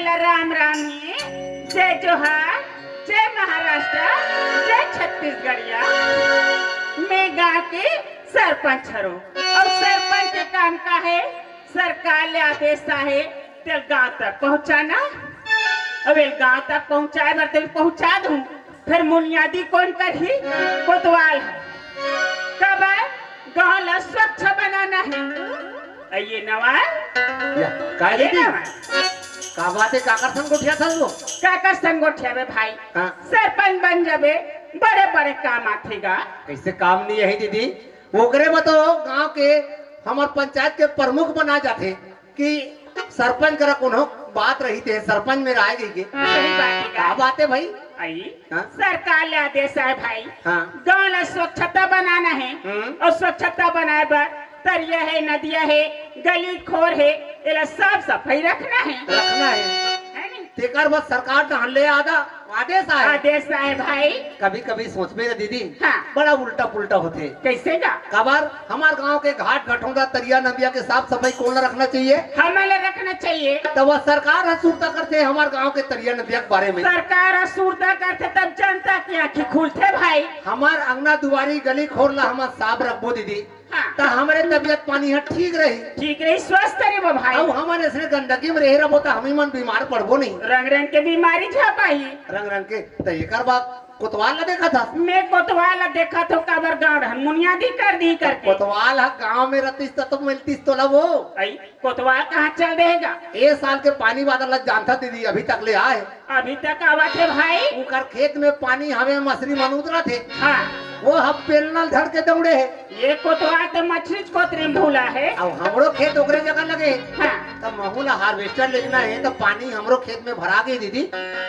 बोला राम राम ही। जय जोहार, जय महाराष्ट्र, जय छत्तीसगढ़िया। मैं गांव के सरपंच हूँ और सरपंच के काम का है सरकार ले आदेश है तेल गांव तक पहुँचाना। अब गांव तक पहुँचाए बर तेल पहुँचा दूँ, फिर बुनियादी कौन करही? कोतवाल है। कब है गांव ला स्वच्छ बनाना है। ये नवाल काय दीदी का बात है? काकर संग उठिया था वो? काकर संग उठिया बे भाई। सरपंच बन जाबे बड़े बड़े काम आथेगा। कैसे काम नहीं है दीदी? ओकरे में तो गांव के हमार पंचायत के प्रमुख बना जाते कि सरपंच करा कोनो बात रही थे सरपंच में रह गई के। सही बात है। क्या बात है भाई? सरकार ले आदेश है भाई। गांव ला स्वच्छता बनाना है और स्वच्छता बनाए बर तरिया है, नदिया है, गली खोर है, इला साफ सफाई रखना है। तेकर बस सरकार तो हल्ले आदेश है भाई। कभी कभी सोच में दीदी हाँ। बड़ा उल्टा पुल्टा होते। कैसे का? कबार हमारे गांव के घाट घटोंदा तरिया नदिया के साफ सफाई कौन रखना चाहिए? हमें रखना चाहिए। तब वह सरकार असूरता करते हमारे गांव के तरिया नदिया के बारे में। सरकार असूरता करते तब जनता की आँखें खुलते भाई। हमार अंगना दुआरी गली खोर ला हमार साफ रखबो दीदी। तो हमारे तबियत पानी है ठीक रही स्वस्थ रहे वो भाई। अब हमारे इसने गंदगी में रह रहा तो हमें मन बीमार पड़बो नहीं। रंग रंग के बीमारी झापाई रंग के तो एक बात कोतवाल ला देखा था। मैं कोतवाल देखा तो काबर गाँव बुनियादी कर दी करके। कोतवाल गाँव में रहतीस तो मिलतीस तो वो कोतवाल कहाँ चल देगा? एक साल के पानी बादल जानता दीदी अभी तक ले आए। अभी तक आवा थे भाई। उनका खेत में पानी हमें मछली मनुदरा थे। हाँ। वो हम पेलनल धर के दौड़े है। ये कोतवाल तो मछली कोतरे में भूला है। अब हमरो खेत ओकरे जगह लगे। हाँ। तब महूला हार्वेस्टर लेना है तो पानी हमरो खेत में भरा गई दीदी।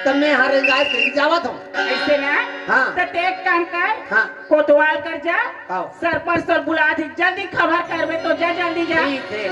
तब मैं हर गाय से जावत हूँ ऐसे ना। हाँ। तो एक काम कर। हाँ। कोतवाल कर जा। हाँ। सरपंच तो बुला थी जल्दी खबर करवे तो जा जल्दी जा। ठीक है।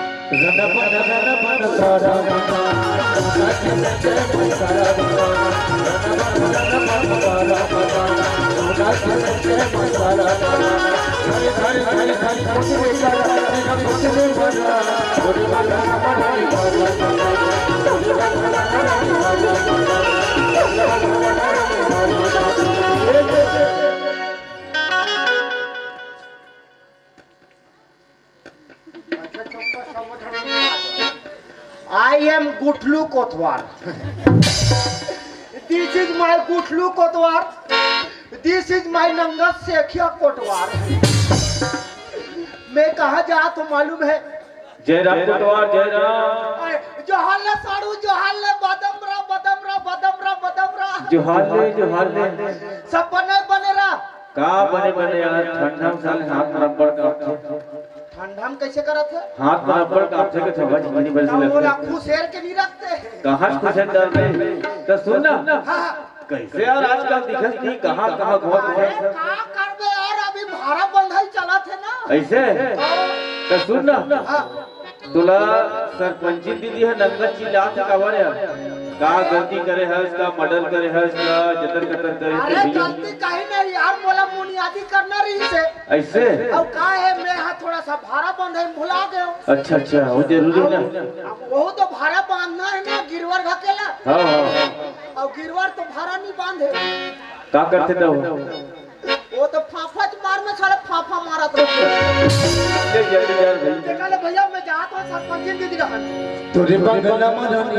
I am Gutlu Kotwar. This is my Gutlu Kotwar. This is my Nanga Sekhia Kotwar. मैं कहाँ जा तो मालूम है? जय राम कोतवाल जय राम। जोहाले साड़ू जोहाले बदमरा बदमरा बदमरा बदमरा। जोहाले सब बने रहा। का बने यार ठंडा साल हाथ रबड़ का ठंडा में कैसे करत है? हाथ रबड़ का आपसे के समझ नहीं बरस बोला लगता खुशेर के नहीं रखते। कहां खुशेर डर में तो सुन ना। हाँ। कैसे यार आजकल दिखत नहीं कहां घूमत है? का करबे यार अभी भाड़ा बंधई चला थे ना। ऐसे तो सुन ना तुला सरपंची दीदी है नंगा चिल्लात कावर यार का गलती करे है उसका मर्डर करे है उसका जतर कतर करे। अरे गलती कहीं नहीं यार बोला बुनियादी करना रही से ऐसे अब का है मैं यहाँ थोड़ा सा भाड़ा बंधे भुला गए। अच्छा वो जरूरी ना। वो तो भाड़ा बांधना है ना गिरवर घकेला। हाँ। और गिरवर तो भाड़ा नहीं बांधे। का करते तो वो तो फाफा मार में साले फाफा मारा तो। जल्दी यार भाई देखा ले भैया मैं जात हूँ सरपंच दीदी रहन। तुझे बंगला मनानी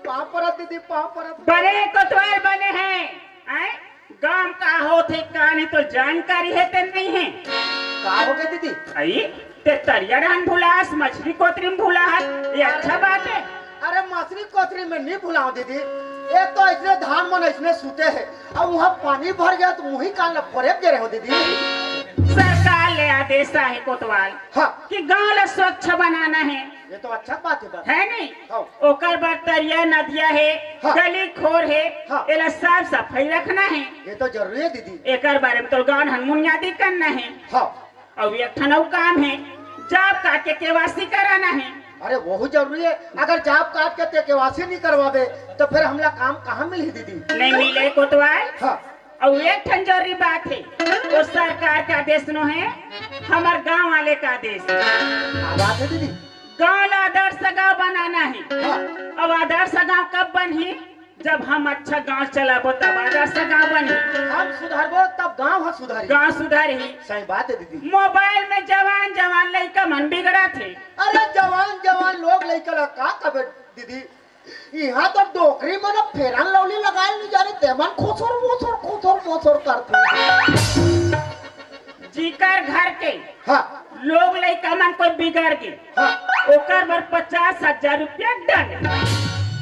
पापरत दीदी पापरत बने कोतवाल बने हैं। गांव का हो थे का नहीं तो जानकारी है ते नहीं है। का हो गए दीदी? ते तरिया रहन भुलास मछली कोतरी में भुलाहत ये अच्छा बात है। अरे मछली कोतरी में नहीं भुलाओ दीदी। एक तो इसने धान मन इसने सूते है अब वहाँ पानी भर गया तो वही कान फरेब दे रहे हो दीदी। सरकार ले आदेश है कोतवाल। हाँ। कि गांव ला स्वच्छ बनाना है। ये तो अच्छा बात है नहीं? हाँ। ओकर बाद तरिया नदिया है। हाँ। गली खोर है। हाँ। इला साफ सफाई रखना है। ये तो जरूरी है दीदी। एकर बारे में तो गांव बुनियादी करना है। हाँ। और एक ठनऊ काम है जाप काट के केवासी कराना है। अरे बहुत जरूरी है। अगर जाप काट के केवासी नहीं करवावे तो फिर हमला काम कहाँ मिली दीदी? नहीं मिले कोतवाल। हाँ। और एक ठन जरूरी बात है, वो सरकार का आदेश न है, हमार गांव वाले का आदेश है। बात है दीदी। गांव ला आदर्श गांव बनाना है। हाँ। अब आदर्श गांव कब बनी? जब हम अच्छा गांव चलाबो तब आदर्श गांव बनी। हम सुधारबो तब गांव सुधारी। गांव सुधारी। सही बात है दीदी। मोबाइल में जवान जवान लड़का मन बिगड़ा थे। अरे जवान जवान लोग लइका का कबे दीदी, यहाँ तो डोकरी में फेरन लवली लगाए नहीं जाने, तेमन खोसर मोसर करते। जीकर घर के हाँ लोग लड़का मन कोई बिगड़ गए, हाँ। ओकर बर 50,000 रुपया दंड।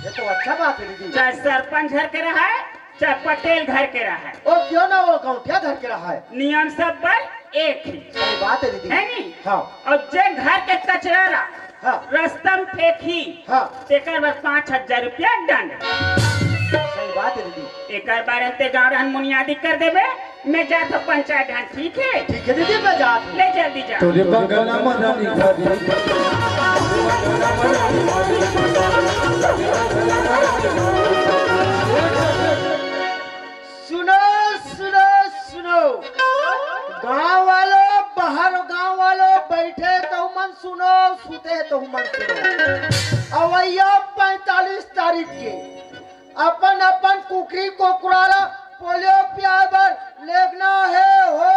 ये तो अच्छा बात है दीदी। चाहे सरपंच घर के रहा है, चाहे पटेल घर के रहा है, और क्यों ना वो गौठिया घर के रहा है, नियम सब पर एक ही सही बात है दीदी। है नी? हाँ और जे घर के कचरा ला हाँ रास्ता में फेंकी, हाँ। तेकर बर 5,000 रुपया दंड। सही बात है दीदी। एक बार अंते गाँव रहन बुनियादी कर देवे, मैं जाता पंचायत ढान। ठीक है? ठीक है दीदी, मैं जात हूँ। ले जल्दी जा। तुझे बंगला मनानी खादी सुनो सुनो सुनो, गांव वालों बाहर, गांव वालों बैठे तो मन सुनो, सुते तो मन सुनो। अवैया 45 तारीख के अपन अपन कुकरी कोकराला पोलियो पियाबर लेगना है हो।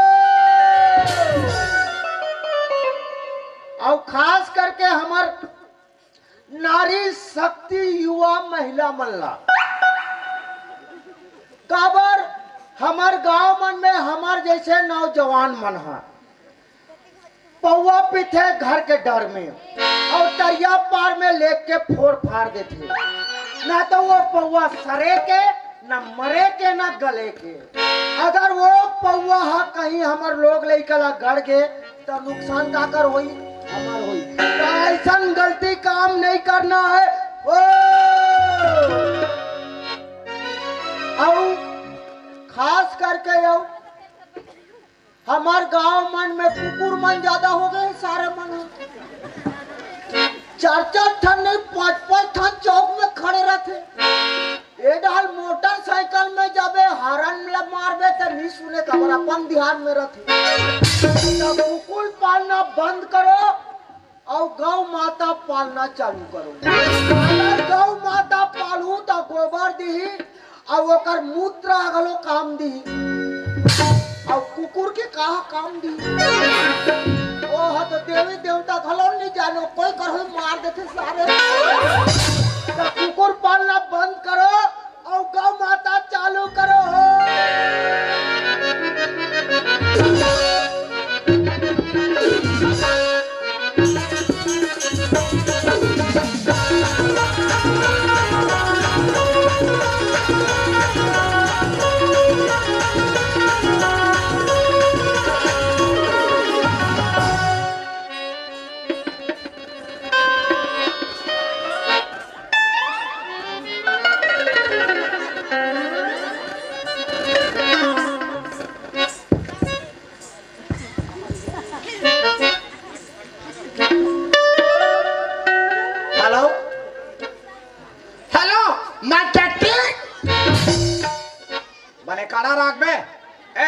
और खास करके हमार नारी शक्ति युवा महिला मल्ला काबर हमार गांव मन में हमार जैसे नौजवान मन है पौवा पीते घर के डर में, और दरिया पार में लेक के फोड़ फाड़ देते, ना तो वो पौवा सरे के, न मरे के, न गले के। अगर वो पौवा कहीं हमार लोग लेकर गड़ गए तो नुकसान का कर होई, हमार होई। तो ऐसा गलती काम नहीं करना है। और खास करके हमार गांव मन में कुकुर मन ज्यादा हो गए, सारे मन 4-4 ठन नहीं 5-5 ठन चौक में खड़े रहते। ये डाल मोटरसाइकिल में जबे हॉर्न मारबे तो नहीं सुने खबर, अपन ध्यान में रहते। तो कुकुर पालना बंद करो और गौ माता पालना चालू करो। अगर गौ माता पालू तो गोबर दी और ओकर मूत्र अगलो काम दी, और कुकुर के कहा काम दी। ओह तो देवी देवता घलो नहीं जानो, कोई करो मार देते सारे। तो कुकुर पालना बंद करो और गौ माता चालू करो।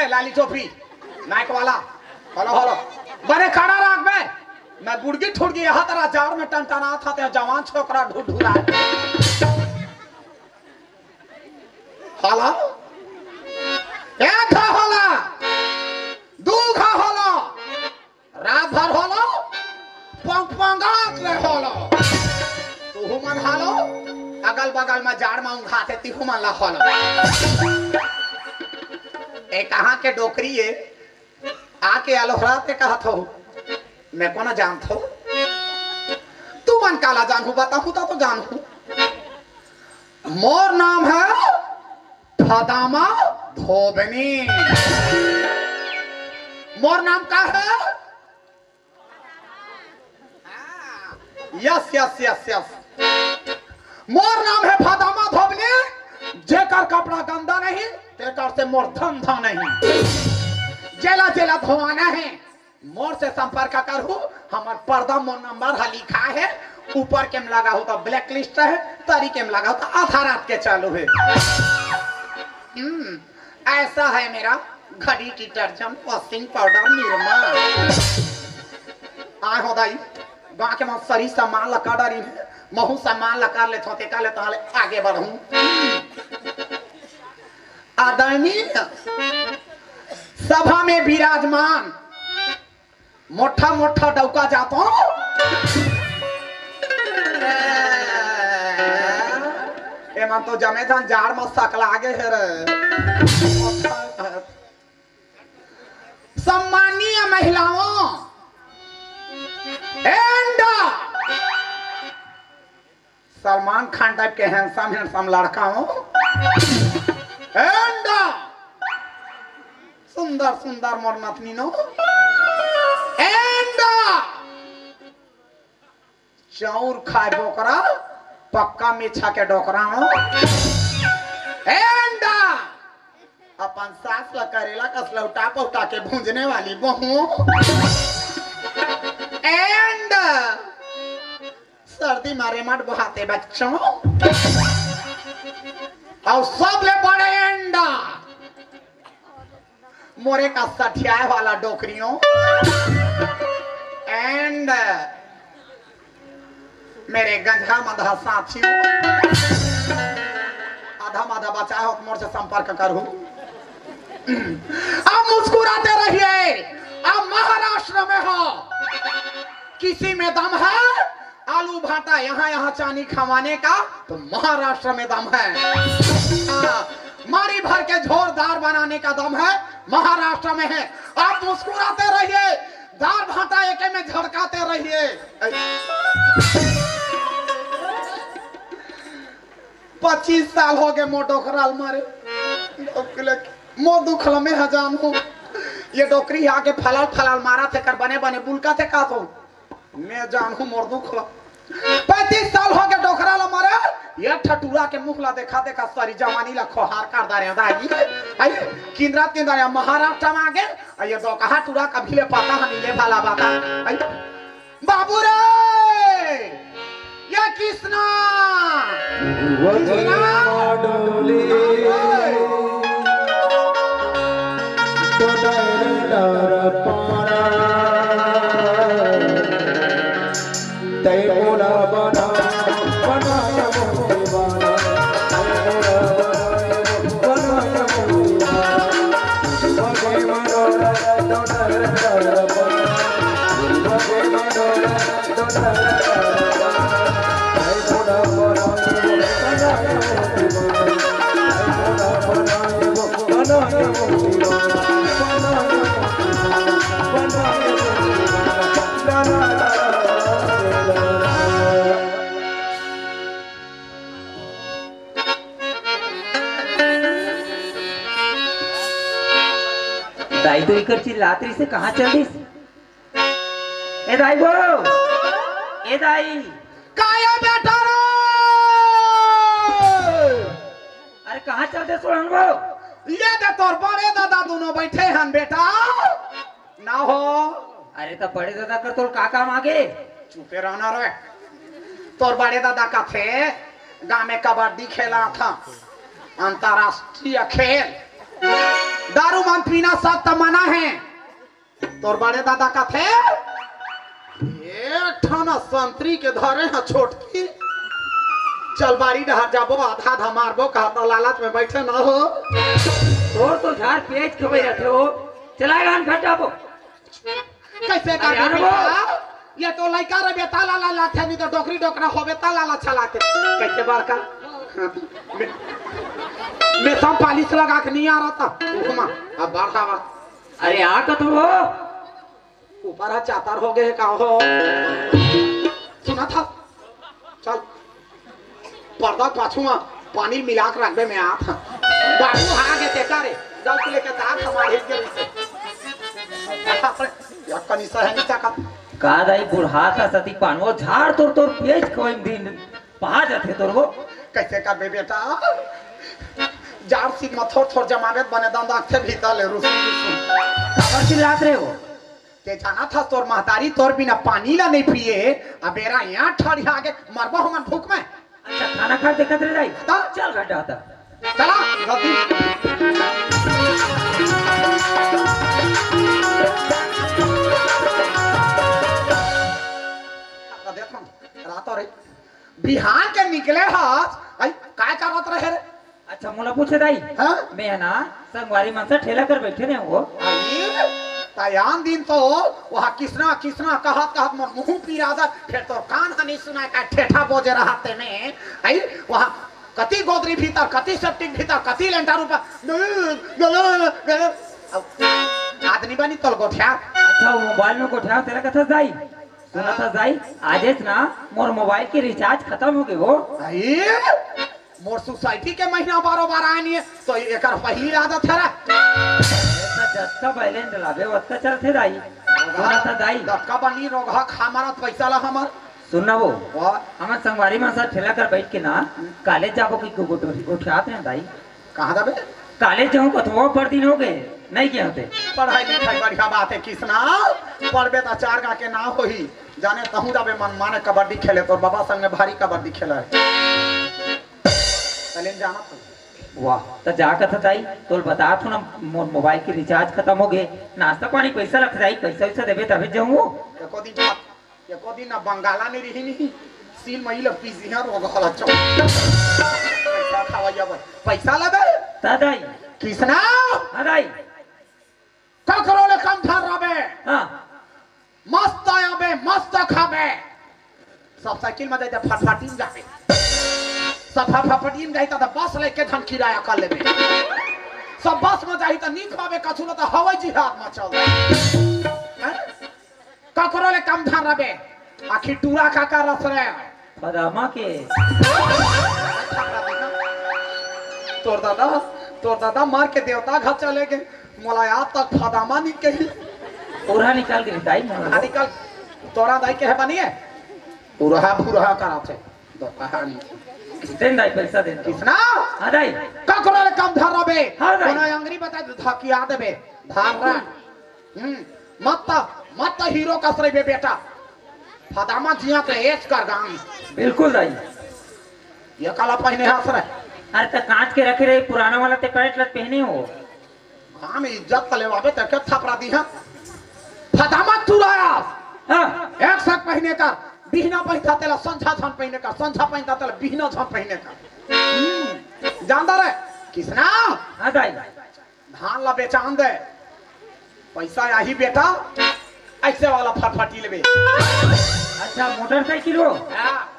लाली टोपी नायक वाला हेलो हेलो बने खड़ा राख बे, मैं बुड़गी ठुड़गी यहाँ तरह जाड़ में टनटना था ते जवान छोकरा ढूंढूला। हाला एक होला दू होला रात भर होला पंगात ले होला तू मन हालो अगल बगल में जाड़ में उंघाते ती मन ला होला। ए कहाँ के डोकरी है आके अलोहरा ते कहत हो मैं को ना जानत हो, तू मन काला जानू बताहू तो जानू। मोर नाम है फदामा धोबनी। मोर नाम का है यस यस यस यस मोर नाम है फदामा धोबनी। जेकर कपड़ा गंदा नहीं तेकर से मोर धंधा नहीं। जेला जेला धोआना है मोर से संपर्क करू। हमार पर्दा मोर नंबर है लिखा है ऊपर के में लगा होता ब्लैक लिस्ट है, तरी के में लगा होता आधा रात के चालू है। ऐसा है मेरा घड़ी डिटर्जेंट वॉशिंग पाउडर निरमा आए हो दाई गाँव के मैं सरी सामान लगा डरी महू सामान लगा ले छोटे का ले ताले आगे बढ़ूं आदरणीय सभा में विराजमान मोटा मोटा डौका जाता एमन तो जमे जान जार में सकला आगे है रे सम्मानीय महिलाओं एंड सलमान खान टाइप के हैंडसम लड़का हूं एंड सुंदर सुंदर मोर नथनी नो एंड चाउर खाए बोकरा पक्का मिछा के डोकरा हूं एंड अपन सास ला करेला कसलौटा पौटा के भूंजने वाली बहू एंड सर्दी मारे मट बहाते बच्चों और सब ले बड़े एंड मोरे का सठियाए वाला डोकरियों एंड मेरे गंजा मधा साथियों आधा माधा बचा हो मोर से संपर्क करूं आप मुस्कुराते रहिए आप महाराष्ट्र में हो किसी में दम है आलू भाटा यहाँ चानी खवाने का तो महाराष्ट्र में दम है मारी भर के जोरदार बनाने का दम है महाराष्ट्र में है आप मुस्कुराते रहिए दार भाटा एके में झड़काते रहिए 25 साल हो गए मोटोखराल मारे मो दुखल में हजाम हूँ ये डोकरी आके फलाल फलाल मारा थे कर बने बने बुलका थे का तो मैं जान हूँ मोर दुखल 35 साल हो गए डोकरा ला मारे ये ठटूरा के मुखला देखा देखा सारी जवानी ला खोहार कर दारे दाई आई किंद्रा महाराष्ट्र में आगे ये दो कहा टूरा कभी ले पाता हनी ले वाला बाता आई बाबू रे ये कृष्णा दाई तो इकर चिल्लातरी से कहाँ चल रही? ए दाई वो, ए दाई, काया बेटा रो? अरे कहाँ चलते सोहन वो? ये दे तोर बड़े दादा दोनों बैठे हैं बेटा ना हो अरे तो बड़े दादा कर तोर का काम आगे चुपे रहना रे तोर बड़े दादा का थे गांव में कबड्डी खेला था अंतरराष्ट्रीय खेल दारू मन पीना सख्त मना है तोर बड़े दादा का थे ये ठाना संतरी के धरे हैं छोटकी चल बाड़ी डहर जाबो आधा आधा मारबो कहता लालच में बैठे ना हो तोर तो झाड़ पेच खबे रहते हो चलाएगा हम घर जाबो कैसे का ये तो लड़का रे बेटा लाला लाथे नहीं तो डोकरी डोकरा होबे ता लाला चलाते कैसे बार का मैं सब पालिश लगा के नहीं आ रहा था घुमा अब बार आवा अरे आ तो तुम हो ऊपर आ चातर हो गए का हो सुना था चल पर्दा पाछुआ पानी मिला के रखबे में आ था बाबू आगे ते करे जल के लेके ता हमारे के या कनिसा है नीचा का दाई बुढ़ा था सती पानवो झाड़ तोर तोर पेच कोई दिन पहा जाते तोर वो कैसे कर बे बेटा जार सी मथोर थोर जमावेत बने दंद आखे भीतर ले रुसु अगर चिल्लात रहे हो ते जाना था तोर महतारी तोर बिना पानी ला नहीं पिए अब बेरा यहाँ ठहरी आगे मरबो हमन भूख में अच्छा खाना खा देखत रह जाई चल घटा था चला जल्दी बिहार के निकले हस आई काय करत रहे रे अच्छा मोला पूछे दाई हाँ? मैं ना संगवारी मन से ठेला कर बैठे ने वो आई तयान दिन तो वहाँ किसना किसना कहत कहत मोर मुंह पीरा दा फिर तो कान हनी सुना का ठेठा बोजे रहते में आई वहाँ कति गोदरी भीतर कति सेप्टिक भीतर कति लेंटर ऊपर आदमी बनी तल गोठिया अच्छा वो मोबाइल में कोठा तेरा कथा दाई सुना था दाई आजेच ना मोर मोबाइल की रिचार्ज खत्म हो गई वो आई मोर सोसाइटी के महीना बारो बार आनी है तो एक पहली आदत है जस्ता बैलेंस लावे वत्ता चलते दाई सुना था दाई धक्का बनी रोगा खा मारा पैसा ला हमार सुनना वो वाह हमारे संगवारी में साथ ठेला कर बैठ के ना कॉलेज जाबो की उठाते हैं दाई कहाँ दबे कॉलेज जाऊँ कथवा पर दिन हो गए नहीं क्या होते पढ़ाई लिखाई बढ़िया बात है किसना पढ़बे तो चार गा के ना हो ही जाने तहू जाबे मन माने कबड्डी खेले तो बाबा संग में भारी कबड्डी खेला है चलें जाना तो वाह तो जा कथा दाई तो बता तू ना मोर मोबाइल की रिचार्ज खत्म हो गए नाश्ता पानी पैसा रख जाई पैसा वैसा देवे तभी जाऊँ एको दिन ना बंगाला नहीं रही नहीं सील मई लग पीसी है रोग हला चौ पैसा खावाइया पैसा लगे दाई किसना दाई ककरो ले कम ठहर रबे हाँ मस्त आबे मस्त खाबे सब साइकिल में जाते फटफटीम जाबे सब फटफटीम जाई त बस लेके धन किराया कर लेबे सब बस में जाई त नी खाबे कछु त हवाई जहाज में चल ककरो ले कम ठहर रबे आखिर टूरा काका रस रे बदामा के तोर दादा मार के देवता घर चले गए मोला तक फदामा नहीं कही पूरा निकाल के दाई मोला निकल तोरा दाई के है बनिए पूरा पूरा कराते दो कहानी देन दाई पैसा देन किसना हाँ दाई ककरो ले कम धर रबे हाँ दाई। कोना अंगरी बता धकिया देबे धार रा मत हीरो कसरे बे बेटा फदामा जिया के ऐश कर गांव बिल्कुल दाई ये काला पहने हंस रहे अरे तो कांच के रखे रहे पुराना वाला ते पैंट लत पहने हो गांव में इज्जत तलेवाबे त के थपरा दी है फदामा चुराया हाँ एक साथ पहने का बिहना पहनता तेला संझा छन पहने का संझा पहनता तेला बिहना छन पहने का जानदार है किसना हाँ दाई धान ला बेचान दे पैसा यही बेटा ऐसे वाला फटफटी लेबे अच्छा मोटरसाइकिल हो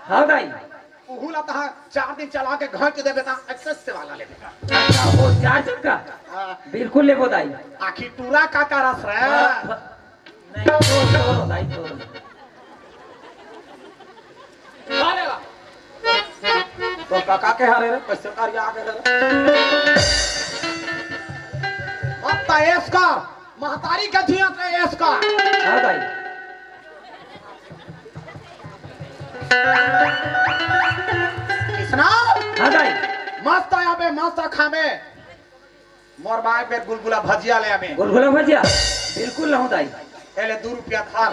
हाँ दाई उहुला तहा 4 दिन चला के घर के देबे ता एक्सेस से वाला लेबे अच्छा वो 4 चक्का बिल्कुल ले वो दाई आखिर टूरा काका रस रे नहीं तो दाई तो अरे ला तो काका के हारे रे पैसे कार्य आ गए मत ऐस का महतारी का जिया रे ऐस का हाँ दाई किसना हाँ दाई मस्त आबे मस्त खाबे मोर माय बेर गुलगुला भजिया ले आबे गुलगुला भजिया बिल्कुल लाऊं दाई एले 2 रुपया थार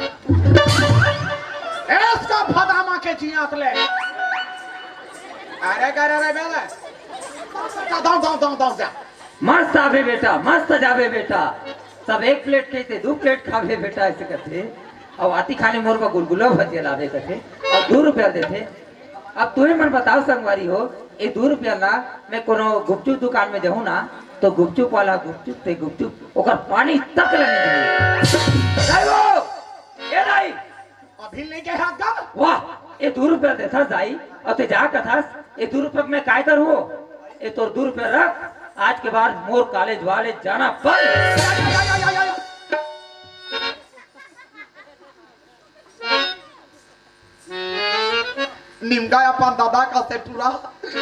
इसका फदामा के जियात ले अरे करे रे बेले दाऊ जा मस्त आवे बेटा मस्त जावे बेटा सब एक प्लेट कहते 2 प्लेट खावे बेटा ऐसे करते और आती खाने मोर का गुलगुला भजिया लावे करते और 2 रुपया देते अब तुम्हें मन बताओ संगवारी हो ये 2 रुपया ना मैं कोनो गुपचुप दुकान में जाऊँ ना तो गुपचुप वाला गुपचुप पे गुपचुप ओकर पानी तक नहीं दाई अभी नहीं के हाथ का वाह ये 2 रुपया देता जाई और ते जा कथा ये 2 रुपया में काय करूँ ये तो 2 रुपया रख आज के बाद मोर कॉलेज वाले जाना बंद निमगा अपन दादा का से टूरा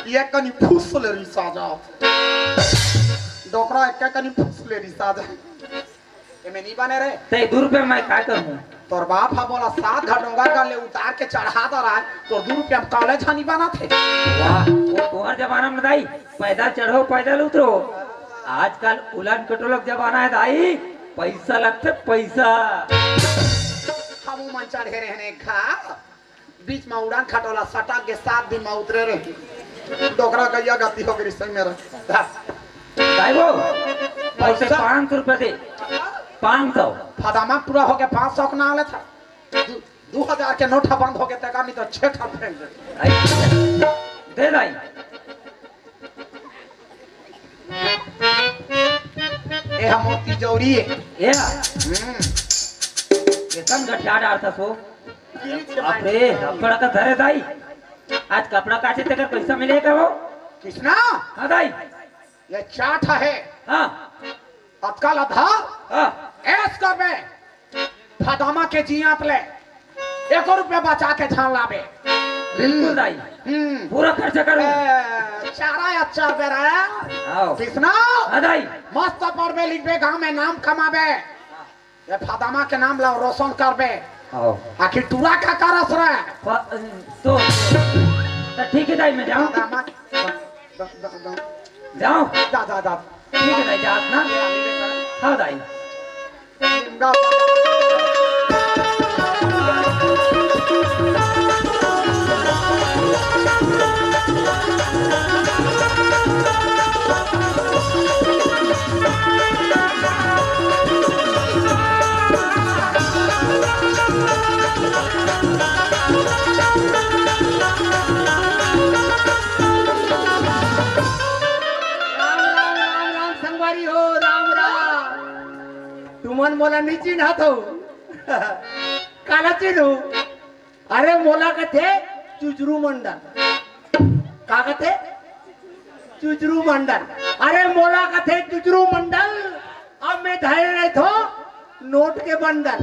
ये कनी फुस ले री साजा डोकरा एक कनी फुस ले री साजा एमे नहीं बने रे ते 2 रुपया मैं काय करूँ तोर बाप हा बोला 7 घटोगा का ले उतार के चढ़ा दो रहा तो 2 रुपया में कॉलेज हानि बना थे वाह वो तुम्हारे जमाना में दाई पैदल चढ़ो पैदल उतरो आजकल उलट कटोलक जमाना है दाई पैसा लगते पैसा हम मन चढ़े रहने खा बीच में उड़ान खटोला सटा के 7 दिन में उतरे रहे डोकरा गैया गति हो गई संग मेरा दाई वो पैसे 500 रुपए दे 500 फदामा पूरा हो के 500 ना आले था 2000 के नोटा बंद हो गए तका नहीं तो 6 ठा फेंक दे। दे दाई ए हम तिजोरी है। ये केतन गठिया डालता सो अरे कपड़ा का धरे दाई आज कपड़ा काटे तेकर पैसा मिलेगा वो कृष्णा हाँ दाई ये चाट है हाँ अतकाल आधा हाँ ऐस कर बे फदामा के जियात ले 1 रुपया बचा के छान लाबे। बिल्कुल दाई पूरा खर्चा करो चारा अच्छा बेरा आओ कृष्णा हाँ दाई मस्त पढ़बे लिखबे गांव में नाम कमाबे ये फदामा के नाम लाओ रोशन करबे। आओ आखिर तूरा का करस रे तो ठीक है दाई मैं जाऊँ फदामा जाऊँ जा जा जा ठीक है दाई जा ना हाँ दाई संगवारी हो राम राम तुमन मोला नहीं चिन्हत हो काला चिन्हू अरे मोला कथे चुचरू मंडल का कथे चुचरू मंडल अरे मोला कथे चुचरू मंडल अब मैं धैर्य रहे थो नोट के बंडल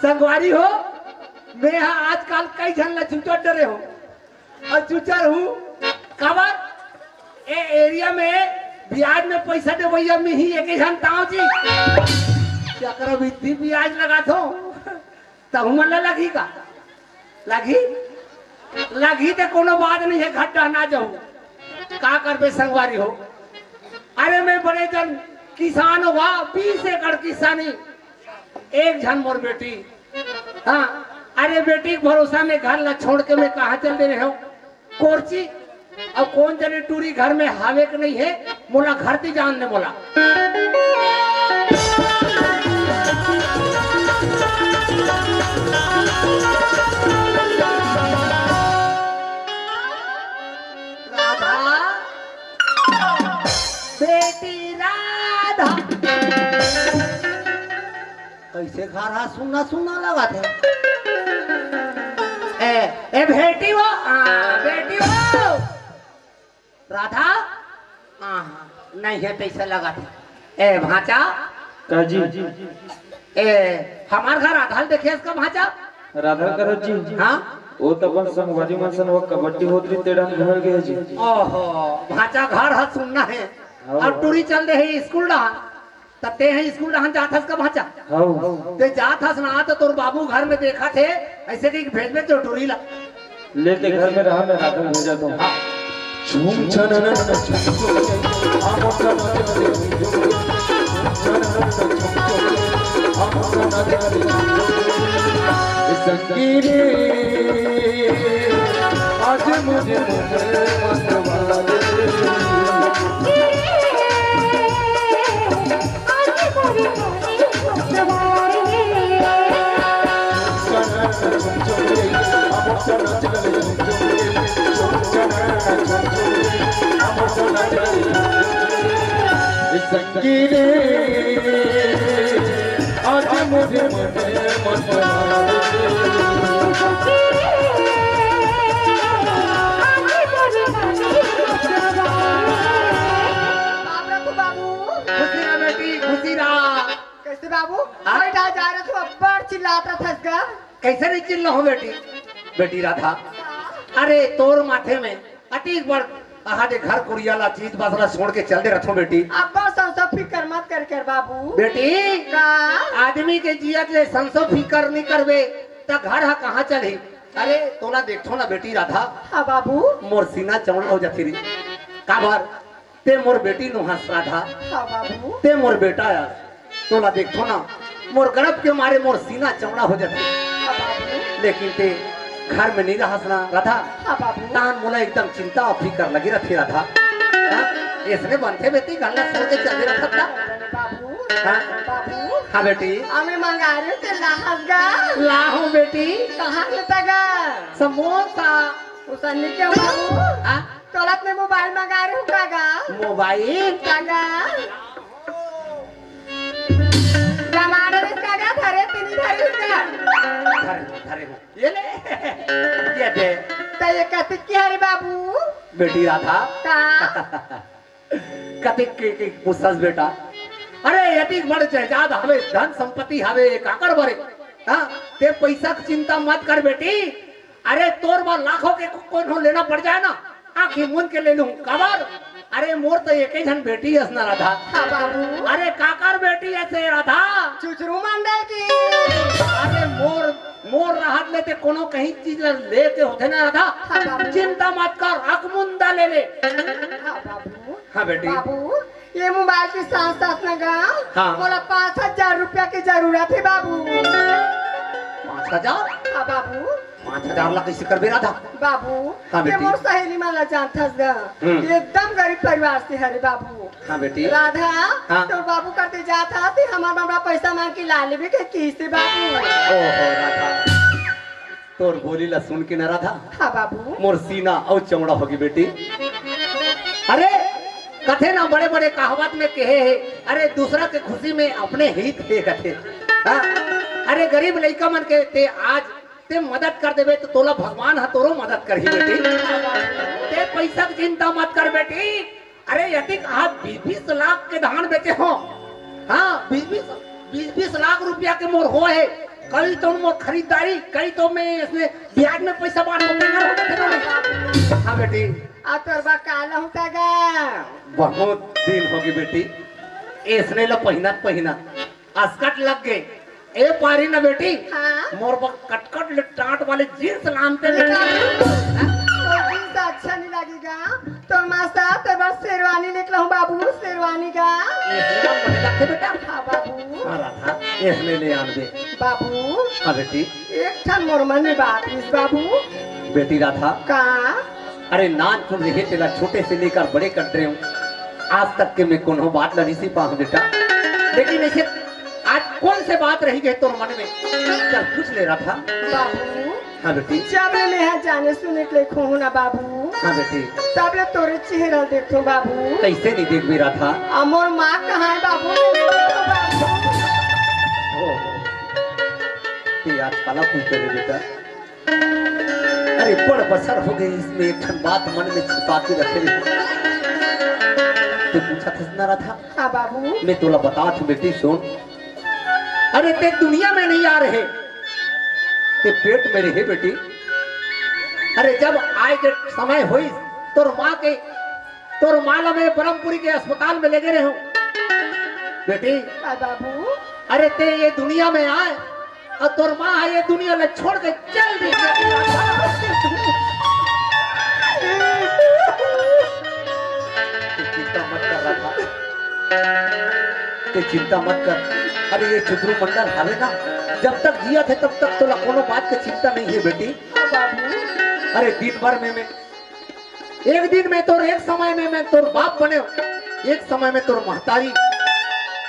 संगवारी हो मैं यहाँ आजकल कई जन ला चुचर डरे हो और चुचर हूँ खबर ए एरिया में ब्याज में पैसा दे भैया में ही एक जन ताऊ जी चक्रवृद्धि ब्याज लगा दो तब मन लगी का लगी तो कोनो बात नहीं है घाटा ना जाऊं का करबे संगवारी हो अरे मैं बड़े जन किसान हुआ 20 एकड़ किसानी एक जन मोर बेटी हाँ अरे बेटी के भरोसा में घर ला छोड़ के मैं कहा चल दे रहे हो कोरची अब कौन जने टूरी घर में हावे के नहीं है मोला घर ती जान ने मोला राधा बेटी राधा कैसे घर हा सुना सुना लगा थे ए बेटी वो बेटी वो राधा नहीं है पैसा लगा था ए भाचा का जी ए हमार घर आधार देखिए इसका भाचा राधा करो जी हाँ वो तो अपन संगवारी मनसन वो कबड्डी होतरी तेड़ा घर गए जी ओहो भाचा घर हा सुनना है और टूरी चल रही है स्कूल रहा तते हैं स्कूल रहा जाथस का भाचा हां ते जाथस ना तो तोर बाबू घर में देखा थे ऐसे कि भेज में तो टूरी ला लेते घर में रहा मैं राधा भेजा तो झूम छनन संगीरे आज मुझे संगीरे आज मुझे खुशी रहा बेटी खुशी रहा कैसे बाबू हाँ? बैठा जा रहा था बड़ चिल्लाता था इसका कैसे नहीं चिल्ला हो बेटी बेटी राधा अरे तोर माथे में अति बड़ आहाडे घर कुड़ियाला चीज बसरा छोड़ के चल दे रथो बेटी अब्बा संसो फिकर मत कर बाबू बेटी का आदमी के जियत ले संसो फिकर नहीं करबे त घर हा कहाँ चले अरे तोला देखो ना बेटी राधा हाँ बाबू मोर सीना चौड़ा हो जाती रही काबर ते मोर बेटी नु हंस राधा हाँ बाबू ते मोर बेटा यार तोला देखो ना मोर गर्भ के मारे मोर सीना चौड़ा हो जाती हाँ बाबू लेकिन ते घर में नहीं रहा ना राधा हाँ बाबू तान मोला एकदम चिंता और फिकर लगी रखी राधा हाँ? इसने बनते बेटी गल्ला सोच के चल रहा था बाबू हाँ बाबू हाँ बेटी हमें मंगारे से लाहगा लाहू बेटी कहाँ लेता गा समोसा उसने क्या बाबू हाँ तोलत में मोबाइल मंगारे हो कागा मोबाइल कागा जमाने में कागा धरे तीन धरे उसका धरे ये ले ये दे तो ये कहते की हरे बाबू बेटी राधा का कतिक के पुसस बेटा अरे यति बड़ जायदाद हवे धन संपत्ति हवे काकर बरे हां ते पैसा की चिंता मत कर बेटी अरे तोर बार लाखों के कौन लेना पड़ जाए ना आखी मुन के ले लूं कबर अरे मोर तो एक ही जन बेटी है ना राधा हाँ बाबू अरे काकर बेटी ऐसे राधा चुचरू मंडल की अरे मोर मोर राहत लेते कोनो कहीं चीज लेके होते ना राधा हाँ बाबू चिंता मत कर अकमुंदा ले ले हाँ बाबू हाँ बेटी बाबू ये मोबाइल के साथ साथ ना गा हाँ। बोला 5,000 रुपया की जरूरत है बाबू 5,000 हाँ बाबू 5,000 ला कैसे कर बेरा था बाबू हाँ ये बेटी। मोर सहेली माला जानता गा एकदम गरीब परिवार से हरे बाबू हाँ बेटी राधा हाँ। तो बाबू करते जाता थे हमारा बाबा पैसा मांग के ला लेवे के किसे बाबू ओहो राधा तोर बोली ला सुन के न राधा हाँ बाबू मोर सीना और चमड़ा होगी बेटी अरे कथे ना बड़े बड़े कहावत में कहे है अरे दूसरा के खुशी में अपने हित है कथे हाँ? अरे गरीब लड़का मन के ते आज ते मदद कर देवे तो तोला भगवान है तोरो मदद कर ही बेटी ते पैसा की चिंता मत कर बेटी अरे यदि आप 20-20 लाख के धान बेचे हो हाँ 20-20 लाख रुपया के मोर हो है कल तो मोर खरीदारी कई तो मैं इसमें ब्याज में पैसा बांट हाँ बेटी आ तोरबा काला होता गा बहुत दिन होगी बेटी इसने लो पहिना अस्कट लग गए ए पारी ना बेटी हाँ मोर कटकट टाट वाले जींस लानते तो जींस अच्छा नहीं लगेगा तो मासा तो बस शेरवानी निकला हूँ बाबू शेरवानी का बेटा हाँ बाबू हाँ राधा इसने ले आन दे बाबू हाँ बेटी एक ठन मोर मन में बात इस बाबू बेटी राधा का अरे नान सुन रहे तेरा छोटे से लेकर बड़े कर रहे हूँ आज तक के मैं कोनो बात नहीं सी पाऊँ बेटा लेकिन ऐसे आज कौन से बात रही गई तो मन में चल पूछ ले रहा था बाबू हाँ बेटी जब मैं यहाँ जाने सुने के लिए खो ना बाबू हाँ बेटी तब ले तोरे चेहरा देखो बाबू कैसे नहीं देख भी रहा था अमोर माँ कहाँ है बाबू मैं देखो बाबू ये आज काला पूछते रहे बेटा अरे बड़ बसर हो गई इसमें एक ठन बात मन में छिपा के रखे रहे तो पूछा था ना रहा था हाँ बाबू मैं तोला बता थी बेटी सुन अरे ते दुनिया में नहीं आ रहे ते पेट में रहे बेटी अरे जब आए के समय हुई तोर माँ में ब्रह्मपुरी के अस्पताल में ले गए हो बेटी हाँ बाबू अरे ते ये दुनिया में आए और तोर माँ ये दुनिया में छोड़ के चल दी चिंता मत कर रहा था चिंता मत कर अरे ये चुदरू मंडल हावे ना जब तक जिया थे तब तक तो कोनो बात की चिंता नहीं है बेटी हाँ बाबू अरे दिन भर में मैं एक दिन में तोर एक समय में मैं तोर बाप बने एक समय में तोर महतारी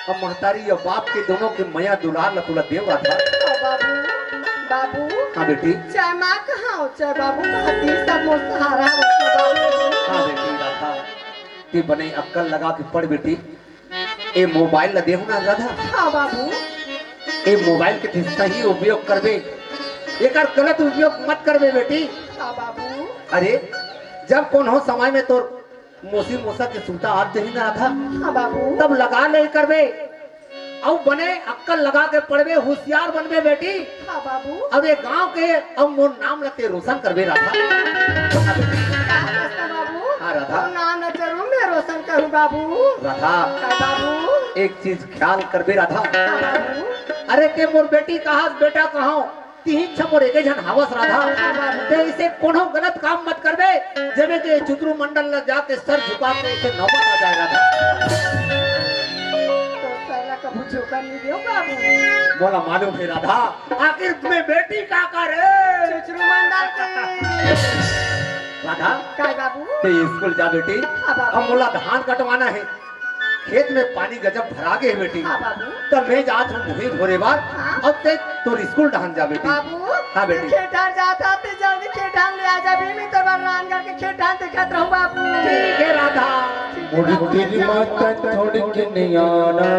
अब महतारी और बाप के दोनों के मया दुलार लतुला देव रहा था हाँ बाबू बाबू हाँ बेटी चाय माँ कहाँ हो चाय बाबू कहाँ दी सब मोर सहारा बाबू हाँ बेटी राधा ते बने अक्कल लगा के पढ़ बेटी ए मोबाइल ल देहु ना राधा हाँ बाबू ए मोबाइल के सही उपयोग करबे एकर गलत उपयोग मत करबे बेटी हाँ बाबू अरे जब कौन हो समय में तो मोसी मोसा के सूता हाथ दही ना था हाँ बाबू तब लगा ले करबे अब बने अक्कल लगा के पढ़बे होशियार बनबे बेटी हाँ बाबू अब ये गांव के अब मोर नाम लते रोशन करबे राधा क्या कहता बाबू हाँ राधा तो नाम न जरूर मैं रोशन करूँ बाबू राधा हाँ बाबू एक चीज ख्याल करबे राधा हाँ बाबू अरे ते मोर बेटी कहा बेटा कहा तीन छमोर एक जन हावस राधा ते इसे कोनो गलत काम मत करबे जबे के चुद्रू मंडल ल जाके सर झुका के इसे नौबत आ जाए राधा तो सरला कबू झोंका नहीं दियो बाबू बोला मालूम है राधा आखिर तुम्हें बेटी का करे चुचरू मंडल के राधा काय बाबू ते स्कूल जा बेटी हाँ बाबू। अब मोला धान कटवाना है खेत में पानी गजब भरा गए बेटी। हाँ बाबू। तो मैं जात हूँ मुही भोरे बाद हाँ। अब ते तो स्कूल ढान जा बेटी। बाबू हाँ बेटी। खेठान जाता ते जल्दी खेठान ले आ जा भी मैं तो रान करके खेठान देखत रहूं बाबू। ठीक है राधा। मुझे तेरी माता थोड़ी के नहीं आना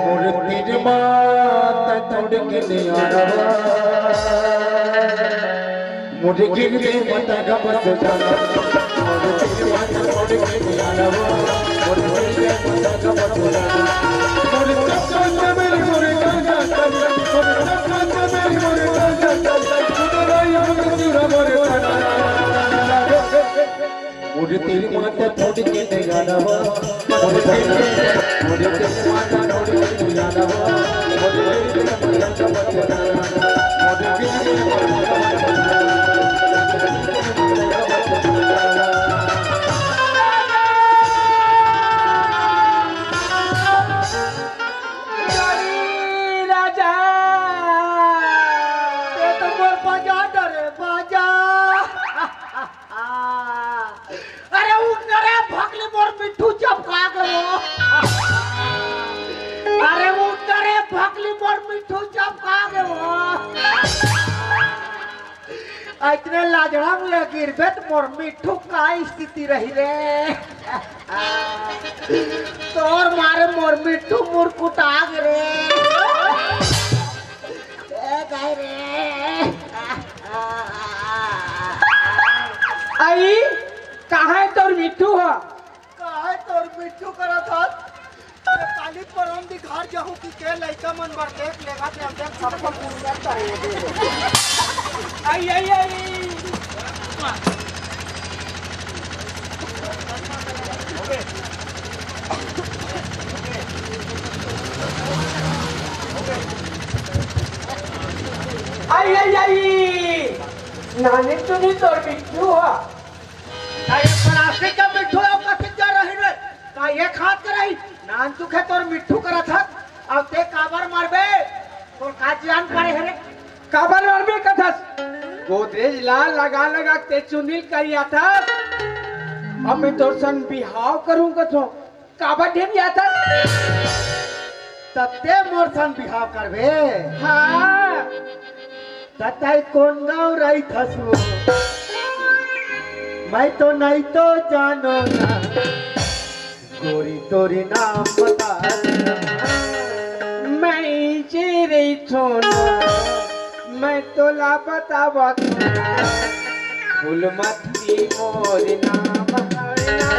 मुझे तेरी माता थोड़ी के नहीं आना मुझे गिरते माता का बस जाना मुझे तेरी माता थोड़ी के नहीं आना मुझे गिरते माता का बस जाना मुझे चाचा मेरी मोरे चाचा मुझे चाचा मेरी मोरे चाचा मुझे मुझे चूरा मोरे मुझे तेरी माता थोड़ी के नहीं जाना मुझे तेरी माता थोड़ी के नहीं जाना मुझे तेरी माता का बस जाना मुझे राजा ये तो मोर बाजा डरे बाजा। अरे उठ रे भगली मोर मिठू चपका गयो। अरे उठ रे भगली मोर मिठू चपका गयो। इतने लाजड़ा में गिरबे तो मोर मिठू का स्थिति रही रे। तोर मारे मोर मिठू मुरकुटा रे। गए रे। आई कहाँ है तोर मिट्टू हो? काहे तोर मिठू करा था? ये काली परम दी घर जाहू कि के लइका मन बर देख लेगा ते हमसे सबको पूरा करेंगे। आई आई आई आई आई आई नानी तुनी तोर मिट्टू हो? अरे प्लास्टिक का मिठू है कथि जा रही रे? का ये खात करई? नान तू खे तोर मिठू करा था। अब ते काबर मारबे? तोर का जान पड़े है रे? काबर मारबे कथस? गोदरेज ला लगा लगा ते चुनिल करिया था। अब मैं तोर संग बिहाव करूं कथो। काबर ढेरिया था? तत्ते मोर संग बिहाव करबे? हाँ तत्ते कौन गाँव रही थसु? मैं तो नहीं तो जानो ना। गोरी तोरी नाम बता देना। मैं चेरे छोना मैं तो लापता बता फूलमती मोर नाम हरना।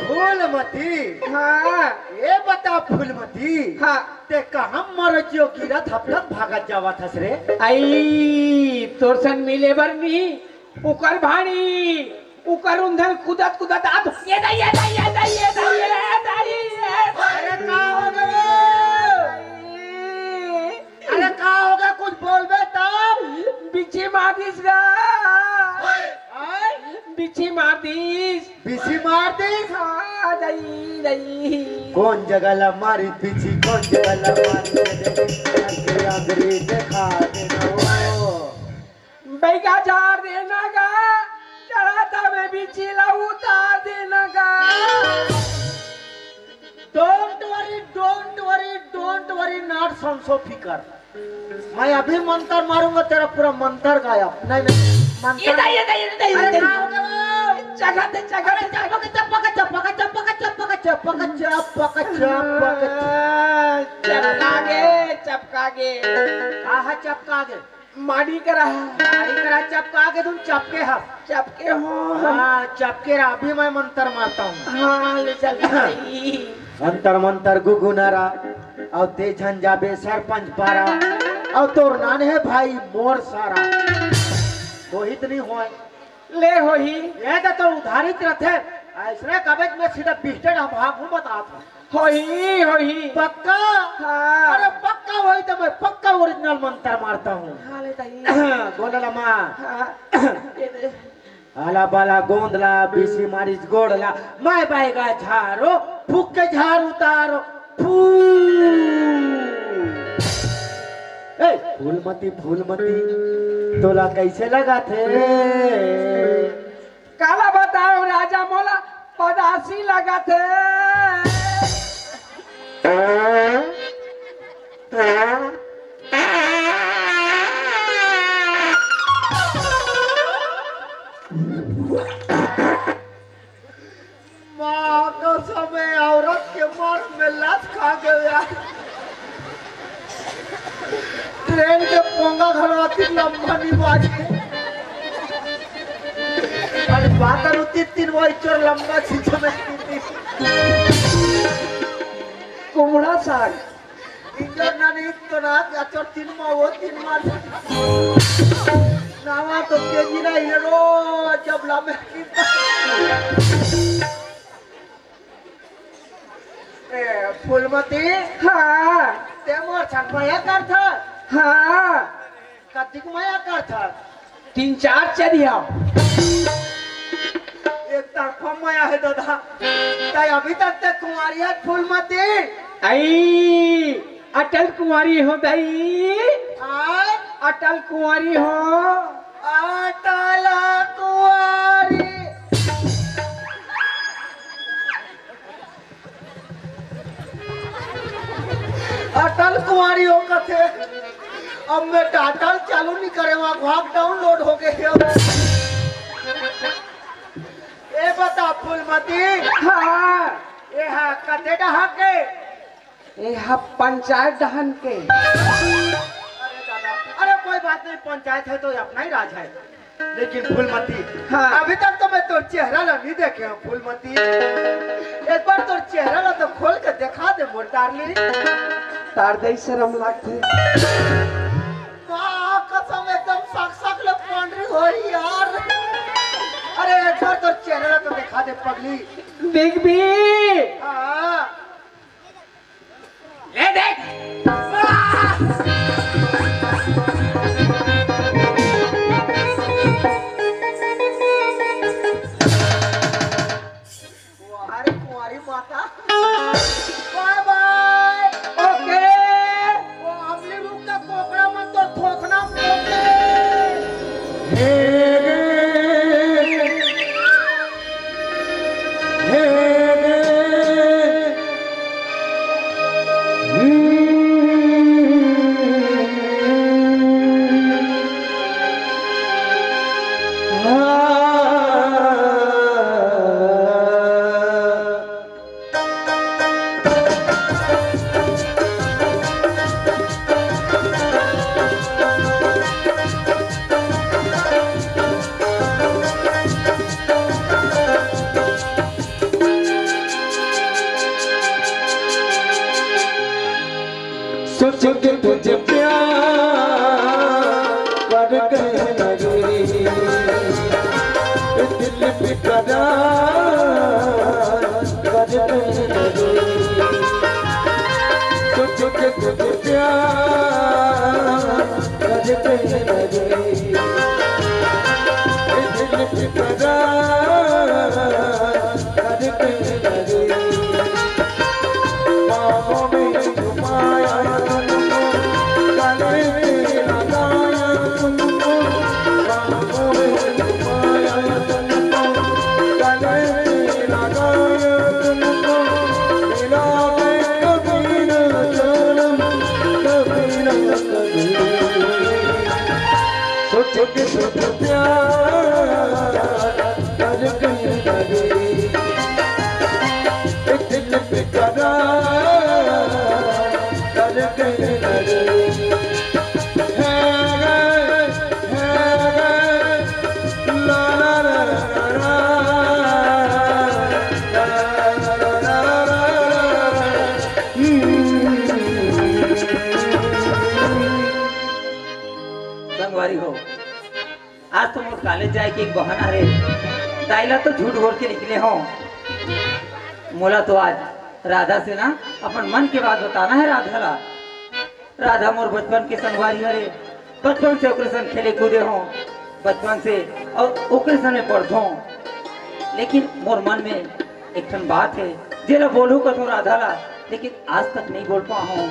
फूलमती? हाँ ये बता फूलमती। हाँ ते कहाँ मर जो गिरत हफ्तत भागत जावत हस रे? आई तोर संग मिले बरनी उकर भाणी उकर उंधर कुदत कुदत आत ये दाई ये दाई ये दाई ये दाई ये दाई अरे का हो गए? अरे का हो गया? कुछ बोलबे तब। बिछी मारदिस गा आय? बिछी मारदिस बिसी मार दी। हाँ दाई दाई कौन जगह ला मारी बिची कौन जगह ला मारी दे अंग्रेज देखा देना वो। बैगा झाड़ देना गा चढ़ा था मैं बिछी ला उतार देना गा। डोंट वरी नॉट सो फिकर। मैं अभी मंत्र मारूंगा तेरा पूरा मंत्र गायब। नहीं नहीं मंत्र। ये दाई ये दाई ये दाई अरे का हो गया? जगह दे जगह दे चपका गे चपका गे कहा चपका गे? माड़ी करा गाड़ी करा चपका के तुम चपके हा। चपके हो हाँ चपके रहा। अभी मैं मंत्र मारता हूँ। हाँ ले चल अंतर मंतर गुगुनारा और ते झंझाबे सरपंच पारा और तोर नान है भाई मोर सारा। मोहित नहीं हो ले हो ही ये तो उधारित रहते। ऐसने कबज में सीधा बिस्टेड भाग हूँ बता था। हो ही पक्का? हाँ अरे पक्का वही तो मैं पक्का ओरिजिनल मंत्र मारता हूँ। हाँ ले दाई बोला माँ हाँ ये दे आला बाला गोंदला बीसी मारिस गोड़ला मैं बाएगा झारो फूक के झाड़ उतारो फूलमती तोला कैसे लगा थे? काला बताओ हंसी लगा थे। माँ कसम है, औरत के मन में लात खा गया। ट्रेन के पोंगा घरवाती लंबा नहीं बाजी। अरे बात होती 3 वही चोर लंबा चीज में कुमड़ा साग इंजर ना नहीं तो ना या चोर 3 माह वो 3 माह नावा तो केजी ना हीरो जब लंबे फूलमती हाँ ते मोर छठ माया कर था हाँ कार्तिक माया कर था 3-4 चढ़िया एक तरफा माया है दादा ताई अभी तक ते कुंवारी है फूलमती आई अटल कुंवारी हो दाई आय अटल कुंवारी हो अटल कुंवारी अटल कुंवारी हो कथे अब मैं डाटा चालू नहीं करे वहाँ भाग डाउनलोड हो गए ए बता फूलमती हाँ ए हा कथे डहा के यह पंचायत दहन के अरे दादा अरे कोई बात नहीं पंचायत है तो अपना ही राज है लेकिन फूलमती हाँ। अभी तक तो मैं तो चेहरा ला नहीं देखे हूँ फूलमती एक बार तो चेहरा ला तो खोल के दिखा दे मोर डार्लिंग तार दई शर्म लागते वाह कसम एकदम सक ले पांडरी हो रही यार अरे एक बार तो चेहरा ला तो दिखा दे पगली बिग बी हाँ ले देख अरे कुंवारी माता बाय बाय ओके वो अगली रूप का कोकड़ा मत तो ठोकना मोके सोच के तुझे प्यार कर गए लगे दिल पे करार कर गए लगे सोच के तुझे प्यार कर गए लगे दिल पे करार कर गए लगे बाहों में घुमाया तुमको गले में लगाया तुमको बाहों में घुमाया तुमको गले में लगाया तुमको मिला मैं कभी न जन्म कभी न कभी सोच के सोच प्यार कर गए लगे दिल पे करार कर गए लगे ला ला ला ला संगवारी हो आज तो मोर कॉलेज जाए के एक बहाना रे दाइला तो झूठ बोल के निकले हो मोला तो आज राधा से ना अपन मन की बात बताना है राधा ला राधा मोर बचपन के संगवारी हरे बचपन से ओकरे संग खेले कूदे हो बचपन से और ओकरे संग में पढ़तो लेकिन मोर मन में एक ठन बात है जेला बोलू कथो राधा ला लेकिन आज तक नहीं बोल पा हूँ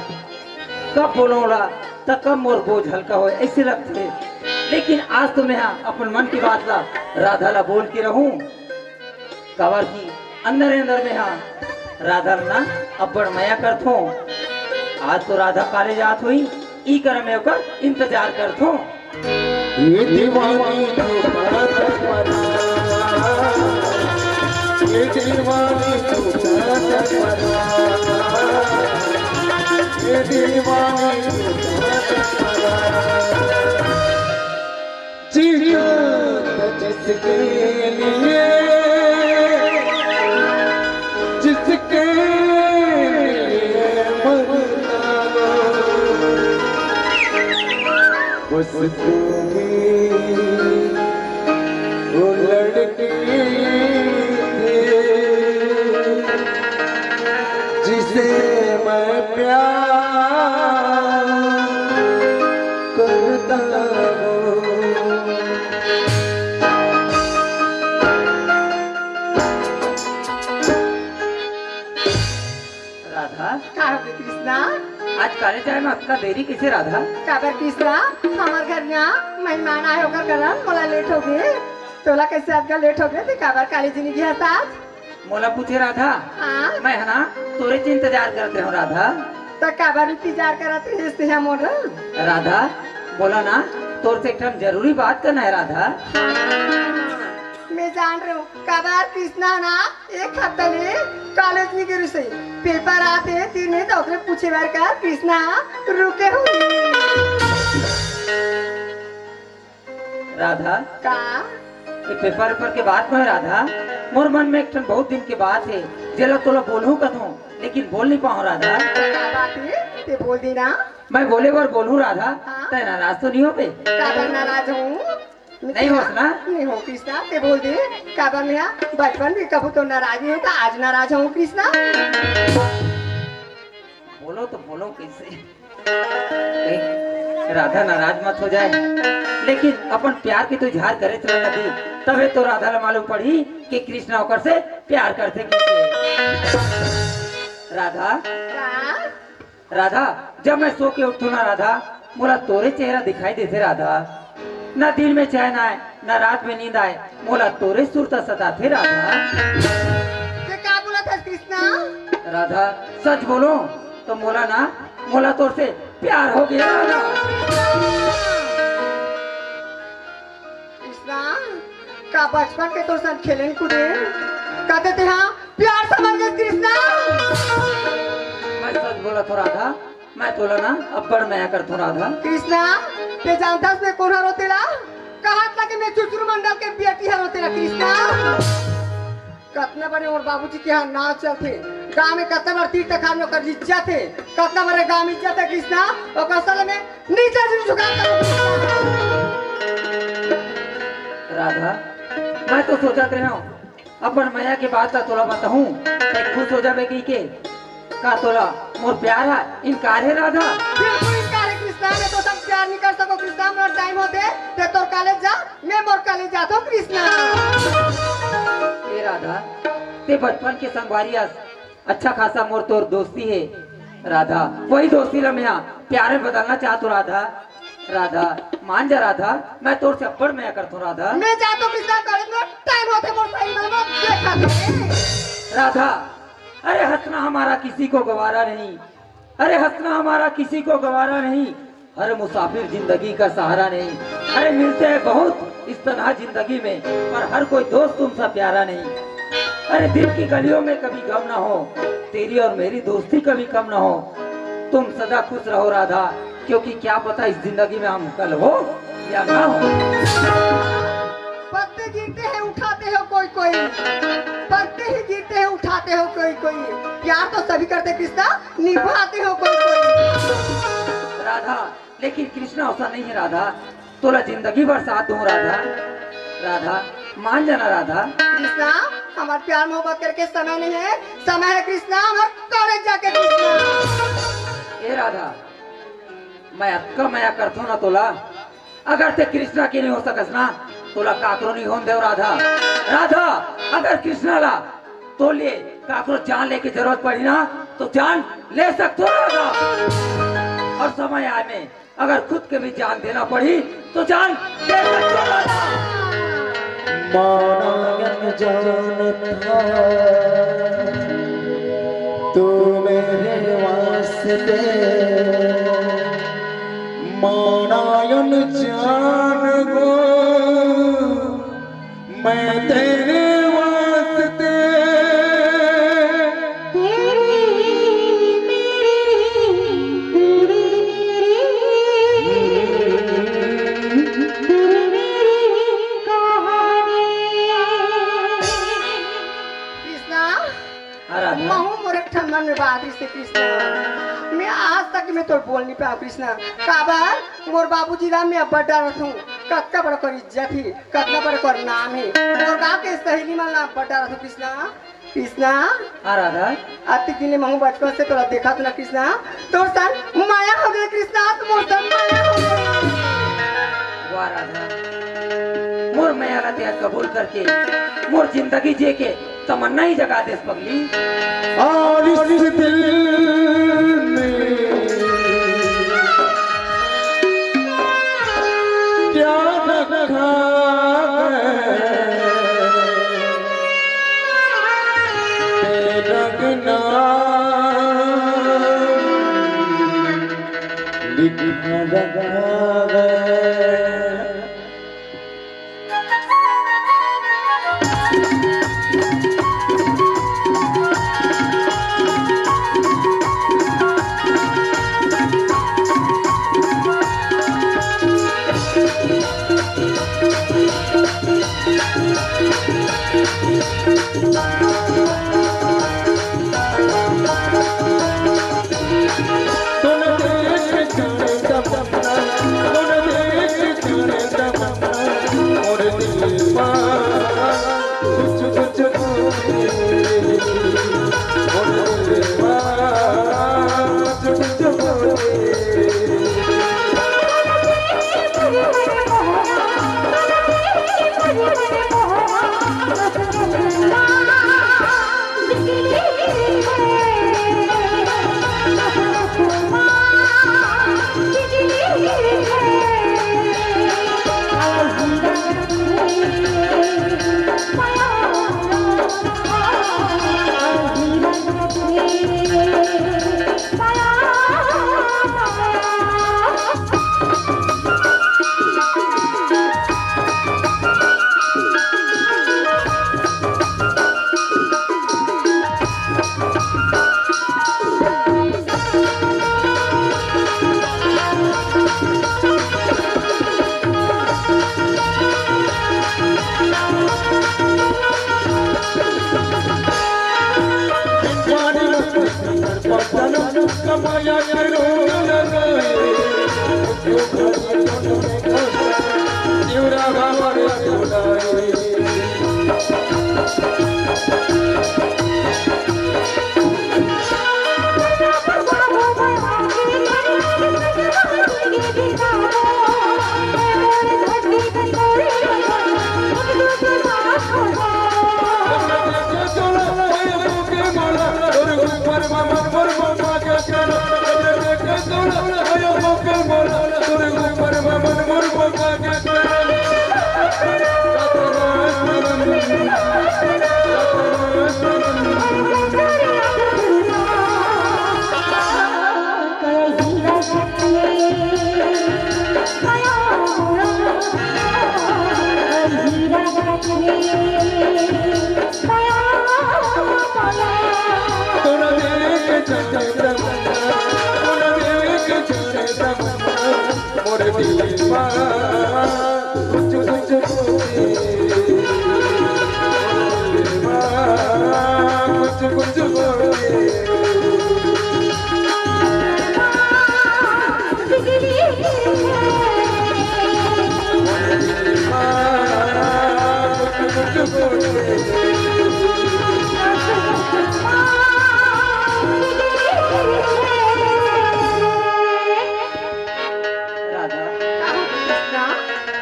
कब बोलूँगा तब कब मोर बोझ हल्का हो ऐसे लगते लेकिन आज तो मैं अपन मन की बात ला राधा ला बोल के रहूं कवर की अंदर अंदर में हाँ राधा ना अब्बड़ मया करथो। आज तो राधा कॉलेज आत हुई ई कर में ओकर इंतजार करथो। ये दीवानी तो बात मना, ये दीवानी तो बात मना, ये दीवानी तो बात मना। जियो तो जिसके लिए, जिसके लिए मरना बस तू ही वो लड़की थी जिसे मैं प्यार करता हूँ। राधा का हो गए कृष्णा? आज कॉलेज आए में इतना देरी कैसे राधा? काबर कृष्णा हमार घर यहाँ मेहमान आए होकर करन मोला लेट हो गए। तोला कैसे आज का लेट हो गए थे? काबर कॉलेज नहीं गया था आज? मोला पूछे राधा हाँ मैं है ना तोरे से इंतजार करते हूँ राधा। तो काबर इंतजार करते हैं इससे हम और राधा बोला ना तोर से एक ठन जरूरी बात करना है राधा। मैं जान रही हूँ काबर कृष्णा ना एक हफ्ता ले कॉलेज नहीं गई सही पेपर आते दिन में तो ओकरे पूछे बार का कृष्णा रुके हुई राधा का ये पेपर ऊपर के बात में है राधा। मोर मन में एक ठन बहुत दिन के बात है जेला तोला बोलूं कथूं लेकिन बोल नहीं पाऊं राधा। का बात है ते बोल दी ना। मैं बोले बार बोलूं राधा हाँ? तय नाराज तो नहीं हो बे? काबर नाराज हूँ? नहीं होस ना? नहीं हो कृष्णा ते बोल दे काबर में बचपन में कभी तो नाराज नहीं होता आज नाराज हूँ कृष्णा। बोलो तो बोलो कैसे? कहीं राधा नाराज मत हो जाए लेकिन अपन प्यार की तो इजहार करे चलना दी तबे तो राधा ला मालूम पड़ी कि कृष्णा होकर से प्यार करते कैसे। राधा का राधा जब मैं सो के उठू ना राधा मोला तोरे चेहरा दिखाई देते राधा। न दिन में चैन आए न रात में नींद आए मोला तोरे सुरता सताते राधा। ते का बोला था कृष्णा? राधा सच बोलो तो मोला ना मोला तोर से प्यार हो गया राधा। कृष्णा का बचपन के तो संग खेले कूदे कहते थे हाँ प्यार समझ गए कृष्णा। मैं सच बोला तो राधा मैं तोला ना अब्बड़ मया करतो राधा। कृष्णा ते जानता में कौन हरो तेरा? कहा था कि मैं चुचुर मंडल के बेटी हरो तेरा कृष्णा। कतना बड़े और बाबूजी के यहाँ नाच चलते गांव में कतना बड़े तीर्थ खान में ओकर इज्जत है कतना बड़े गांव में इज्जत है कृष्णा और कसल में नीचे से झुका राधा मैं तो सोचा रहा हूँ अपन मया के बात का तोला बताऊं खुश हो जावे की के का तोला मोर प्यार है इनकार है राधा। बिल्कुल इनकार है कृष्णा मैं तो सब प्यार नहीं कर सको कृष्णा मोर टाइम होते ते तोर कॉलेज जा मैं मोर कॉलेज जाता हूँ कृष्णा। ए राधा ते बचपन के संगवारी अच्छा खासा मोर तोर दोस्ती है राधा। वही दोस्ती ला मैं प्यार में बदलना चाहता हूँ राधा। राधा मान जा राधा मैं तोर से अब्बड़ मैं करता हूँ राधा। मैं जाता हूँ कृष्णा कॉलेज में टाइम होते मोर सही में देखा दे। राधा अरे हंसना हमारा किसी को गवारा नहीं, अरे हंसना हमारा किसी को गवारा नहीं, हर मुसाफिर जिंदगी का सहारा नहीं। अरे मिलते हैं बहुत इस तरह जिंदगी में पर हर कोई दोस्त तुमसा प्यारा नहीं। अरे दिल की गलियों में कभी गम ना हो, तेरी और मेरी दोस्ती कभी कम ना हो। तुम सदा खुश रहो राधा क्योंकि क्या पता इस जिंदगी में हम कल हो या ना हो। पत्ते गिरते हैं उठाते हो कोई कोई, पत्ते ही गिरते हैं उठाते हो कोई कोई, प्यार तो सभी करते कृष्णा निभाते हो कोई कोई। राधा लेकिन कृष्णा ऐसा नहीं है राधा, तोला जिंदगी भर साथ दूं राधा। राधा मान जाना राधा। कृष्णा हमार प्यार मोहब्बत करके समय नहीं है, समय है कृष्णा हमार कॉलेज जाके कृष्णा। ए राधा मैं अक्का मया करता हूँ ना तोला, अगर ते कृष्णा के नहीं हो सकस ना तोला काकरो नहीं होन देव राधा। राधा अगर कृष्णा ला तो ले काकरो जान लेके जरूरत पड़ी ना तो जान ले सकते हो राधा। और समय आए में अगर खुद के भी जान देना पड़ी तो जान दे सकते हो राधा। माना अनजान था तू मेरे वास्ते मानायन जान गो मैं तेरे वास्ते मन में बात से कृष्णा मैं आज तक मैं तो बोल नहीं पाया कृष्णा काबर मोर बाबूजी राम में अब डरत हूँ कत्का बड़ा कर इज्जत ही कत्का बड़ा कर नाम है मोर गाँव के सहेली में नाम बड़ा डरत हूँ कृष्णा कृष्णा राधा आती दिन महू बचपन से तोरा देखा तो ना कृष्णा तोर सन माया हो गई कृष्णा तुम मोर सन माया हो गई वाह राधा मोर माया का त्याग कबूल करके मोर जिंदगी जे के तमन्ना ही जगा दे पगली और इस दिल में क्या रखा रखना लिखा रखा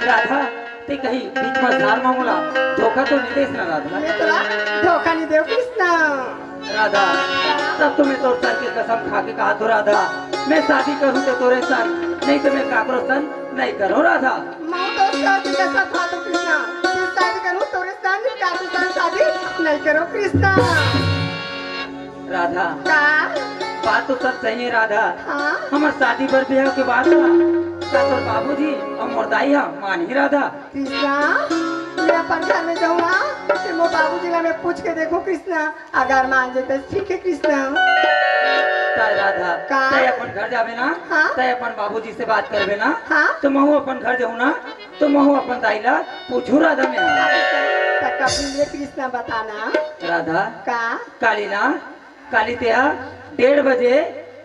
राधा ते कहीं बीच में धार मामूला धोखा तो नहीं देस ना राधा मैं तोरा धोखा नहीं देव कृष्णा राधा तब तुम्हें तोर सर की कसम खा के कहा तो राधा मैं शादी करूं तो तोरे सन नहीं तो मैं काकरो सन नहीं करो राधा मैं तो शादी का सब खा तो कृष्णा शादी करूं तोरे सन काकरो सन नहीं करो कृष्णा। राधा का बात तो सब सही है राधा। हाँ हमार शादी पर ब्याह के बाद का तोर बाबूजी और मोर दाई मान ही राधा। कृष्णा मैं अपन घर में जाऊँ ना तो मोर बाबूजी ला मैं पूछ के देखो कृष्णा, अगर मान जाते ठीक है कृष्णा। तय राधा का? तय अपन घर जावे ना हाँ? तय अपन बाबूजी से बात करबे ना हाँ? तो महू अपन घर जाऊँ ना तो महू अपन दाई ला पूछू राधा में कभी कृष्णा बताना राधा का काली ना काली तेहा 1:30 बजे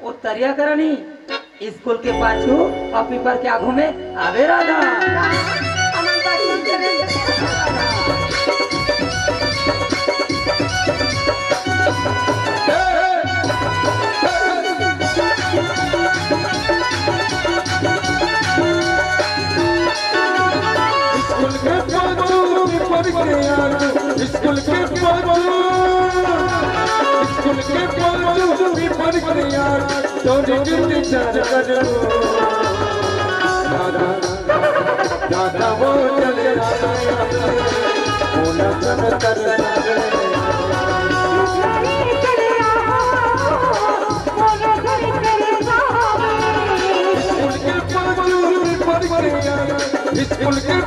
उत्तरिया करनी स्कूल के पाछू और पीपर के आगू में आवे राधा। अमन बच्चन चले स्कूल के दादा वो चले स्कूल के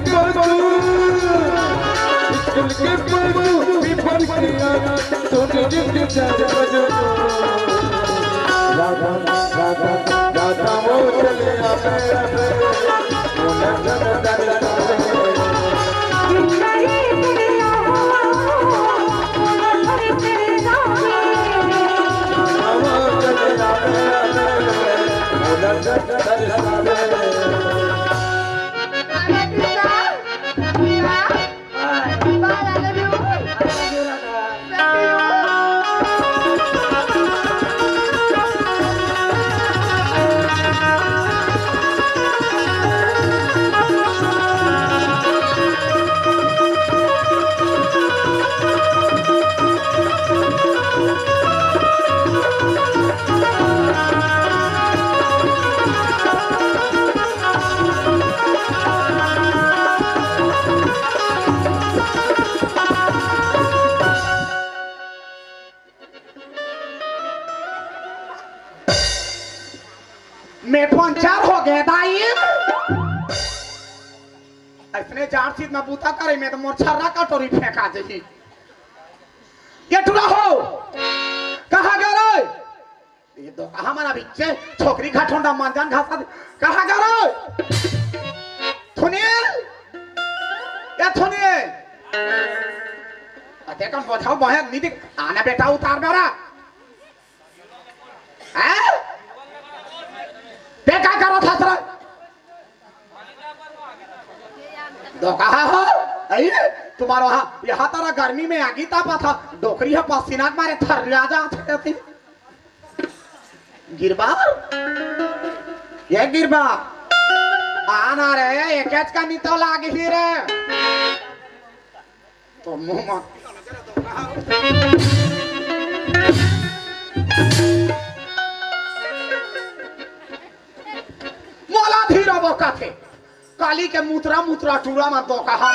दादा वो चले मैं पंचर हो गया दाई इसने जान सीध में बूता करे मैं तो मोर छर्रा कटोरी फेंका जाही। ये टुरा हो कहाँ गए रे? ये तो हमारा बिच्चे छोकरी घाटोंडा मांजान घासा कहाँ गए रे? थुनिल या थुनिल अते कम बताओ बहन नीति आना बेटा उतार मेरा हैं? क्या करो था सर? दो कहा हो? अये तुम्हारा यहाँ तारा गर्मी में आगी तापा था डोकरी है पसीना मारे थर जाते थे। गिरबा ये गिरबा आना रे एक का नी तो लागे ही रे तो मुंह मत मोला धीरा बोका थे काली के मुतरा मुतरा टूरा में दो कहा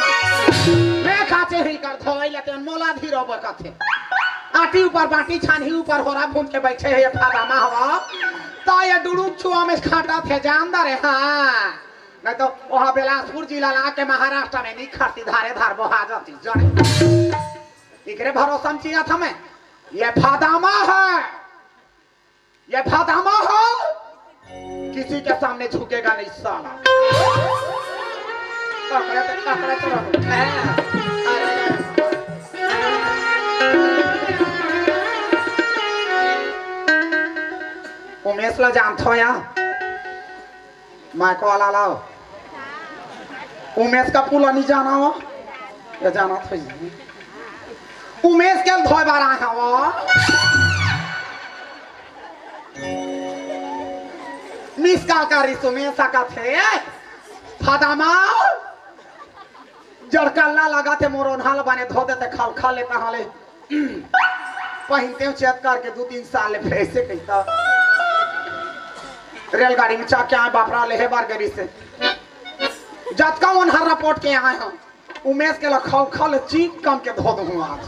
मैं खाते ही कर धोई लेते मोला धीरा बोका थे आटी ऊपर बाटी छानी ऊपर होरा भून के बैठे है फादामा हवा तो ये डुडुक छुआ में खाटा थे जानदार है। हाँ नहीं तो वहाँ बिलासपुर जिला ला के महाराष्ट्र में नहीं खड़ती धारे धार बहा जाती जाने इकरे भरोसा में चिया था मैं ये फादामा है ये फादामा है किसी के सामने झुकेगा नहीं साला। उमेश ला जानथो या माइको वाला लाओ उमेश का पुला नहीं जाना हो या जाना था उमेश के धोए बार आया हो मिसका करी सुमेशा का थे फादामा जड़कल्ला लगा थे मोरो नाल बने धो देते खल खा लेता हाले पहनते चेक करके 2-3 साल ऐसे कहता रेलगाड़ी में चाके आए बापरा लेहे बार गरी से जत का वन हर रिपोर्ट के आए हम उमेश के लखल खल चीक कम के धो दूँ आज।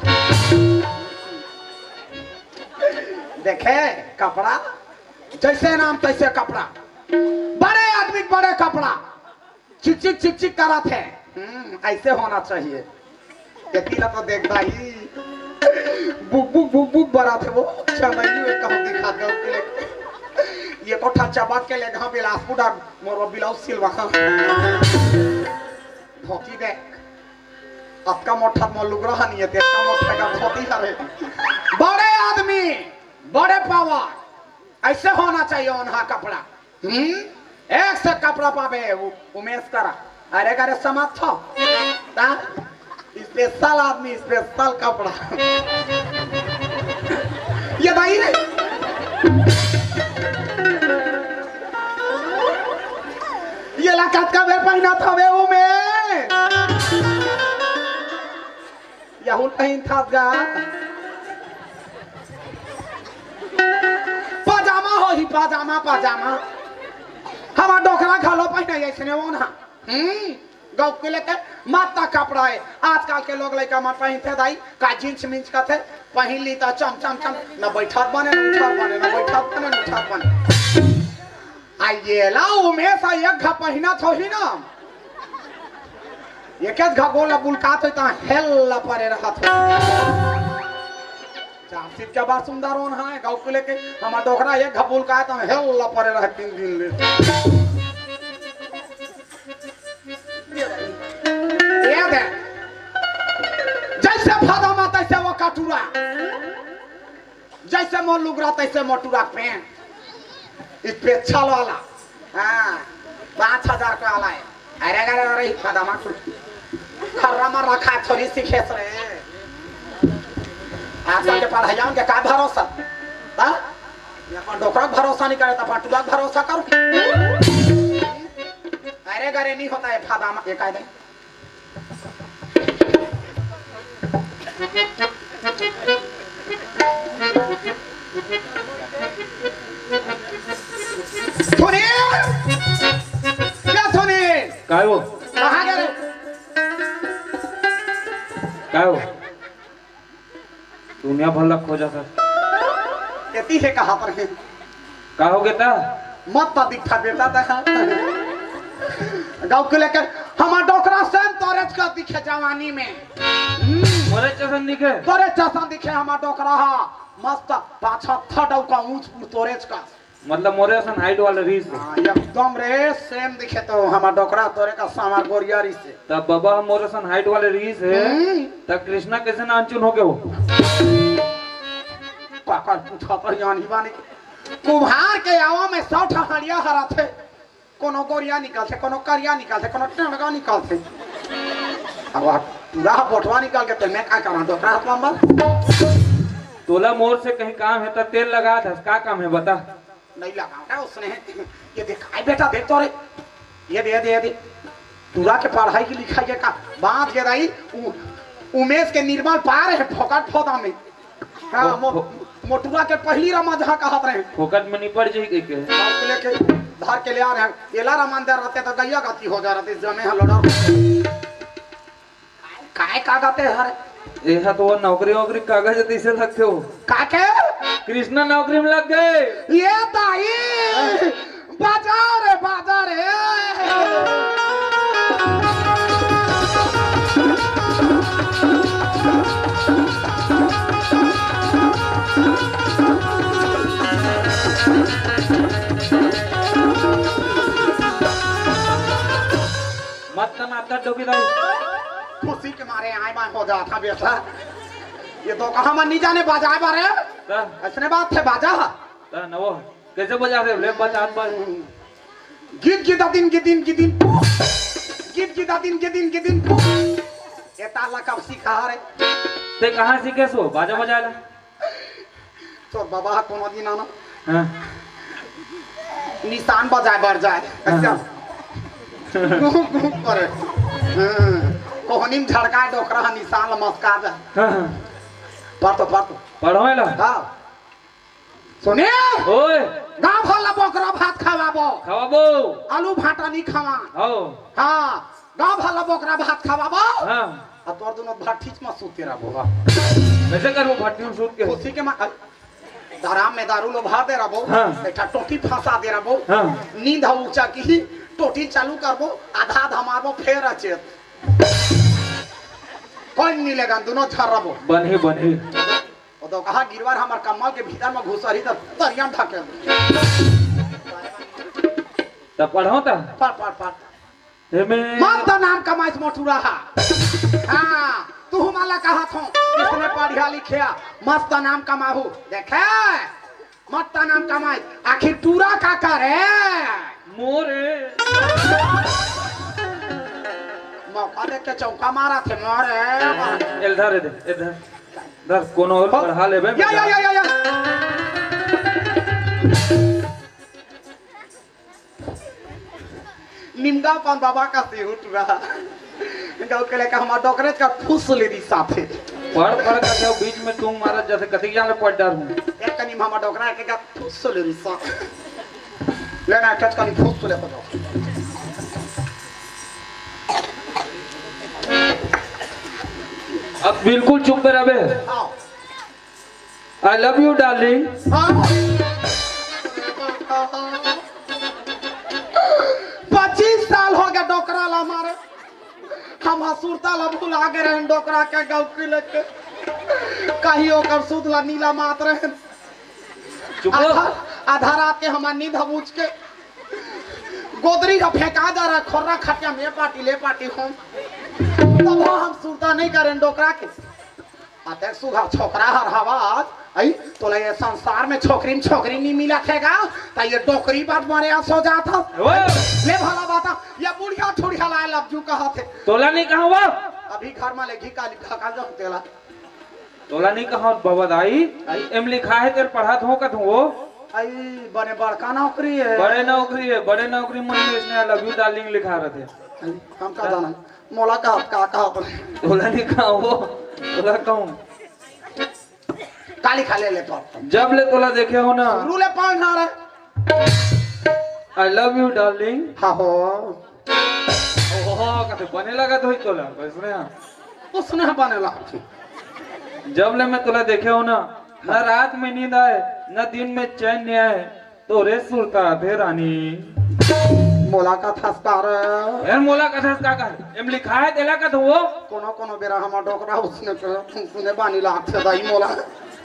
देखे कपड़ा जैसे नाम तैसे कपड़ा, बड़े आदमी बड़े कपड़ा, चिक चिक चिक चिक करा थे। ऐसे होना चाहिए। यकीला तो देखता ही बुक बुक बुक बुक बड़ा थे वो चमड़ी में कहूँ दिखा दो के लिए ये कोठा चबाक के ले घा बिलासपुर और मोर बिलाउ सिलवा धोती देख आपका मोठा मोलुग रहा नहीं है तेरा मोठा का धोती हरे। बड़े आदमी बड़े पावर ऐसे होना चाहिए उनका कपड़ा। एक से कपड़ा पावे उमेश करा अरे करे समाप्त था स्पेशल आदमी स्पेशल कपड़ा ये भाई है ये लाकत का वे पहना था वे उमेश यहुल पहन था गा पाजामा हो ही पाजामा पाजामा हमारा डोकरा खालो पहना ऐसे वो ना गाँव के लेके माता कपड़ा है। आजकल के लोग लड़का मत पहनते दाई का जींस मिंच का थे पहन ली तो चम चम चम न बैठत बने न उठत बने न बैठत बने न उठत बने। आइए ला उमेश एक घा पहना थो ही ना एक घा गोला बुलकात हो ता हेल परे रहत हो। चापसित के बात सुंदर होना है गाँव के लेके हमारा डोकरा एक घा बुलकात तो हेल परे रह 3 दिन ले। जैसे फादामा तैसे वो कटुरा, जैसे मोलुगरा तैसे मोटुरा पेंट इस पे छल वाला 5000 का वाला है। अरे अरे अरे फादामा खर्रमा रखा छोरी सीखे रे आजकल के पढ़ाइयों के का भरोसा डोकरा भरोसा नहीं करे तो फटुआ भरोसा करो। अरे गरे नहीं होता है फादामा एक आदमी काय हो कहाँ गए काय हो दुनिया भर लग खोजा था कहती है कहाँ पर है का हो गया मत तो दिखा देता था गाँव के लेकर हमारा डोकरा सेम तोरेज का दिखे जवानी में मोरे चसन दिखे तोरे चसन दिखे हमारा डोकरा मस्त पाछा थडौ का ऊंचपुर तोरेज का मतलब मोरे सन हाइट वाला रीस एकदम रे सेम दिखे तो हमारा डोकरा तोरे का सामार गोरियारी से तब बाबा हम मोरे सन हाइट वाले रीस है तब कृष्णा कैसे ना अनचुन हो गए हो पाकर पूछा पर यानी बानी कुम्हार के आवा में 100 ठहरिया हरा थे कोनो गोरिया निकालते कोनो करिया निकालते कोनो टंडगा निकालते अब पूरा बोटवा निकाल के तेल में क्या करना डोकरा हाथ लंबा तोला मोर से कहीं काम है तो तेल लगा था क्या काम है बता नहीं लगा उसने ये दिखाई बेटा देख तो रे ये दे पूरा के पढ़ाई की लिखाई का बात के दाई उमेश के निर्मल पार है फोकट फोदा में हां मोटुरा के पहली रमजा कहत रहे फोकट में नहीं पड़ जाई के लेके धार के ले आ रहे एला रमान दे रहते तो गैया गति हो जा रहते जमे है लड़ा काय कागते हर ऐसा तो वो नौकरी कागज ऐसे लगते हो काके कृष्णा नौकरी में लग गए ये ताई बाजार है मत नाता डोबी दाई खुशी के मारे आए मैं हो जाता बेटा ये तो कहा मन नहीं जाने बाजा बारे ऐसने बात थे बाजा नवो कैसे बजा रहे ले बजा बाज गीत गिदिन ये ताला कब सीखा रे ते कहां सीखे सो बाजा बजाला तो बाबा कोनो दिन आना हां निशान बजाए बढ़ जाए ऐसा करे कोहनी में झड़का डोकरा निशान मस्का जा हां पढ़ोएला हां सुने ओए गांव वाला बकरा भात खवाबो आलू भाटा नहीं खावा हो हां गाँव भला बोकरा भात खावाबो हाँ आ तोर दोनों भट्ठी में सूते रहबो वैसे कर वो भट्टी में सूत के उसी के दाराम में दारू लो भर दे रहो हाँ। एक टोटी फंसा दे रहो हाँ। नींद ऊंचा की टोटी चालू करबो आधा आधा मारबो फिर अचेत कोई नहीं लेगा दोनों झर रहो बने बने वो तो कहा गिरवार हमार कमल के भीतर में घुसरी तो तरिया ढके तब पढ़ो ता पर में मत नाम कमाइस मोटूरा हाँ तू माला कहा थो इसने पढ़िया लिखिया मस्त नाम कमाहू देखे मत नाम कमाई आखिर टूरा का करे मोरे मौका देख के चौका मारा थे मोरे इधर इधर इधर कोनो और पढ़ा लेबे या निमगा पान बाबा का से उठ रहा गाँव के लेकर हमारा डॉक्टर का फुस ले दी साथे पढ़ पढ़ का जाओ बीच में तुम मारा जैसे कति जान पढ़ डर हूं एक कनी हमारा डॉक्टर के का फुस ले दी सा लेना टच कनी फुस ले पड़ो अब बिल्कुल चुप कर अबे आओ आई लव यू डार्लिंग 25 साल हो गया डोकरा ला हमारे हम हसूरता ला भुला गए रहे डोकरा के गाँव के लेके कहीं ओकर सुध ला नीला मात रहे चुप हो आधा रात के हमार नींद बूझ के गोदरी का फेंका जा रहा खोर्रा खटिया में ले पार्टी हम तब हम सुरता नहीं करें डोकरा के आते सुघर छोकरा हर हवाज आई तो ये संसार में छोकरी नहीं मिला थेगा तो ये डोकरी बात मारे आ सो जाता ले भला बाता ये बुढ़िया छुड़िया लाए लबजू कहा थे तोला नहीं कहा वो अभी घर में लेगी का लिखा का जो तेला तोला नहीं कहा बाबा दाई एम लिखा है तेरे पढ़ा हो का वो आई बने बड़का नौकरी है बड़े नौकरी मन में इसने लव यू डार्लिंग लिखा रहे थे हम का जाना मोला का तोला नहीं कहा वो तोला कहूं काली खा ले तो जब ले तोला देखे हो ना रूले पान ना रहे आई लव यू डार्लिंग हाँ हो ओहो कहते बने लगा तो ही तोला इसने उसने बनेला जब ले मैं तोला देखे हो ना न रात में नींद आए न दिन में चैन नहीं आए तो रे सुरता थे रानी मोला का थसकार यार मोला का का एम लिखा है तेला का तो वो कोनो बेरा हमार डोकरा उसने बानी लाख से दाई मोला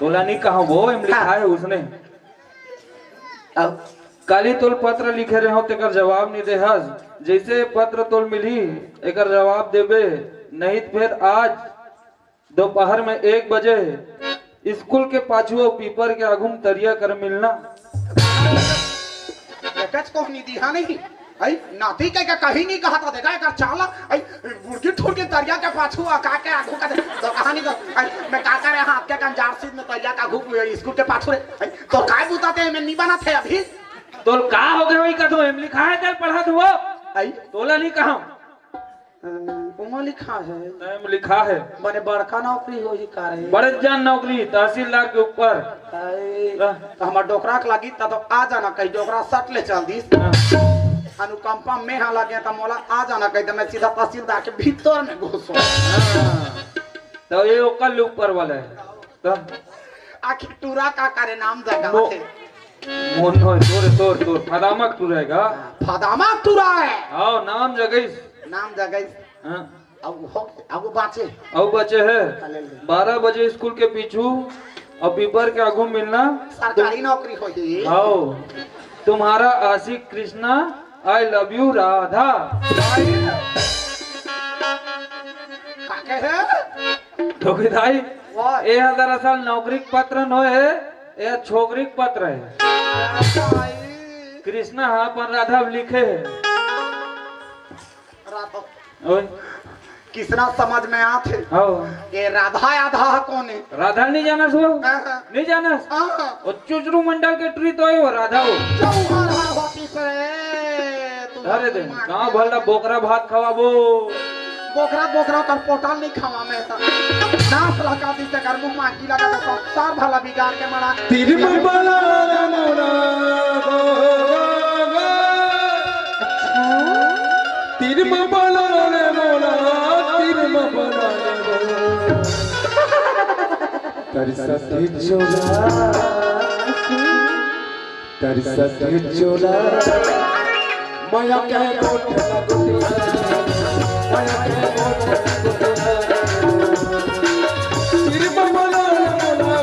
तोला नहीं कहा वो एम लिखा है उसने काली तोल पत्र लिखे रहे हो तेकर जवाब नहीं दे हज जैसे पत्र तोल मिली एकर जवाब देबे नहीं फिर आज दोपहर में 1 बजे स्कूल के पाछुओ पीपर के आगुम तरिया कर मिलना कच को नहीं दी हाँ नहीं आई नाती के कहीं नहीं कहा था देखा एक चाला आई बुर्गी ठोड़ के तरिया के पाछू का के आगू का तो कहानी तो मैं का करे हाथ के कंजार सीध में तरिया का घूम स्कूल के पाछू रे तो काय बुताते मैं नहीं बना थे अभी तो का हो गए वही कथो एम लिखा है तेल पढ़ा दो आई तोला नहीं कहा उमा लिखा है एम लिखा है बड़े बड़का नौकरी हो ही का रहे बड़े जान नौकरी तहसीलदार के ऊपर तो हमार डोकरा के लगी तो आ जाना कहीं डोकरा सट ले चल दी अनुकंपा में हाँ लगे तो मोला आ जाना कहीं तो मैं सीधा तहसीलदार के भीतर में घुसो तो ये ओकर ऊपर वाला है तो आखिर टूरा का करे नाम जगह थे मोन हो तोर फदामक तू रहेगा फदामा टूरा है आओ नाम जगह नाम जगह हां अब बाचे अब बचे है 12 बजे स्कूल के पीछू और पीपर के आगू मिलना सरकारी नौकरी हो गई आओ तुम्हारा आशिक Krishna I love you Radha काके है ठोकीदाई वाह ये दरअसल नौकरी पत्र न है ये छोकरी पत्र है कृष्णा हाँ पर राधा लिखे है ओए किसना समझ में आते आओ ये राधा आधा कौन है राधा नहीं जाना सो नहीं जाना और चुचरू मंडल के ट्री तो है वो राधा हो अरे दे गाँव भला बोकरा भात खवाबो बोकरा कर पोटाल नहीं खावा में नाच लगा दी कर मुंह मांगी लगा तो संसार भला बिगाड़ के मरा तेरी मरबाला मोरा तेरी मरबाला तेरी सती चोला तेरी सती चोला माया के गोट लगुटिया माया के गोट लगुटिया तेरी बबला मोला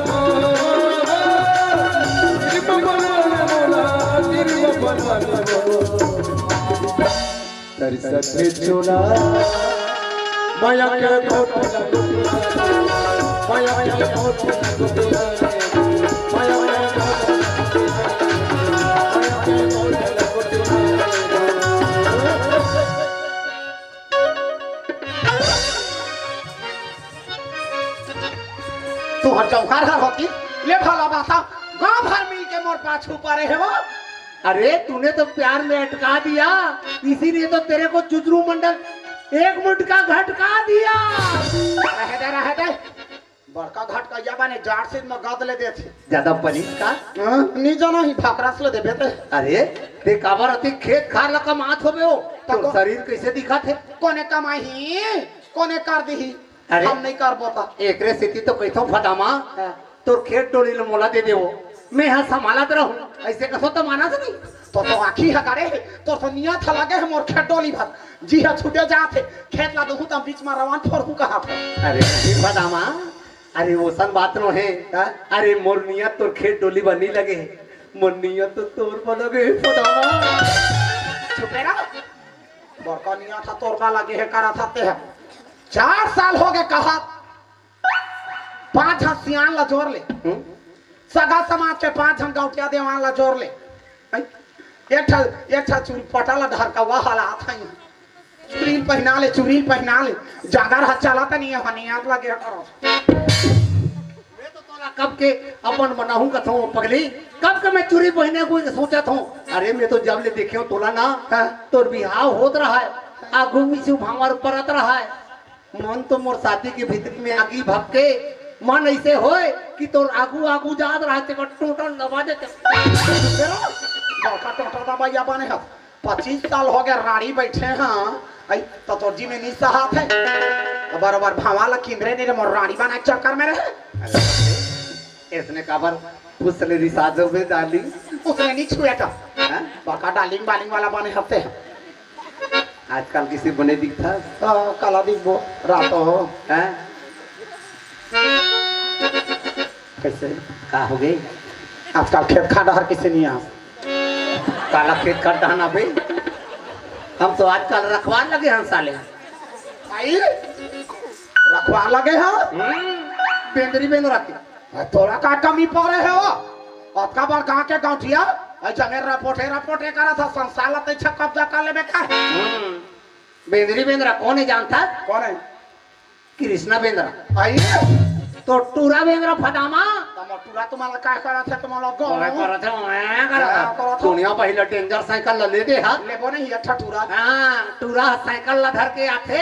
तेरी बबला मोला तेरी बबला तेरी सती चोला माया के गोट लगुटिया माया के गोट लगुटिया माया के गोट तू हर चौकार हर होती ले भला बाता गांव भर मिल के मोर पाछू पड़े है वो। अरे तूने तो प्यार में अटका दिया, इसीलिए तो तेरे को चुचरू मंडल एक मुटका घटका दिया। रहे दे बड़का घट का याबा ने जाट से में गद ले देथे ज्यादा पनीर का नी जानो ही भाकरास ले देबे ते। अरे ते काबर अति खेत खार लका माथ होबे हो तो तको- शरीर कैसे दिखा थे? कोने कमाही कोने कर दही अरे। हम नहीं कर बोता। एकरे स्थिति तो कैथो फटामा तोर खेत डोली ले मोला दे देवो, मैं यहाँ संभालत रहूं, ऐसे कसो तो माना नहीं। तो आखी हकारे तो नियत ह लगे है मोर खेत डोली भर जी हा छूटे जाते खेत ला दहू त बीच में रवान फोड़ू कहा था। अरे नहीं फटामा, अरे वो सन बात नो है। अरे मोर नियत तोर खेत डोली बनी लगे, मोर नियत तो तोर पर लगे फटामा। चुपे रह बड़का नियत था तोरबा लगे है करा था ते है 4 साल हो गए कहा 5 हसियान ला जोड़ ले सगा समाज के 5 हम गाउटिया देवान ला जोड़ ले एक ठा चूड़ी पटाला ढरका वह हालात है चूड़ी पहना ले जागर हाथ चला त नहीं है हनियात लगे करो। मैं तो तोरा कब के अपन बनाऊं कथो पगली, कब के मैं चूड़ी पहने को सोचा था। अरे मैं तो जब ले देखे तोला ना तोर बिहाव होत रहा है, आगू में से भावर परत रहा है, मन तो मोर शादी के भीतर में आगी भक्के मन ऐसे होए कि तोर आगू जात रहा ते टोटल दबा देते। बड़का टोटा दबाइया बने है 25 साल हो गए रानी बैठे हाँ आई तो तोर जी में नहीं सहात है बराबर भावाला किंद्रे ने मोर रानी बना चक्कर में रहे इसने काबर फुसले रिसाजो में डाली उसने नहीं छुआ था बड़का डालिंग बालिंग वाला बने हफ्ते हैं आजकल किसी बने दिखता काला दिखबो रात हो है कैसे का हो गई आजकल खेत खा डहर किसे नहीं आ काला खेत कर दहना बे, हम तो आजकल रखवार लगे हम साले। आई रखवा लगे हैं बेंदरी बेंदराती तोरा का कमी पड़े है वो अतका बार कहाँ के गांठिया जगह रपोटे करा था संसार लते कब्जा कर लेबे का बेंदरी बेंदरा कौन है जानता? कौन है कृष्णा बेंदरा। आई तो टूरा बेंदरा फटामा टूरा तुम्हारा क्या करा था तुम्हारा गो ओए करत है मैं करत है दुनिया पहले डेंजर साइकिल ले दे हाथ लेबो नहीं अच्छा टूरा हां टूरा साइकिल ला धर के आथे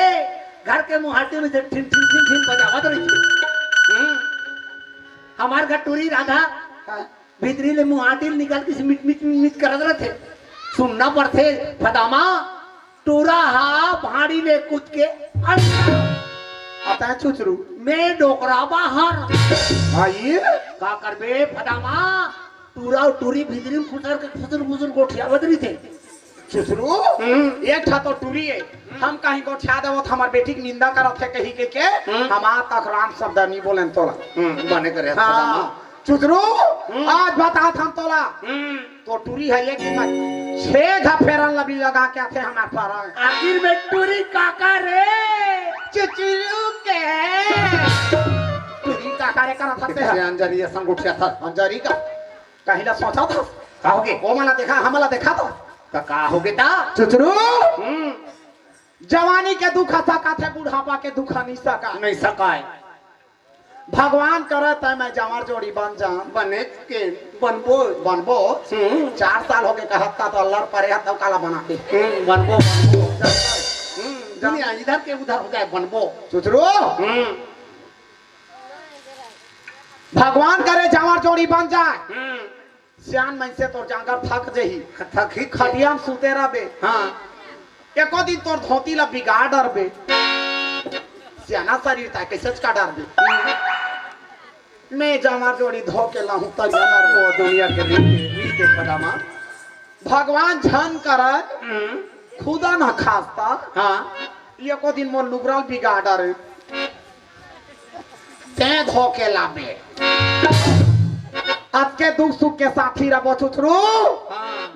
घर के मुहाटी में से ठिन ठिन ठिन ठिन बजावत रही। हमार घर टूरी राधा भीतरी ले मुहाटी निकाल के मिट मिट मिट करत रहे थे सुनना पड़थे फटामा टूरा हा पहाड़ी ले कूद के आता है चुचरू मैं डोकरा बाहर आई का करबे फटामा टूरा और टूरी भीतरी में फुसर के फुसर गोठिया बदली थे चुचरू एक था तो टूरी है हम कहीं को छा देवो तो हमार बेटी की निंदा करत है कहीं के हमार तक राम शब्द नहीं बोलें तोला बने करे हाँ चुचरू आज बता हम तोला तो टूरी है ये कि मैं 6 घा फेरन लबी लगा के आते हमार पर आखिर में टूरी काका रे चुचरू के टूरी का कार्य करत हते से अंजनी संग उठया था अंजरी का कहीं ना सोचा था कहोगे वो मला देखा हमला देखा तो का होगे ता चुचरू जवानी के दुख सका थे बुढ़ापा के दुख नहीं सका नहीं सकाए भगवान करत है मैं जवार जोड़ी बन जाऊं बने के बनबो बनबो 4 साल हो गए कहता तो अल्लाह परे हाथ काला बना के बनबो दुनिया इधर के उधर हो जाए बनबो चुचरू भगवान करे जवार जोड़ी बन जाए सियान मन से तो जागर थक जही थकी खटिया में सुते रहबे हाँ एको दिन तोर धोती ला बिगाड़ डरबे सियाना शरीर था कैसे का डरबे मैं जामार जोड़ी धो के लाहूं तब जाना वो दुनिया के रीते पदामा भगवान झन कर खुदा ना खास्ता हाँ ये को दिन मोर लुगराल बिगाड़ रे ते धो के लाबे आज के दुख सुख के साथी रबो चुचरू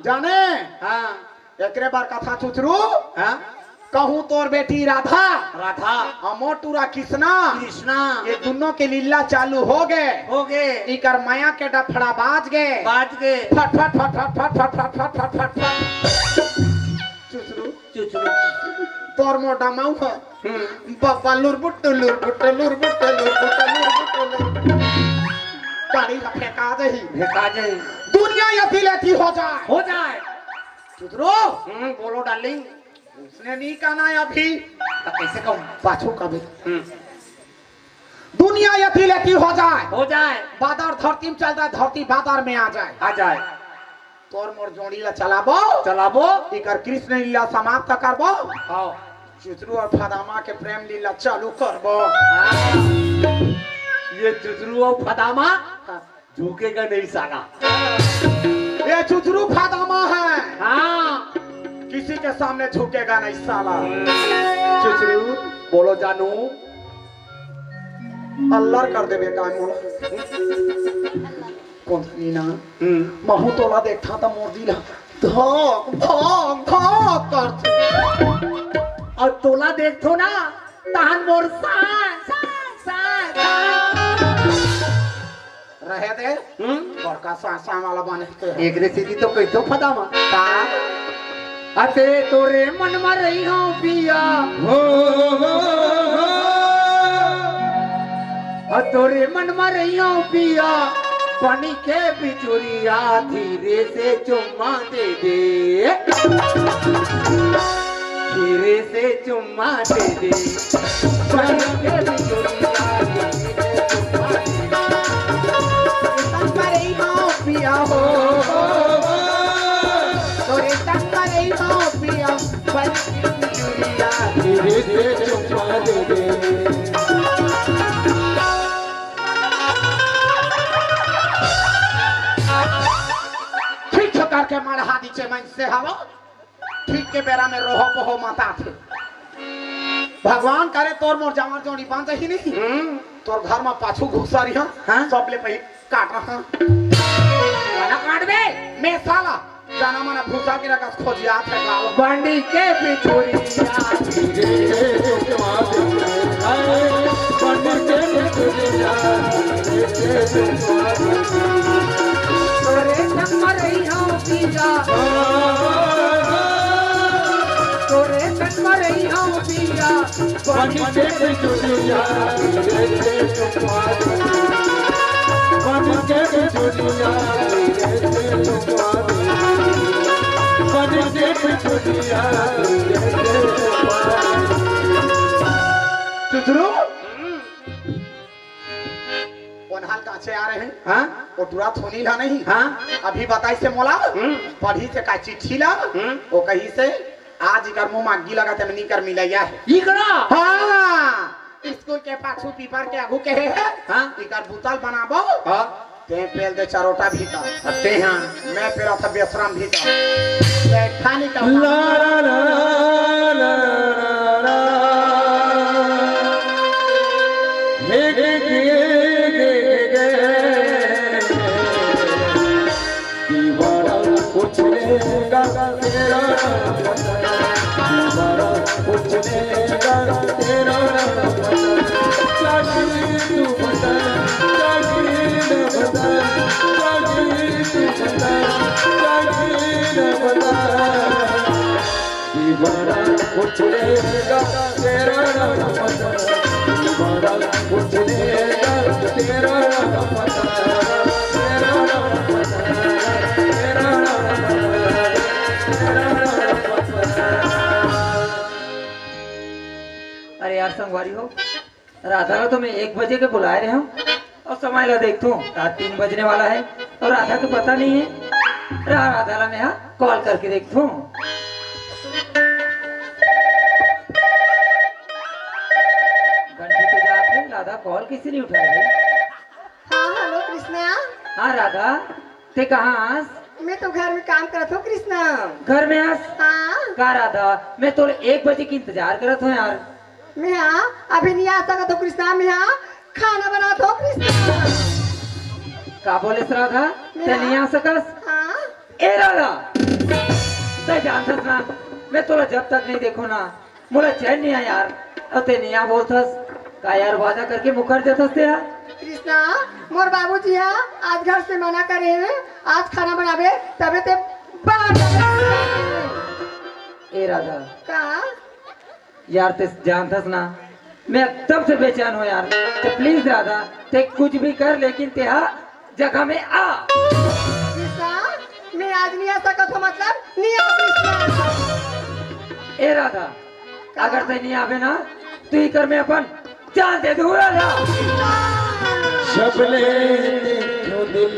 जाने हाँ एकरे बार कथा चुचरू हाँ कहूँ तोर बेटी राधा राधा अमोटूरा कृष्णा कृष्णा ये दोनों के लीला चालू हो गए इकर माया के डफड़ा बाज गए फट फट फट फट फट फट फट फट फट फट फट चुचरू चुचरू तोर मोटा माऊ बाबा लुरबुट लुरबुट लुरबुट लुरबुट लुरबुट गाड़ी फेंका जाही दुनिया यथी लेथी हो जाए चुचरू बोलो डार्लिंग उसने नहीं कहना है अभी तो कैसे कहूं पाछू कभी दुनिया यथी लेती हो जाए बादर धरती में चल जाए धरती बादर में आ जाए तोर मोर जोड़ी ला चलाबो इकर कृष्ण लीला समाप्त करबो चुचरू और फदामा के प्रेम लीला चालू करबो ये चुचरू और फदामा झुकेगा नहीं साला ये चुचरू फदामा है हाँ किसी के सामने झुकेगा नहीं साला चुचरू बोलो जानू अल्लाह कर देवे का मोला कौन सी ना महू तोला देखा था मोर दिला धक धक धक कर और तोला देखो ना तहन मोर सा रहे दे बड़का सा वाला बने के एक रे सीधी तो कैसो फदामा अते तोरे मन में रही हूँ पिया तोरे मन में रही हूँ पिया पानी के बिचुरिया धीरे से चुम्मा दे धीरे से चुम्मा दे पानी के बिचुरिया पिया हो तोरे तक रही हो पिया धीरे से चुम्मा दे ठीक करके मढ़ा दीचे मन से हवा ठीक के बेरा में रोहो पोहो माता थे भगवान करे तोर मोर जामार जोड़ी बांध ही नहीं तोर घर में पाछू घुसा रही हां सब ले पही काट रहा गाना काट बे मैं साला जाना मना भूसा के रखा खोजिया थे गाल बंडी के बिचुरिया धीरे से चुम्मा दे बंडी के बिचुरिया धीरे से चुम्मा दे तोरे संग रही हूँ पिया तोरे संग रही हूँ पिया बंडी के बिचुरिया धीरे से चुम्मा दे बंडी के बिचुरिया धीरे से चुम्मा दे बंडी के बिचुरिया धीरे से चुम्मा दे चुचरू कौन हाल काचे आ रहे हैं हाँ वो तुरंत होनी ला नहीं हाँ अभी बताई से मोला पढ़ी से का चिट्ठी ला वो कही से आज इकर मुंह मांगी लगा ते नहीं कर मिलैया है इकरा हाँ स्कूल के पाछू पीपर के आगू कहे है हाँ इकर बुतल बनाबो हाँ ते पेल दे चारोटा भीतर ते हाँ मैं पेरा था बेसराम भीतर ते खानी का ला ला ला ला ला हे गे गे दीवारा कुछ लेगा तेरा दीवारा कुछ लेगा तेरा चाहिए तू बता चाहिए न बता चाहिए तू बता चाहिए न बता दीवारा कुछ लेगा तेरा बता दीवारा कुछ लेगा तेरा बता तेरा अरे यार संगवारी हो राधा को तो मैं 1 बजे के बुला रहे हूँ और समय ला देखता हूँ रात 3 बजने वाला है और राधा को पता नहीं है। राधा ला मैं यहाँ कॉल करके देखता हूँ। घंटी पे जाते राधा कॉल किसी नहीं उठा रही। हाँ कृष्णा। हाँ राधा, ते कहाँ आस? मैं तो घर में काम करत हूँ कृष्णा। घर में आस? हाँ का राधा, मैं तो 1 बजे की इंतजार करत हूँ यार। मैं हाँ अभी नहीं आ सकता हूँ कृष्णा। मैं हाँ खाना बनाता हूँ कृष्णा। का बोले राधा, ते नहीं आ सकस? हाँ ए राधा, ते जानतस ना, मैं तोला जब तक नहीं देखो ना मोला चैन नहीं आया यार। और ते नहीं आ बोलतस का यार, वादा करके मुकर जतस ते यार। कृष्णा, मोर बाबूजी हाँ आज घर से मना करे हैं, आज खाना बनावे तबे ते बाहर जावे। ए राधा का यार, ते जानतस ना मैं तब से बेचैन हूँ यार। तो प्लीज राधा, ते कुछ भी कर लेकिन ते जगह में आ। कृष्णा, मैं आज नहीं आ सकता हूँ, मतलब नहीं आ कृष्णा। ए राधा, अगर ते नहीं आवे ना तू ही कर, मैं अपन जान दे दूँ राधा। शबले देखो दिल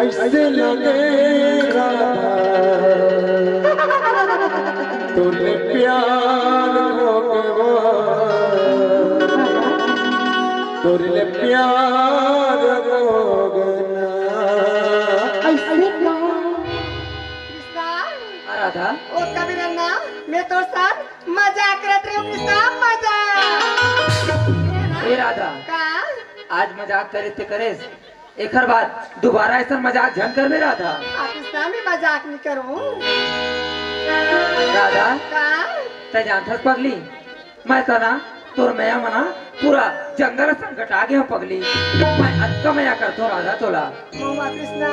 ऐसे लगेगा तुझे प्यार हो तुझे प्यार हो कृष्णा, राधा ओ कभी रन्ना, मैं तो साथ मजाक करत रही हूँ कृष्णा, मजाक। ए राधा, का आज मजाक करे ते करेस, एक हर बात दोबारा ऐसा मजाक झन कर में राधा। कृष्णा मैं मजाक नहीं करूँ। राधा का ते जानथस पगली, मैं तो ना तोर मया मना पूरा जंगल संकट आ गया पगली। मैं अक्का मया करतो राधा तोला। महुआ कृष्णा,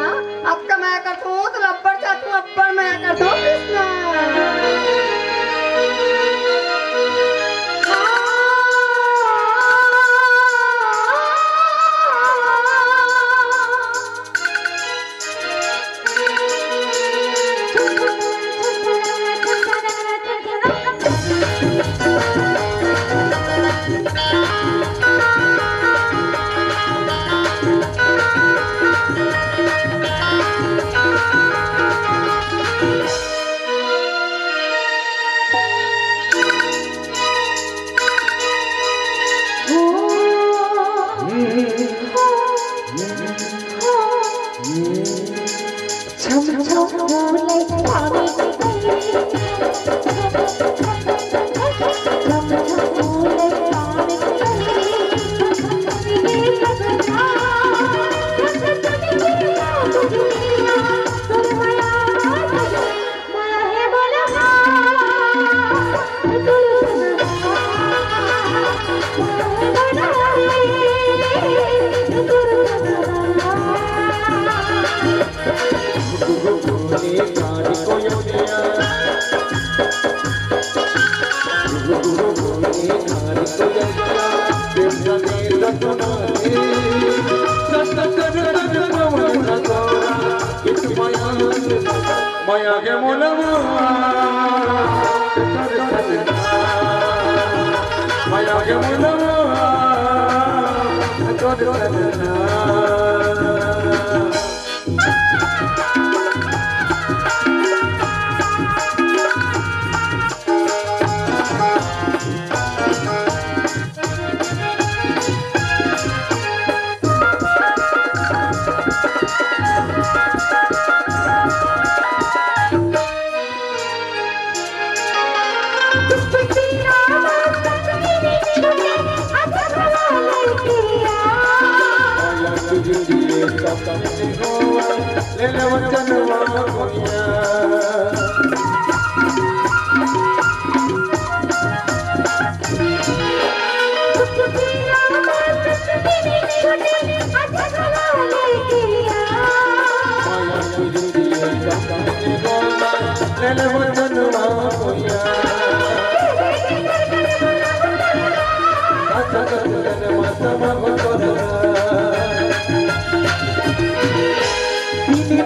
अब का मैं करता हूँ तो लब्बर चाहता हूँ, अब्बर मैं करता हूँ कृष्णा। माया के मोलवा माया के मोलवा Ini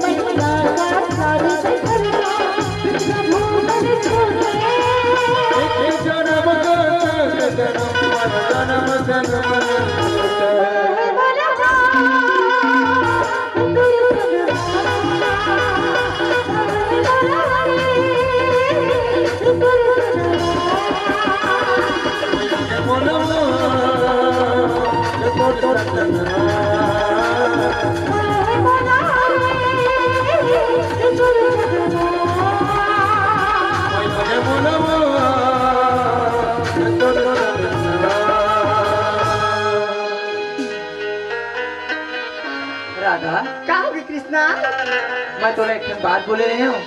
मैं तोला एक बात बोले रहे हूँ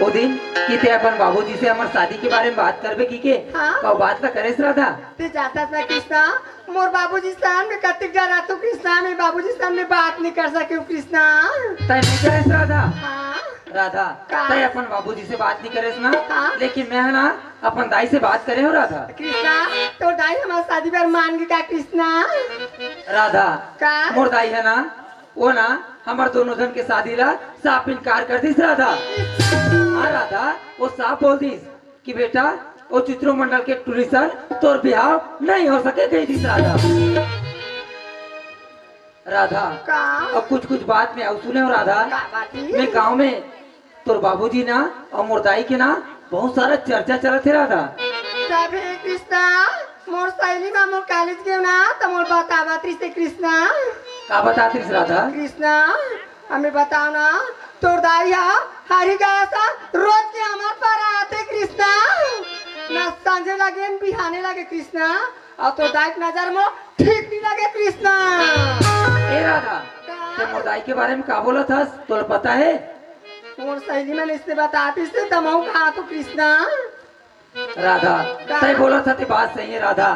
वो दिन कि ते अपन बाबूजी से हमार शादी के बारे में बात करबे की के हाँ? का बात ला करेस राधा ते जाता था कृष्णा मोर बाबूजी सामने कतिक जा रहा तू कृष्णा में बाबूजी सामने बात नहीं कर सके कृष्णा। तय नहीं करेस राधा हाँ राधा का? तय अपन बाबूजी से बात नहीं करेस ना हाँ? लेकिन मैं है ना अपन दाई से बात करे हो राधा कृष्णा तो दाई हमारा शादी पर मान गई का कृष्णा। राधा का? मोर दाई है ना वो ना हमार दोनों जन के शादी ला साफ इनकार कर दिस राधा। हाँ राधा वो साफ बोल दिस कि बेटा वो चित्रो मंडल के टूरिस्टर तोर बिहाव नहीं हो सके गई दिस राधा। राधा का? अब कुछ कुछ बात में अब सुने हो राधा का बाती? मैं गांव में तोर बाबूजी ना और मोर दाई के ना बहुत सारा चर्चा चलत है राधा। तब हे कृष्णा मोर सहेली में मोर कॉलेज के ना तो मोर बतावत्री से कृष्णा। का बताती राधा कृष्णा हमें बताओ ना तोर दाई हरी गया था रोज के हमारे पर आते कृष्णा ना संजय लगे न बिहाने लगे कृष्णा और तोर दाई की नजर में ठीक नहीं लगे कृष्णा। ए राधा ते मोर दाई के बारे में का बोला था तोला पता है मोर सहेली में इससे बताती से तमाऊ कहा तो कृष्णा। राधा तय बोला था ते बात सही है राधा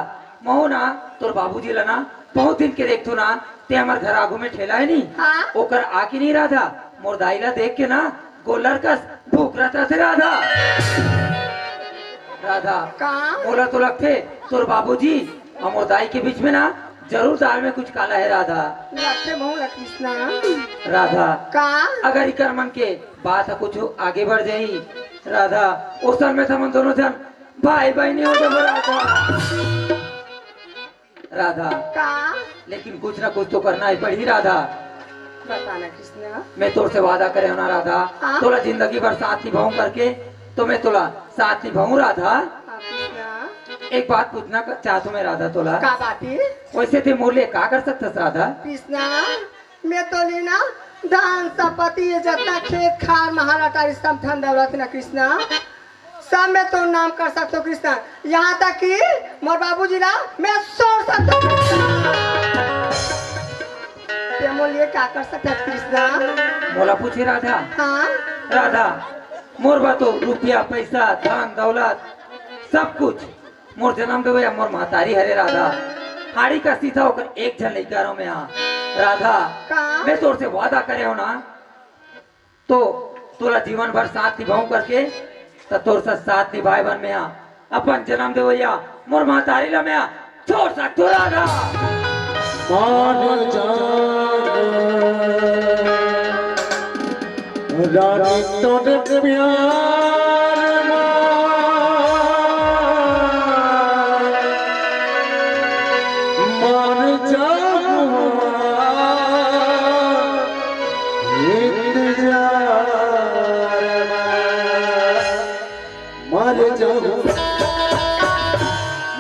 महू ना तोर बाबूजी ला ना बहुत दिन के देखतो ना ते हमार घर आगू में ठेला है नी हाँ? ओकर आकी नहीं राधा मोर दाई ला देख के ना गोलर कस भूख रहता थे राधा। राधा का? बोला तो लगते तोर बाबूजी और मोर दाई के बीच में ना जरूर दाल में कुछ काला है राधा। लगते महू लग कृष्णा। राधा का? अगर इकर मन के बात कुछ आगे बढ़ जाई राधा उस समय में हम दोनों जन भाई बहनी हो जब राधा। राधा का? लेकिन कुछ ना कुछ तो करना ही पड़ी राधा। बताना कृष्णा। मैं तोर से वादा करे हो ना राधा हाँ? तोला जिंदगी भर साथ निभाऊं करके तो मैं तोला साथ निभाऊं राधा। हाँ, कृष्णा एक बात पूछना चाहता हूँ मैं राधा तोला का बाती? वैसे थे मोर लिए का कर सकता राधा कृष्णा मैं तो लेना धान संपत्ति ये जितना खेत खार महाराटा सब धन दौलत ना कृष्णा सब में तो नाम कर सकते हो कृष्णा यहाँ तक कि मोर बाबूजी ला मैं सोच सकता हूँ लिए क्या कर सकते हैं कृष्णा। मोला पूछे राधा हाँ राधा मोर बा तो रुपया पैसा धन दौलत सब कुछ मोर जन्म देवे या मोर महतारी हरे राधा हाड़ी का सीधा होकर एक जन लड़का रहो मैं यहाँ राधा का? मैं तोर से वादा करे हो ना तो तोला जीवन भर साथ निभाऊं करके तो तोर से साथ निभाए बन में यहाँ अपन जन्म देवे या मोर महतारी ला मैं यहाँ छोड़ सकते राधा। मान जा रानी तोने प्यार मान जा इंतजार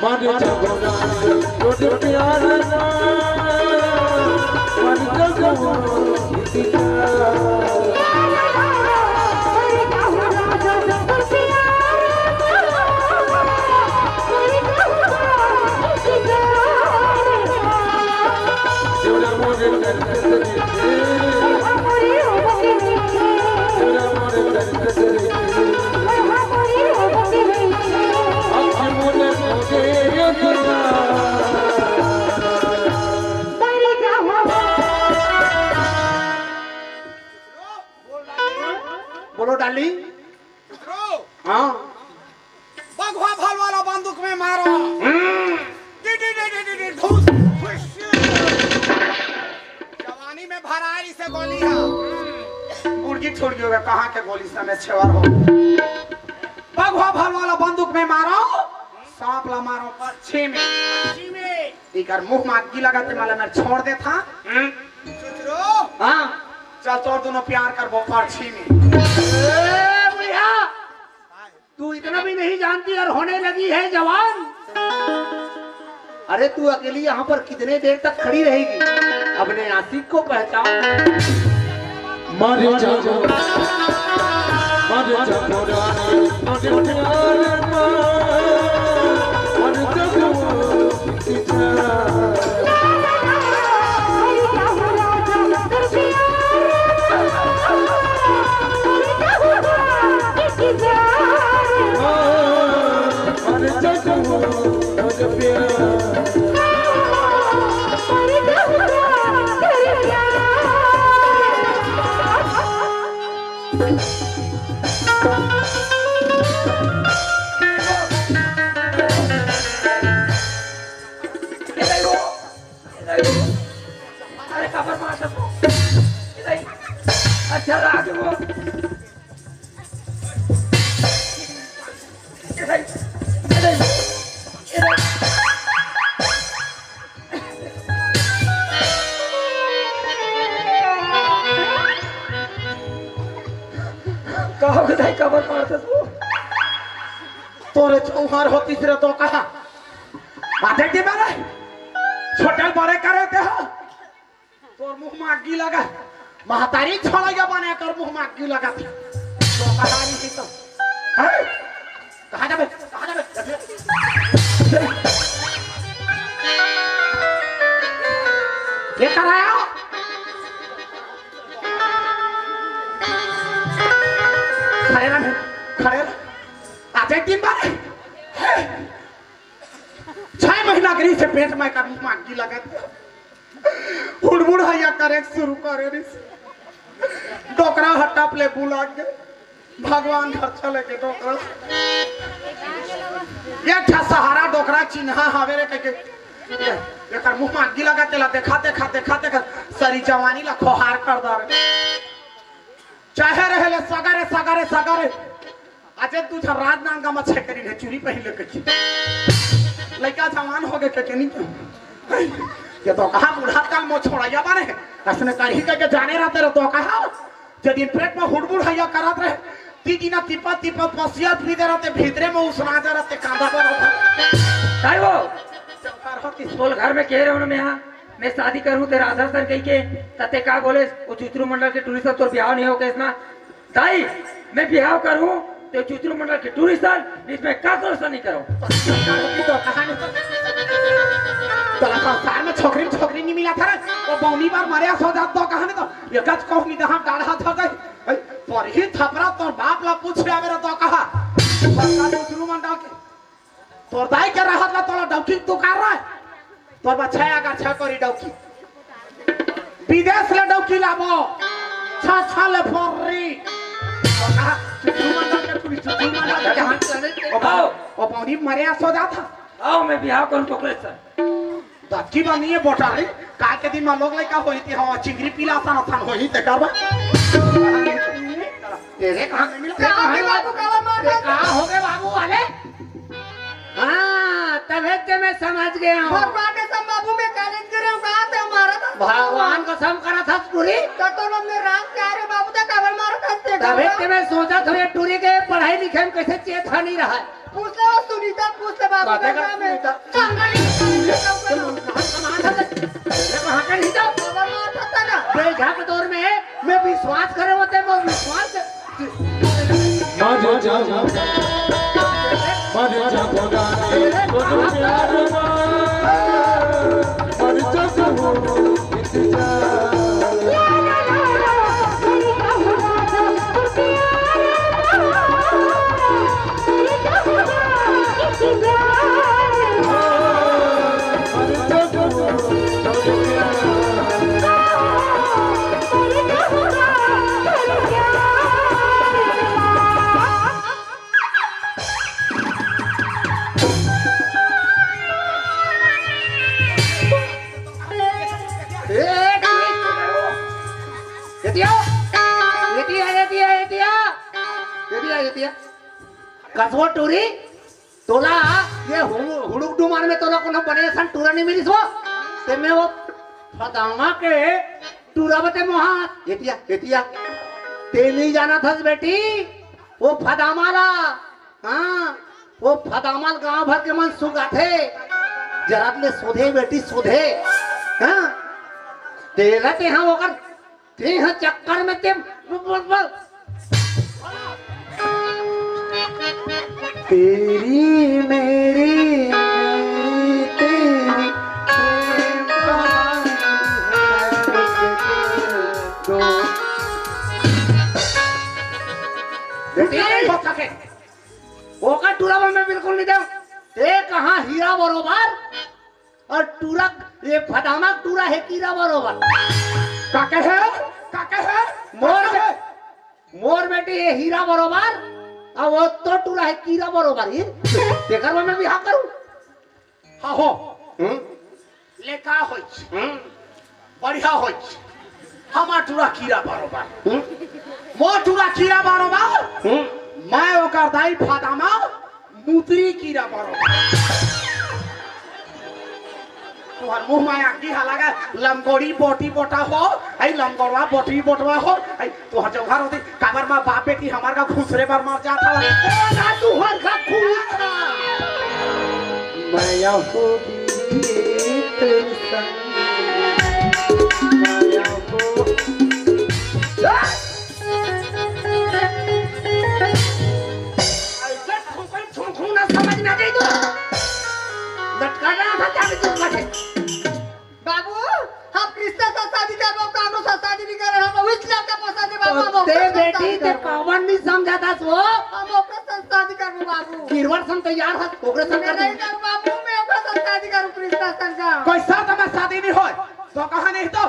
मान जा तोने प्यार बोलो डार्लिंग हाँ बगवा भल वाला बंदूक में मारो ठूस, ठूस। जवानी में भरारी से गोली है मुर्गी छोड़ गया कहाँ के गोली से में छेवर हो बगवा भल वाला बंदूक में मारो सांप ला मारो पक्षी में इकर मुंह में की लगाते माले मैं छोड़ दे था हाँ चल तोड़ दोनों प्यार कर वो पक्षी में भैया तू इतना भी नहीं जानती और होने लगी है जवान। अरे तू अकेली यहाँ पर कितने देर तक खड़ी रहेगी अपने आशिक को पहचान मर जा अरे खबर मार दो अच्छा आगे वो कहो गदाई खबर मार दो तोरे चौहार होती सिरे तो कहा बातें के बारे छोटे बड़े करे थे हो तोर मुंह में आगी लगा महतारी छोड़ा गया बने कर मुंह में आगी लगा थी तो कहा नहीं थी तो हैं? कहाँ जाबे ये कराया खड़े रह आज एक दिन बारे 6 महीना गरी से पेट में कर मुंह में आगी लगा थी हुड़मुड़ हैया करे शुरू करे रे डोकरा हट्टा प्ले बुला के भगवान घर चले के डोकरा ये ठा सहारा डोकरा चिन्हा हवे रे के ये कर मुंह में आगी लगा तेला देखा सरी जवानी ला खोहार कर दे रे चाहे रहेले सगारे आज तू रात नाम का मच्छे करी है चूड़ी पहन ले के लड़का जवान हो गए के नहीं ये तो कहा बुढ़ा काल मो छोड़ाया बारे कसने करही के जाने रहते रे तो कहा जब दिन पेट में हुड़बुड़ हैया करत रहे ती दिना तिपा पसिया पी दे रहते भीतरे में उसना जा रहते कांदा पर काय वो बोल घर में कह रहे हो ना मैं शादी करूं तेरा आधार सर कही के तते का बोले वो चुतरू मंडल के टूरिस्ट तो ब्याह नहीं हो के इसमें दाई मैं ब्याह करूं तो चुतरू मंडल के टूरिस्ट इसमें का करो नहीं करो तो कहानी तो संसार में छोकरी नहीं मिला था वो बौनी बार मरिया सो जात तो कहानी तो ये गज कहनी दहा गाढ़ा था गई पर ही थपरा तो बाप ला पूछ रहा मेरा तो कहा चुतरू मंडल के तोर दाई के रहत ला तोला डौकी तू कर रहा है तोर बच्चा आगा छ करी डौकी विदेश ले डौकी लाबो छ ले फोरी तो कहा चुतरू मंडल के पुलिस चुतरू मंडल के हाथ चले ओ पौनी मरिया सो जा था आओ मैं ब्याह करूं टोकरे सर दक्की बनी है बोटा रे का के दिन में लोग लइका होई थी हां चिंगरी पीला सन थन होई ते करबा तेरे कहां मिला कहां हो गए बाबू वाले हाँ तभी से मैं समझ गया हूँ भगवान के सब बाबू में कॉलेज करे कहा थे हमारा भगवान को सम करा था टूरी तो हमने राम के अरे बाबू तक कवर मारा था तभी से मैं सोचा था ये टूरी के पढ़ाई लिखाई में कैसे चेत नहीं रहा है पूछ ले सुनीता पूछ ले बाबू का नाम है कहाँ का नहीं था कवर मारा था ना बेझा के दौर में मैं विश्वास करे होते मैं विश्वास कसवो टूरी तोला ये हुड़ुक डुमार में तोला कोनो बने सन टूरा नहीं मिली सो ते में वो फदामा के टूरा बते मोहा एतिया ते नहीं जाना था बेटी वो फदामाला हां वो फदामाल गांव भर के मन सुगा थे जरा ले सोधे बेटी सोधे हां तेरा ते हां ओकर ते हां चक्कर में ते तेरी मेरी तेरी ओका टूरा में बिल्कुल नहीं दे ये कहाँ हीरा बरोबर और टूरा ये फदामा टूरा है कीरा बरोबर काके है मोर बेटी ये हीरा बरोबर अब वो तो टूरा है कीड़ा बरोबर ही तेकर में मैं बिहार करूं हाँ हो लेका होई बढ़िया होई हमार टूरा कीड़ा बरोबर मोर टूरा कीड़ा बरोबर मैं ओकर दाई फादामा मुतरी कीड़ा बरोबर तुहार मुंह में आगी लगा लंगोड़ी बोटी बोटा हो आई लंगोड़वा बोटी बोटवा हो आई तुहार जौहर होती काबर में बाप बेटी हमार का खुसरे बार मर जाता ना तुहार का खुस माया हो तेरे संग माया हो ऐसे खुसन छुन ना समझ ना दे दो लटकाना था जाने तुम मत बाबू हम कृष्णा से शादी करबो कामरो से शादी नहीं करे हम इस्लाम का पसंद है बाबू ते बेटी ते कावन नहीं समझाता सो हम ओकरे से शादी करबो बाबू गिरवर सन तैयार है ओकरे सन कर नहीं कर बाबू मैं ओकरे से शादी करूं कृष्णा संग कोई साथ में शादी नहीं होय तो कहा नहीं तो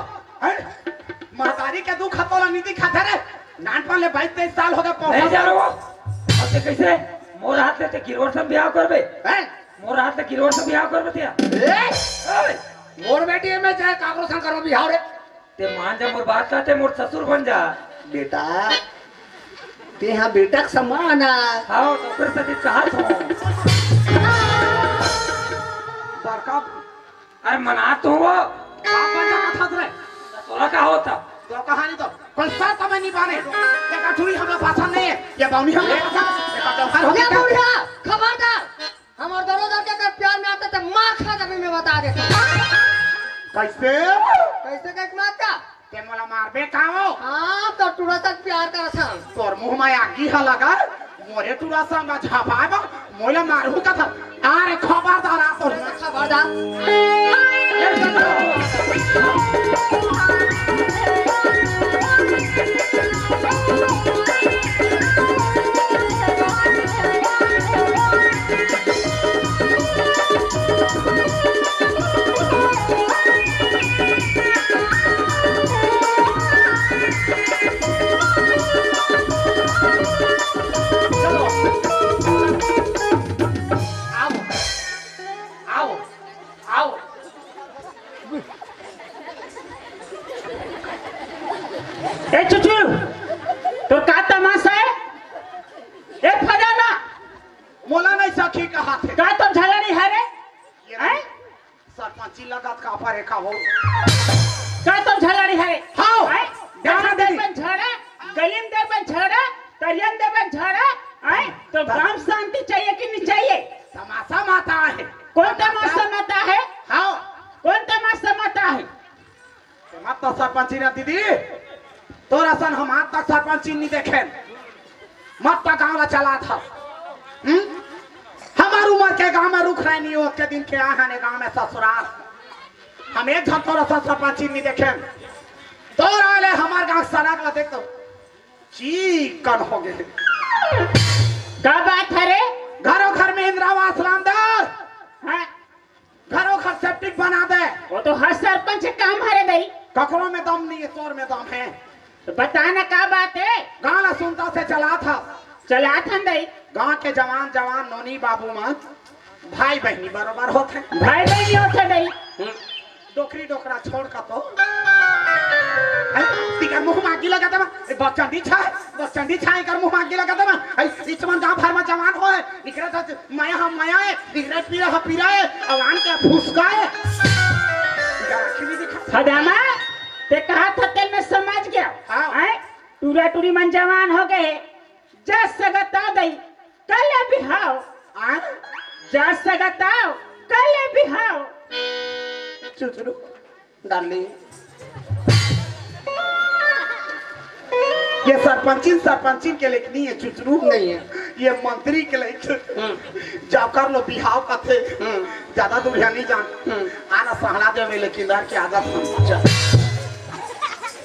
महतारी के दुख हतोला नीति खाते रे नानपन ले 22-23 साल हो गए नहीं जा रहा अब ते कैसे मोर हाथ ले ते गिरवर से ब्याह करबे हैं मोर हाथ ले गिरवर से ब्याह करबे तिया ए मोर बेटी में चाहे काकरो सन करो बिहाव रे ते मान जा मोर बात चाहते मोर ससुर बन जा बेटा ते यहाँ बेटा के समान है हां तो फिर से चाहत हो बड़का अरे मना तो वो बाप बजा कथा रे तोरा का होता तो कहानी तो कोई साथ में नहीं बाने ये कठुरी हमरा पसंद नहीं है ये बाउनी हमरा पसंद ये कटौहर हो ये गया बुढ़िया खबरदार हमार दोनों लड़के अगर प्यार में आते तो मां खा जमीन में बता देता कैसे कैसे कैसे मार का ते मोला मारबे काओ हां तो टूरा तक प्यार कर था तोर मुंह में आगी ह लगा मोरे टूरा संग झपाएब मोला मारहु का था अरे खबरदार आ तो खबरदार आओ आओ ए चुचू तो का तमाशा है ए फजाना मोला नहीं सखी कहा थे का तुम झगड़ा नहीं है रे हैं सरपंची लगत का पर रेखा हो का तुम झगड़ा नहीं है रे हाँ। हैं गाना दे बन झगड़ा गलीम दे बन झगड़ा करियन दे बन झगड़ा हैं तो ग्राम शांति चाहिए कि नहीं चाहिए तमाशा माता है कौन तमाशा माता है हाँ कौन तमाशा माता है मत तो सरपंची ने दीदी तोरा सन हम आज तक सरपंची नहीं देखे मत तो गाँव चला था हमार उम्र के गांव में रुख रहे नहीं हो के दिन के आने गांव में ससुराल हम एक झन थोड़ा सा सरपंची नहीं देखे तोरा ले हमार गांव सड़क ला देख तो चिकन हो गए का बात है रे घरों घर में इंदिरा आवास लामदार हैं घरों घर सेप्टिक बना दे वो तो हर सरपंच से काम हरे दई ककड़ों में दम नहीं है तोर में दम है तो बताना का बात है गाना सुनता से चला था चला था दई गांव के जवान जवान नोनी बाबू मां भाई बहनी बराबर होते भाई बहनी होते दई डोकरी डोकरा छोड़ का तो तिकर मुंह मागी लगा दे बचंडी छाए कर मुंह मागी लगा दे इचमन गांव भर में जवान हो है निकरे तो माया हम माया है निकरे पीरा है अवान के फुसकाए फदामा ते कहा था तेल में समझ गया हाँ। हैं टूरा टूरी मन जवान हो गए जा सगता दई कल बिहाव आ जा सगताओ कल बिहाव चुचरू डाली ये सरपंची के लिए नहीं है चुचरू नहीं है ये मंत्री के लिए जब कर लो बिहाव का थे ज्यादा दूर नहीं जान आना सहला दे लेकिन की आदत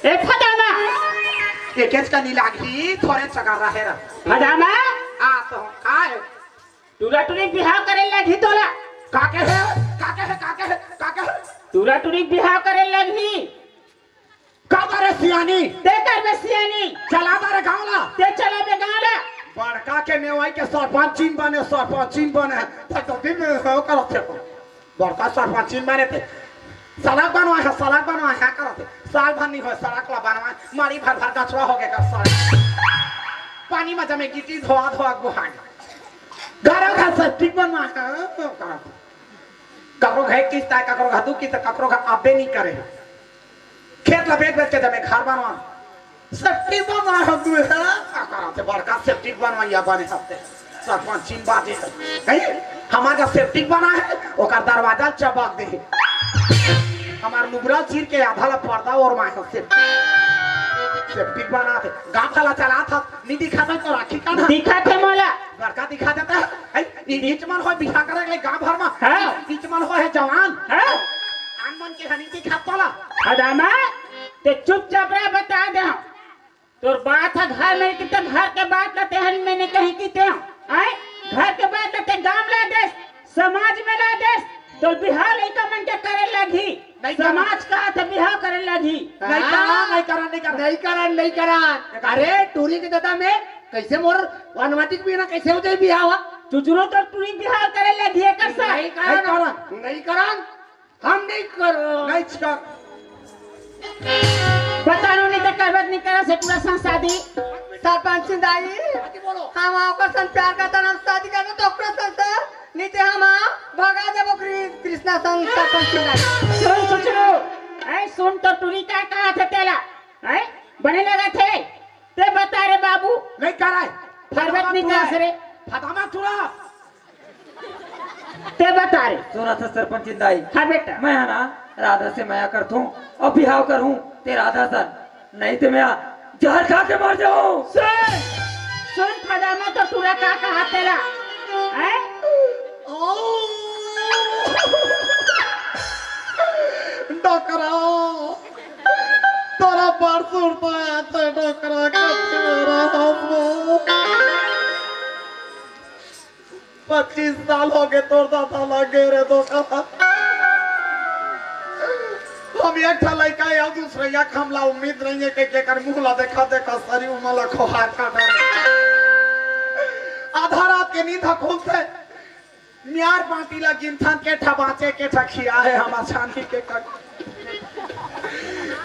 ए फदामा ये केस का नी लागी थोड़े चगा रहे रा फदामा आ तो आए टूरा टूरी बिहाव करे लगी तोला काके है टूरा टूरी बिहाव करे लगी का करे सियानी ते कर में सियानी चला बारे गांवला ते चला बे गाला बड़का के नेवाई के सरपंचीन बने तो दिन हो करते बड़का सरपंचीन बने थे सड़क बनवाए है करते साल भर नहीं हो सड़क ला बनवाए मारी भर गछवा हो गया सड़क पानी में जमे गिट्टी धोआ गुहान घर से ठीक बनवाए ककरो घर किस्ता ककरो घर दू किस्ता ककरो घर अबे नहीं करे खेत ला बेच के जमे घर बनवा सेफ्टी बनवा हो तू है कराते बड़का सेफ्टी बनवाइया बने हफ्ते सरपंच चीन बाजे है हमारा सेफ्टी बना है ओकर दरवाजा चबक दे हमार नुबरा चीर के आधा ला पर्दा और माय सेफ्टी बना थे गांव वाला चला था नहीं दिखाता तो राखी का दिखा थे मोला बड़का दिखा देता है नीच मन हो बिहा करे ले गांव भर में हां नीच मन हो है जवान हां आन मन के हनी दिखाता ला अदामा ते चुपचाप रह बता दे तोर बात है घर में कि घर के बात लाते हैं मैंने कहीं की ते आए घर के बात लाते गांव ला दे समाज में ला दे तो बिहार लइका मन के करे लगी समाज का तो बिहार करे लगी नहीं करा अरे टूरी के दादा में कैसे मोर अनुमति भी ना कैसे हो जाए बिहार चुचुरो तो टूरी बिहार करे लगी है कर नहीं करा हम नहीं करो नहीं कर बतानो नहीं तो करबत नहीं करा से पूरा संसादी सरपंच दाई हम आपका सन प्यार करता नाम शादी करना तो ओकरा संसा नीचे हम भगा देबो कृष्णा सन सरपंच दाई सुन चुचुरो ऐ सुन तो टूरी का कहा था तेरा ऐ बने लगा थे ते बता रे बाबू नहीं कराए करबत नहीं करा रे फटामा तुरा ते बता रे सुना था सरपंच दाई हाँ बेटा मैं है ना राधा से माया करता हूँ और बिहाव करूँ ते राधा सर नहीं तो मैं जहर खा के मर जाऊँ सुन फदामा तो टूरा का कहा तेरा हैं डोकरा तोरा पर सुरता आता डोकरा का तेरा हम 25 साल हो गए तोर दादा लगे रे डोकरा हम एक ठा लड़का या दूसरे या हमला उम्मीद नहीं है कि कर मुहला देखा सरी उमला खोहार का डर आधा रात के नींद खुलते म्यार बाटी ला गिनथन के ठा बाचे के ठा खिया है हम छानी के कर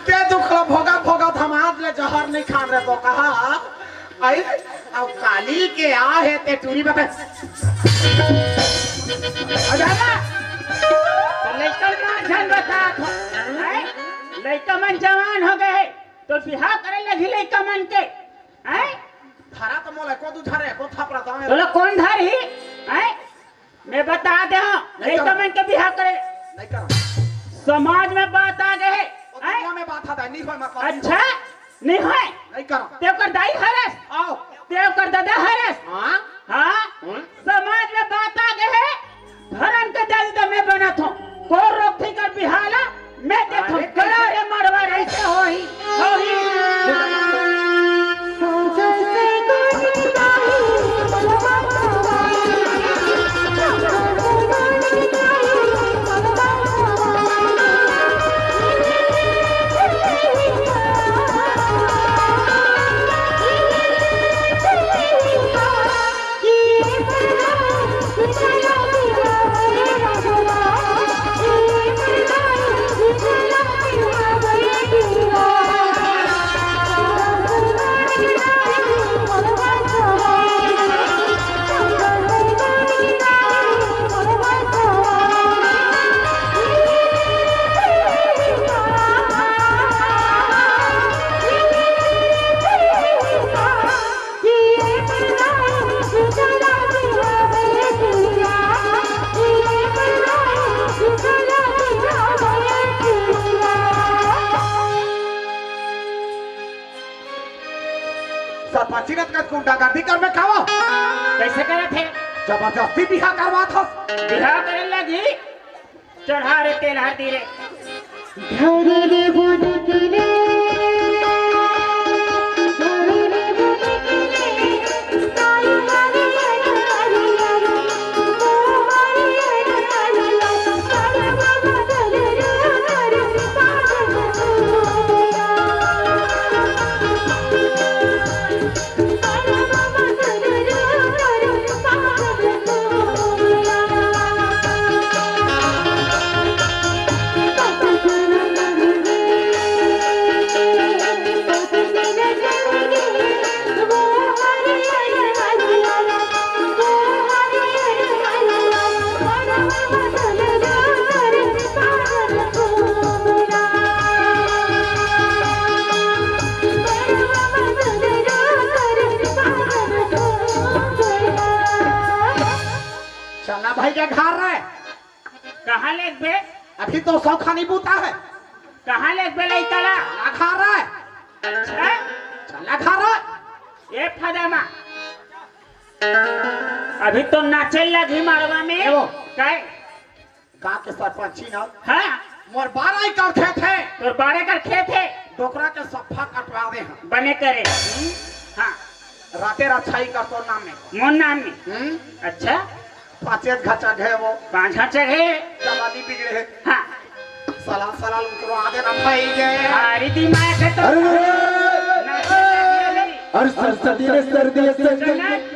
ते दुखला भोगा धमाद ले जहर नहीं खान रे तो कहा आई अब काली के आ है ते टूरी बता अजाना लड़का जन बता लड़का मन जवान हो गए तो बिहार करे लगी लड़का मन के हैं धारा तो मोले को तू धारे को थापरा तो बोला कौन धार ही हैं मैं बता दे हां लड़का मन के बिहार करे नहीं कर समाज में बात आ गए दुनिया में बात आता नहीं होय मतलब अच्छा नहीं है नहीं कर तेव कर दाई हरस आओ तेव कर दादा हरस हां हां समाज में बात आ गए धर्म के दादा मैं बना था को रोक थी कर बिहाला मैं देखो गला रे मरवा ऐसे होही सरपंचीरत का गुंडागर्दी कर में खावा कैसे करे थे जबरदस्ती बिहा करवा था बिहार करे लगी चढ़ा रे तेल हर रे है क्या घर रहे कहाँ ले बे अभी तो सौ खानी बूता है कहाँ ले बे लइकला ना खा रहा है अच्छा चला खा रहा है ए फदामा अभी तो नाचे लगी मारवा में एवो। काय गाँव के सरपंच ना हाँ मोर 12 करते थे तो बारे कर खेत है डोकरा के सफा कटवा दे हैं बने करे हाँ राते रछाई कर तो नाम में मोन नाम में अच्छा 5 घचा है वो 5 चढ़े जवानी बिगड़े है हाँ साला साला उतरो आधे ना भाई गए हरी दी माया के तो अरे नाचे लगी अरे सरस्वती ने सर दिए संजय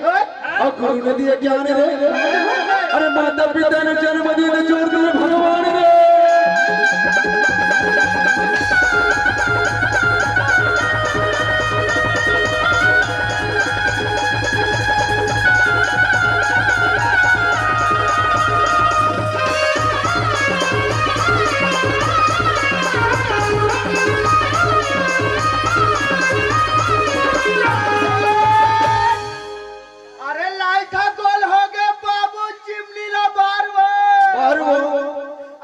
और गुरु ने दिए ज्ञान रे अरे माता पिता ने जन्म दिए ने जोड़ दिए भगवान रे अरे लाइटा गोल हो गए बाबू चिमनी ला बार वो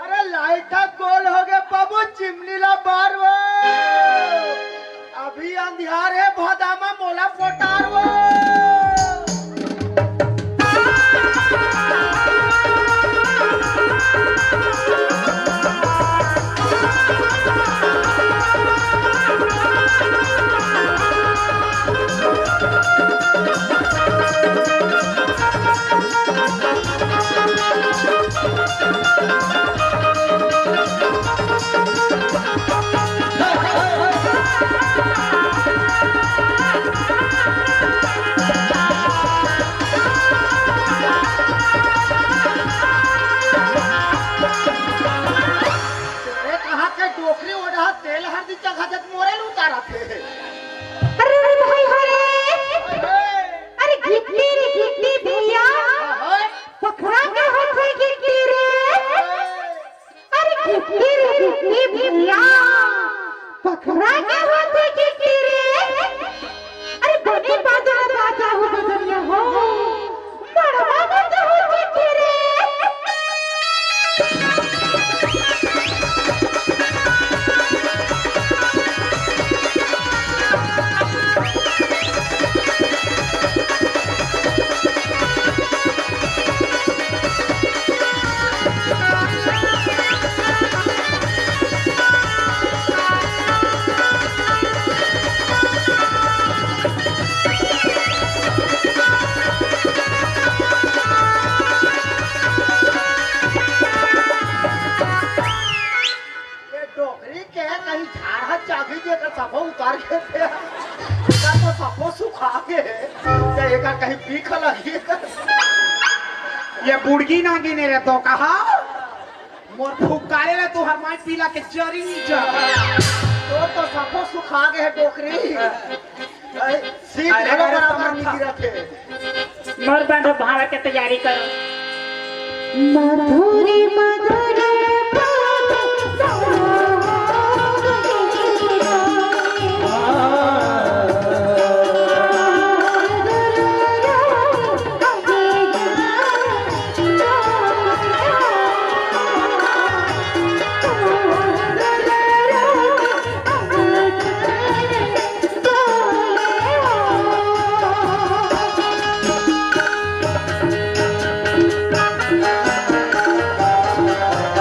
अरे लाइटा गोल हो गए बाबू चिमनी ला बार वो अभी अंधियार है भदामा मोला पोटार वो कहा के डोकरी ओढ़ा तेल हल्दी चखाजत मोरेल उतारा थे अरे भाई अरे गिट्टी भैया पखड़ा के होते गिट्टी रे अरे गिट्टी भैया पखड़ा के होते गिट्टी रे अरे बने बाजा बाजा हो बजरिया हो मड़वा में तो हो गिट्टी रे ये डोकरी के कहीं झाड़ा चाबी देकर सफो उतार के थे एका तो सफो सुखा के ते एका कहीं पीख लगी ये बुड़गी ना गिने रे तो कहा मोर फुकारे रे तू हर माई पीला के जरी नहीं जा तो सफो सुखा के है डोकरी सीट अरे घरो अरे बराबर समर्था। नहीं रखे मोर बांधो भावा के तैयारी करो मधुरी मधुरी अरे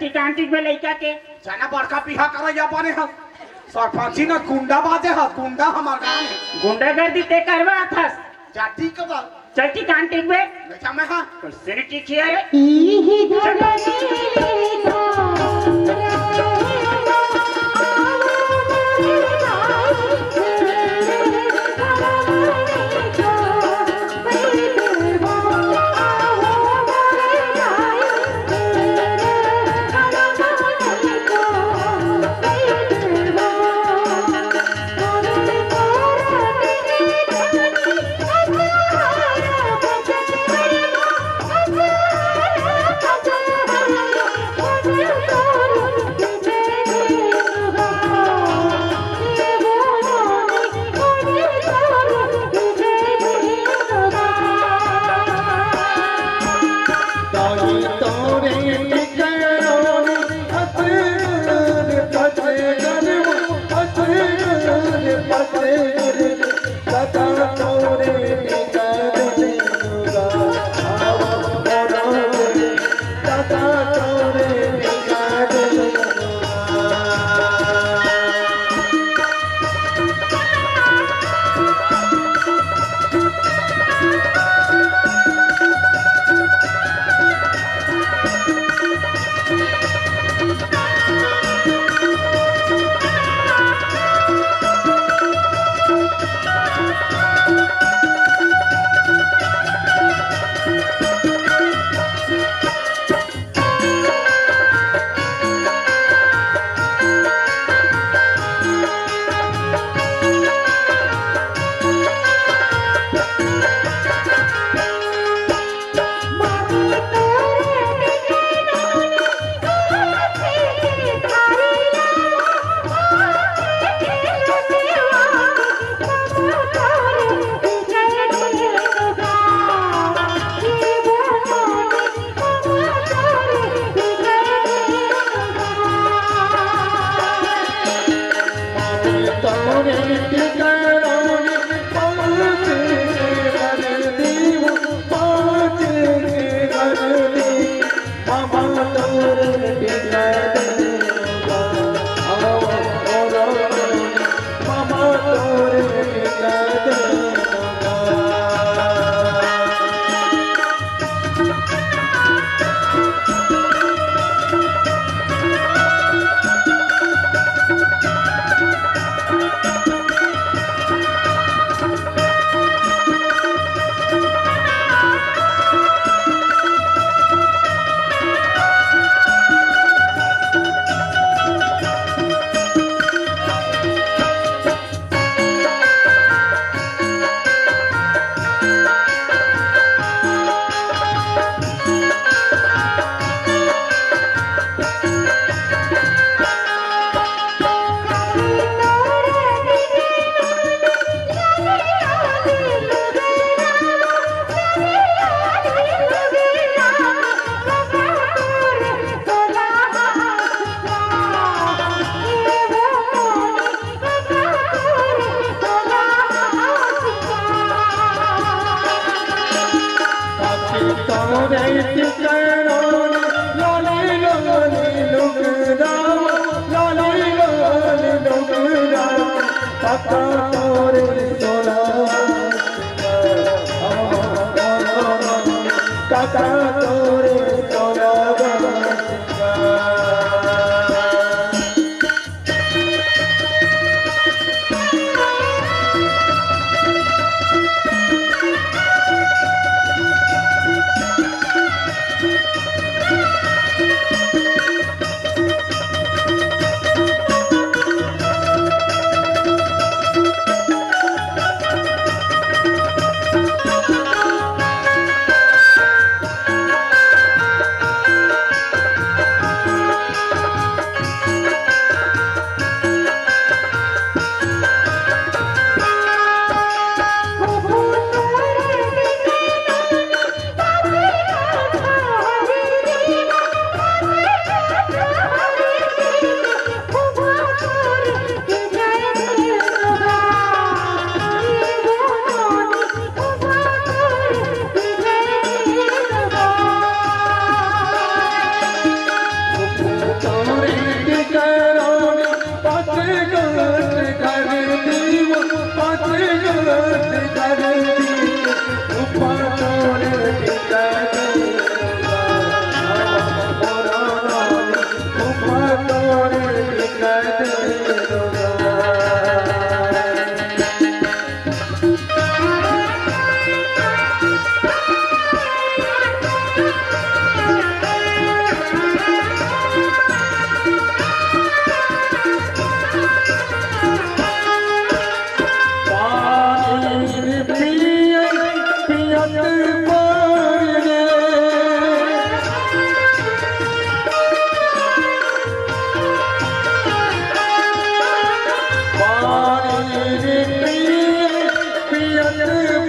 चटी कांटिक में लइका के जाना बड़का बिहा करे जा पाने हम सरपंची न गुंडा बाजे ह गुंडा हमार गांव में गुंडागर्दी ते करवा थस जाति के बा चटी कांटिक में बेटा मैं हां कैसे ठीक है रे ही धरती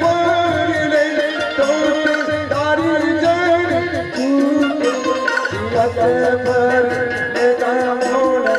पाले तोते तारी जान तूते पर लेगा मोला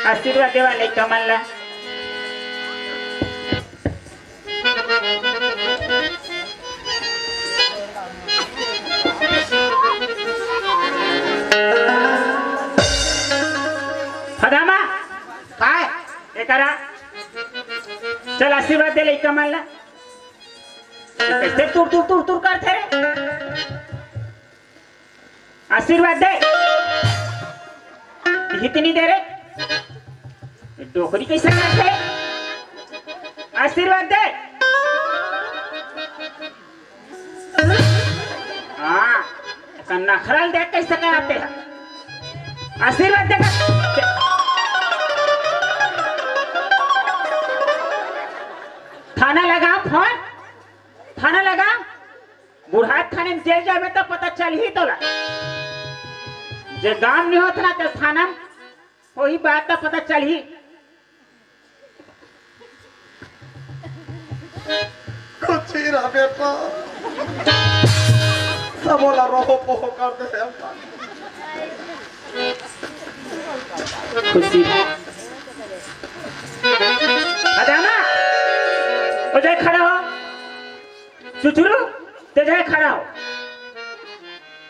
आशीर्वाद देवा लइका मन ला फदामा काय एकरा चल आशीर्वाद दे लइका मन ला कैसे तुर तुर तुर तुर करते रे आशीर्वाद दे इतनी दे रे डोकरी कैसे करते आशीर्वाद दे हाँ नखरल देख कैसे कराते हैं आशीर्वाद देगा थाना लगा फोन थाना लगा बुढ़ात थाने में जेल जाए तो पता चल ही तो जे गांव नहीं होता ना तो थाना वही बात का पता चल ही कुछ ही रहा बेटा सब बोला रहो पोहो कर दे खुशी अदामा ओ जाए खड़ा हो चुचुरू ते जाए खड़ा हो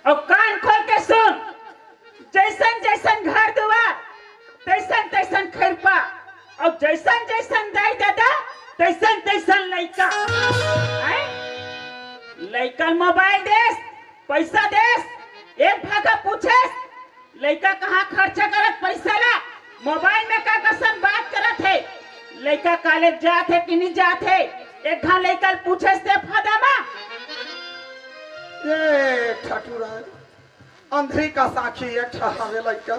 और कान खोल के सुन जैसन जैसन घर दुआर तैसन तैसन खैरपा और जैसन जैसन दाई दादा तैसन तैसन लइका लइका मोबाइल देस पैसा देस एक भागा पूछेस लइका कहाँ खर्चा करत पैसा ला मोबाइल में का कसन बात करत है लइका कॉलेज जात है कि नहीं जात है एक घा लइका पूछेस ते फदामा ये ठठुरा अंधरी का साक्षी एक हवे लइका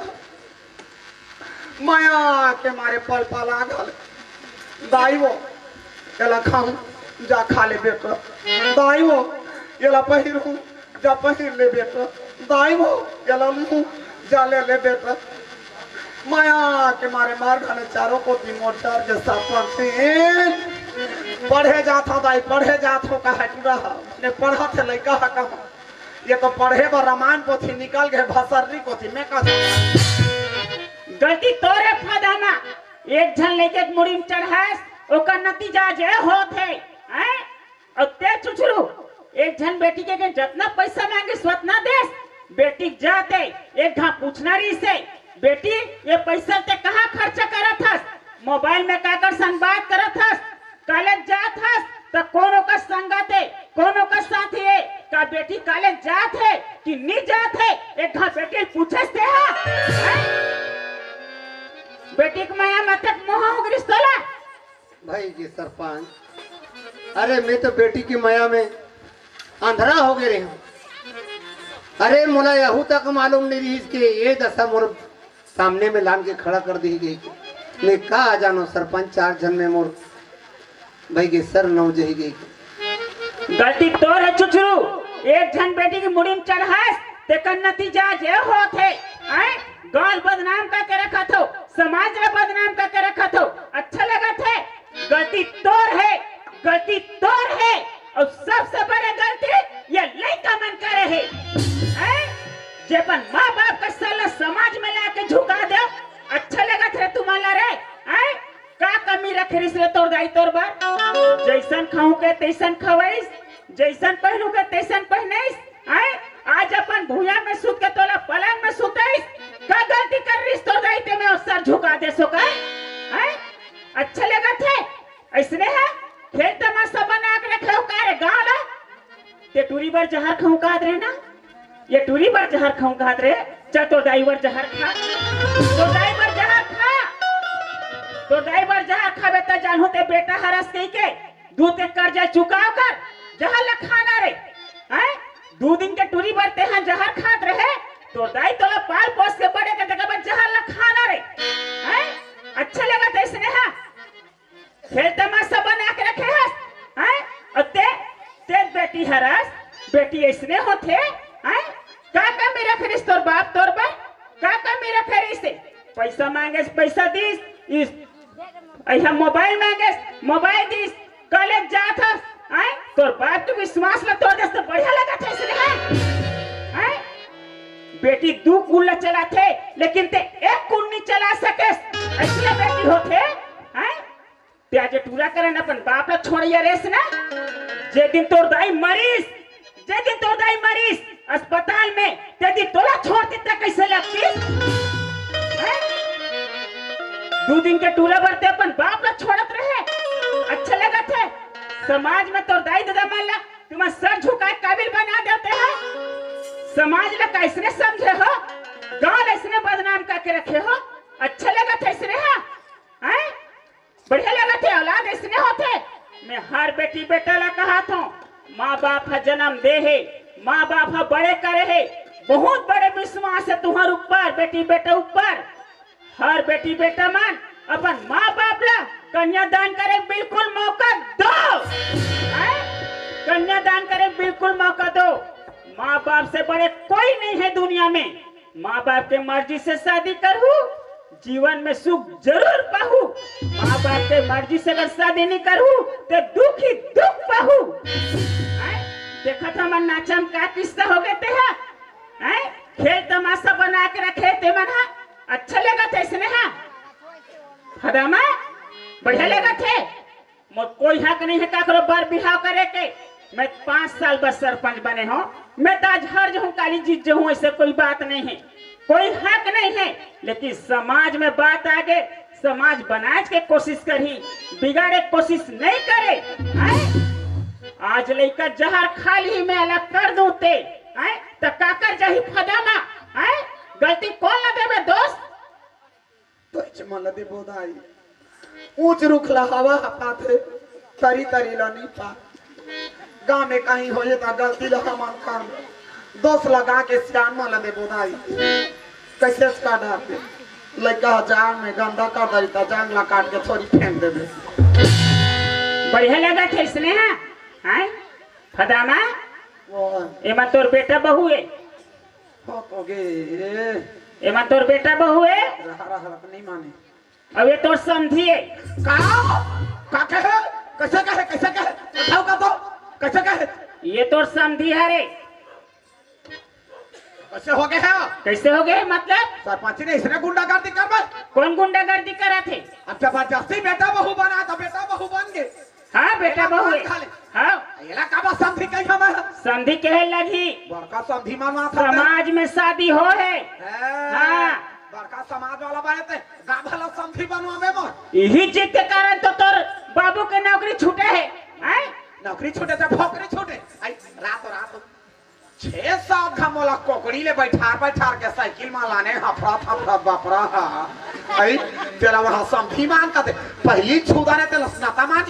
माया के मारे पल पला गल दाई वो एला खाऊं जा खा ले बेटा दाई वो एला पहिरू जा पहिर ले बेटा दाई वो एला लू जा ले बेटा माया के मारे मार खाने चारों को मोटर के साथ पढ़े जाता दाई पढ़े जात हो का हटूरा ने पढ़ा थे लइका हा कहा ये तो पढ़े पर रामायण पोथी निकल गए भसरनी पोथी में का गलती तोरे फदामा एक झन लेके मुड़ी में चढ़ास ओकर नतीजा जे होत है हैं और ते चुचरू एक झन बेटी के जितना पैसा मांगे स्वतना देस बेटी जाते एक घा पूछना रही से बेटी ये पैसा ते कहाँ खर्चा करत हस मोबाइल में का कर संग बात करत हस कॉलेज जात हस तो कोनो का संगत है कोनो का साथी है का बेटी कॉलेज जात है कि नहीं जात है एक घा बेटी पूछस ते है बेटी के माया मतक मोह उगरिस्तला भाई जी सरपंच अरे मैं तो बेटी की माया में अंधरा हो गए रही हूँ अरे मोला यहू तक मालूम नहीं रही इसके ये दशा मोर सामने में लान के खड़ा कर दी गई मैं कहा जानो सरपंच 4 जन में मोर भाई के सर नौ जही गई गलती तोर है चुचरू एक जन बेटी की मुड़ी में चढ़ास तेकर नतीजा जे होत है हैं गाल बदनाम करके रखा थो समाज में बदनाम करके रखा थो अच्छा लगा थे गलती तोर है और सबसे बड़ी गलती ये लड़का मन करे है जे अपन माँ बाप का साला समाज में लाके झुका दे अच्छा लगा थे तुम्हारा रे आए का कमी रखे रिस रे तोर दाई तोर बार जैसन खाऊं के तैसन खवाइस जैसन पहनू के तैसन पहनाइस आए आज अपन भूया में सुत के तोला पलंग में सुताइस का गलती कर रिस तोर दाई ते में सर झुका दे सो का आए अच्छा लगा थे ऐसने है खेल तमाशा बना के रखे हो का रे गाँव ला ते टूरी बार जहर खाऊं का रे ना ये टूरी बार जहर खाऊं का रे चा तो ड्राइवर जहर खा तो ड्राइवर जहर खा तो ड्राइवर जहर खावे त जानू ते बेटा हरस कही के दूध के कर्जा चुकाव कर जहर ला खाना रे हैं 2 दिन के टूरी बरते हैं जहर खात रहे तो दाई तोला पाल पोस के बड़े के जगह पर जहर ला खाना रे हैं अच्छा लगा त इसने है खेल तमाशा बना के रखे हैं अते ते बेटी हरस बेटी इसने होते हैं का मेरा खरीस तोर बाप तोर बा का मेरा खरीस पैसा मांगे पैसा दिस इस ऐसा मोबाइल मांगे मोबाइल दिस कॉलेज जात हैं तोर बाप तो विश्वास ल तोर दस तो बढ़िया लगा था इसने हैं बेटी 2 कुल चला थे लेकिन ते 1 कुल नहीं चला सके ऐसे बेटी होते हैं ते आज टूरा करन अपन बाप ला छोड़िया रेस ना जे दिन तोर दाई मरीस जे दिन तोर दाई मरीस अस्पताल में ते दिन तोला छोड़ती तक कैसे लगती 2 दिन के टूरा भरते अपन बाप ला छोड़त रहे अच्छा लगा थे समाज में तोर दाई दादा मान ला तुम्हारा सर झुका काबिल बना देते हैं समाज ला कैसने समझे हो गांव ऐसने बदनाम करके रखे हो अच्छा लगा था इसने हैं बढ़िया लगा थे औलाद इसने होते मैं हर बेटी बेटा ला कहा था माँ बाप का जन्म दे है माँ बाप का बड़े करे है बहुत बड़े विश्वास है तुम्हारे ऊपर बेटी बेटा ऊपर हर बेटी बेटा मान अपन माँ बाप ला कन्यादान करे बिल्कुल मौका दो कन्यादान करे बिल्कुल मौका दो माँ बाप से बड़े कोई नहीं है दुनिया में माँ बाप के मर्जी से शादी करूँ जीवन में सुख जरूर पाहू माँ बाप के मर्जी से अगर शादी नहीं करूँ तो दुख ही दुख पाहू देखा था मन नाचम का किस्सा हो गए थे हैं खेल तमाशा बना के रखे थे मना अच्छा लगा था इसने हाँ हदामा बढ़िया लगा थे मोर कोई हक नहीं है काकरो बार बिहाव करे के मैं 5 साल बस सरपंच बने हो मैं तो आज हर जो हूँ काली जीत जो हूँ ऐसे कोई बात नहीं है कोई हक नहीं है लेकिन समाज में बात आगे समाज बनाए के कोशिश करी बिगाड़े कोशिश नहीं करे आज लेकर जहर खाली में अलग कर दूते तो काकर जाही फदामा गलती कौन न देवे दोस्त तो चमल दे बोधाई ऊंच रुखला हवा हाथे तरी तरी ला पा गांव में कहीं हो जाता गलती ला मन कर दोस्त लगा के सियान मल दे बोधाई कैसे का डालते लड़का जान में गंदा कर देता जांगला काट के थोड़ी फेंक दे बढ़िया लगा थे इसने हैं फदामा एमा तोर बेटा बहू है एमा तोर बेटा बहू है नहीं माने अब ये तोर समझी है का कहे कैसे कहे बताओ का तो कैसे कहे ये तोर समझी है रे कैसे हो गए है कैसे हो गए मतलब सरपंच ने इसने गुंडागर्दी कर कौन गुंडागर्दी करा थे अब जबरदस्ती बेटा बहू बना तो बेटा बहू बन गए हाँ बेटा बहू है हाँ येला का बस संधि कही हमें संधि कहे लगी बड़का संधि मानवा था समाज में शादी हो है हाँ बड़का समाज वाला बारे थे गांव वाला संधि बनवावे मोर यही चीज के कारण तो तोर बाबू के नौकरी छूटे है नौकरी छूटे से भौकरी छूटे रात 6-7 घमोला कोकड़ी ले बैठार के साइकिल में लाने हफरा बापरा आई तेरा वहां संधि मान का पहली छुदा ने तेरा स्नाता मान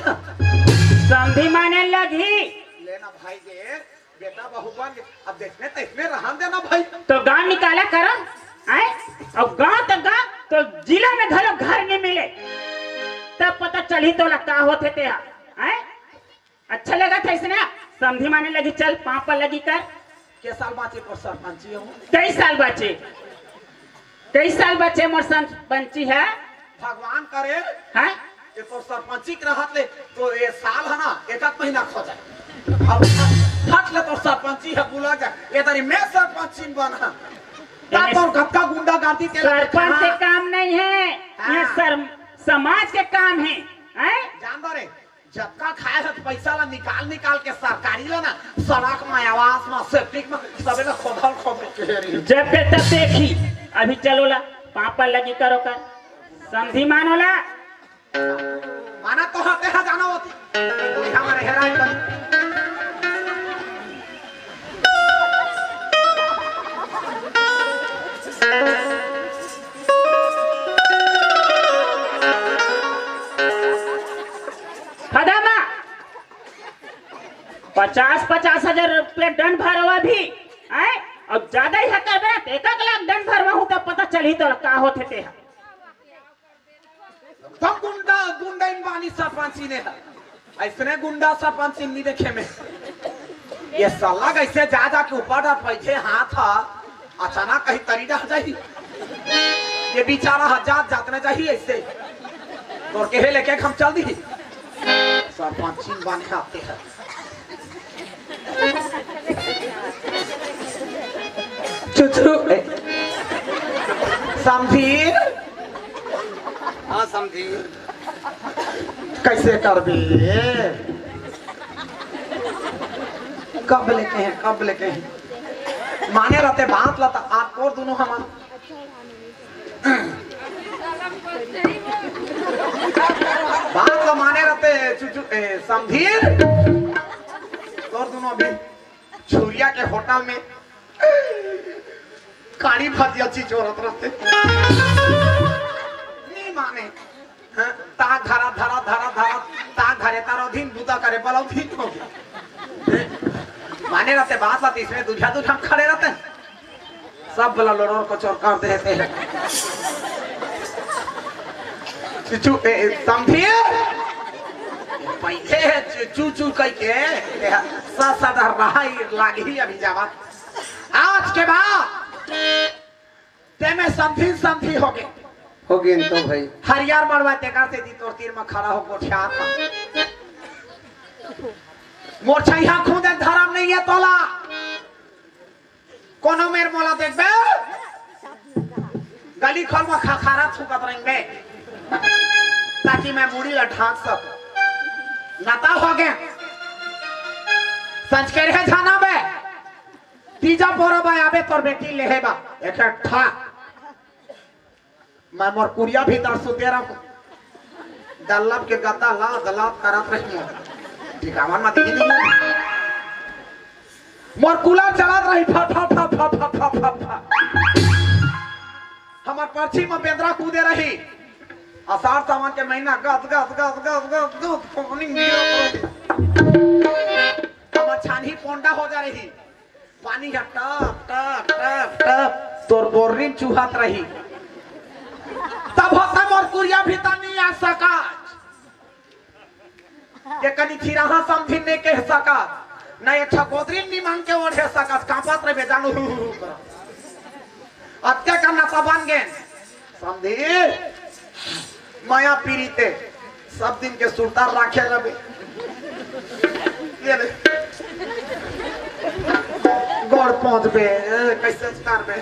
संधि माने लगी लेना भाई के बेटा बहू बन अब देखने तो इसमें रहन देना भाई तो गांव निकाला करो अब गांव तो जिला में घर नहीं मिले तब पता चली तो लगता होते थे अच्छा लगा था इसने संधि माने लगी चल पापा लगी कर के साल बाचे पर सरपंची हूँ कई साल बचे मोर सरपंची है भगवान करे हैं ये तो सरपंची के रहत ले तो ये साल है ना 1 महीना खो जाए हट ले तो सरपंची है बुला जा ये तरी मैं सरपंची बना तापर गत्ता गुंडा गाती के सरपंच से काम नहीं है, ये समाज के काम है, हैं? जानदा रे जक्का खाए है पैसा ला निकाल के सरकारी ला ना सड़क में आवास में सेप्टिक में सबे ना खोदल के रे जब पे तब देखी अभी चलो ला पापा लगी करो कर समझी मानोला माना तो हाथे हा जाना होती हमारे हेराई बन खदामा 50,000 रुपया दंड भरवा भी हैं? अब ज्यादा ही हकर बे 1 लाख दंड भरवा हूं तब पता चली तो का होते ते तब गुंडा इन बानी सरपंची ने ऐसने गुंडा सरपंची नहीं देखे में ये साला कैसे जा के ऊपर पैसे हाथ अचानक कहीं तरी जा जाही ये बेचारा हजार जातना चाहिए ऐसे और कहे लेके हम चल दी सरपंची बने आते हैं चुचू समझी हाँ समझी कैसे कर भी कब लेके हैं माने रहते बात लता आप और दोनों हम बात तो माने रहते चुचू समझीर और दोनों अभी छुरिया के होटल में काली भाजी अच्छी चोरत रहते नहीं माने ताक धरा ताक धरे तारो दिन बुता करे बलाउ दिन हो माने रहते बात बात इसमें दूझा खड़े रहते सब बला लोड़ों को चोर कर देते हैं चू समझिए पैसे है चू कह के सदा लागी अभी जावा आज के बाद ते में समझी हो गए तो भाई हरियार मरवा तेकर से दी तोर तीर में खड़ा हो गोठिया था मोर छैया खुदे धर्म नहीं है तोला कोनो मेर मोला देखबे गली खोल में खारा छुकत रहेंगे ताकि मैं मुड़ी ला ढाक सकूं नाता हो गए संस्कार है जाना बे तीजा पोरो बा आबे तोर बेटी लेहेबा एक ठा मैं मोर कुरिया भीतर सुते रहूं दल्लब के गद्दा ला दलात करत रही ठिकावन मत दी मोर कूलर चलात रही फा हमार पर्ची में बेंद्रा कूदे रही आषाढ़ सावन के महीना गद पानी हमार छानी पोंडा हो जा रही पानी का टप तोर बोरिंग चूहात रही तब होता मोर कुरिया भीतर नहीं आ सका ये कनी खीराहा समझी नहीं कह सका ना ये छकोदरी नहीं मांग के ओढ़े सका कांपत रहे जानू अत्या करना पवन गए समझी माया पीड़िते सब दिन के सुरतार राखे रहे ये ले गौर पहुंच बे कैसे करबे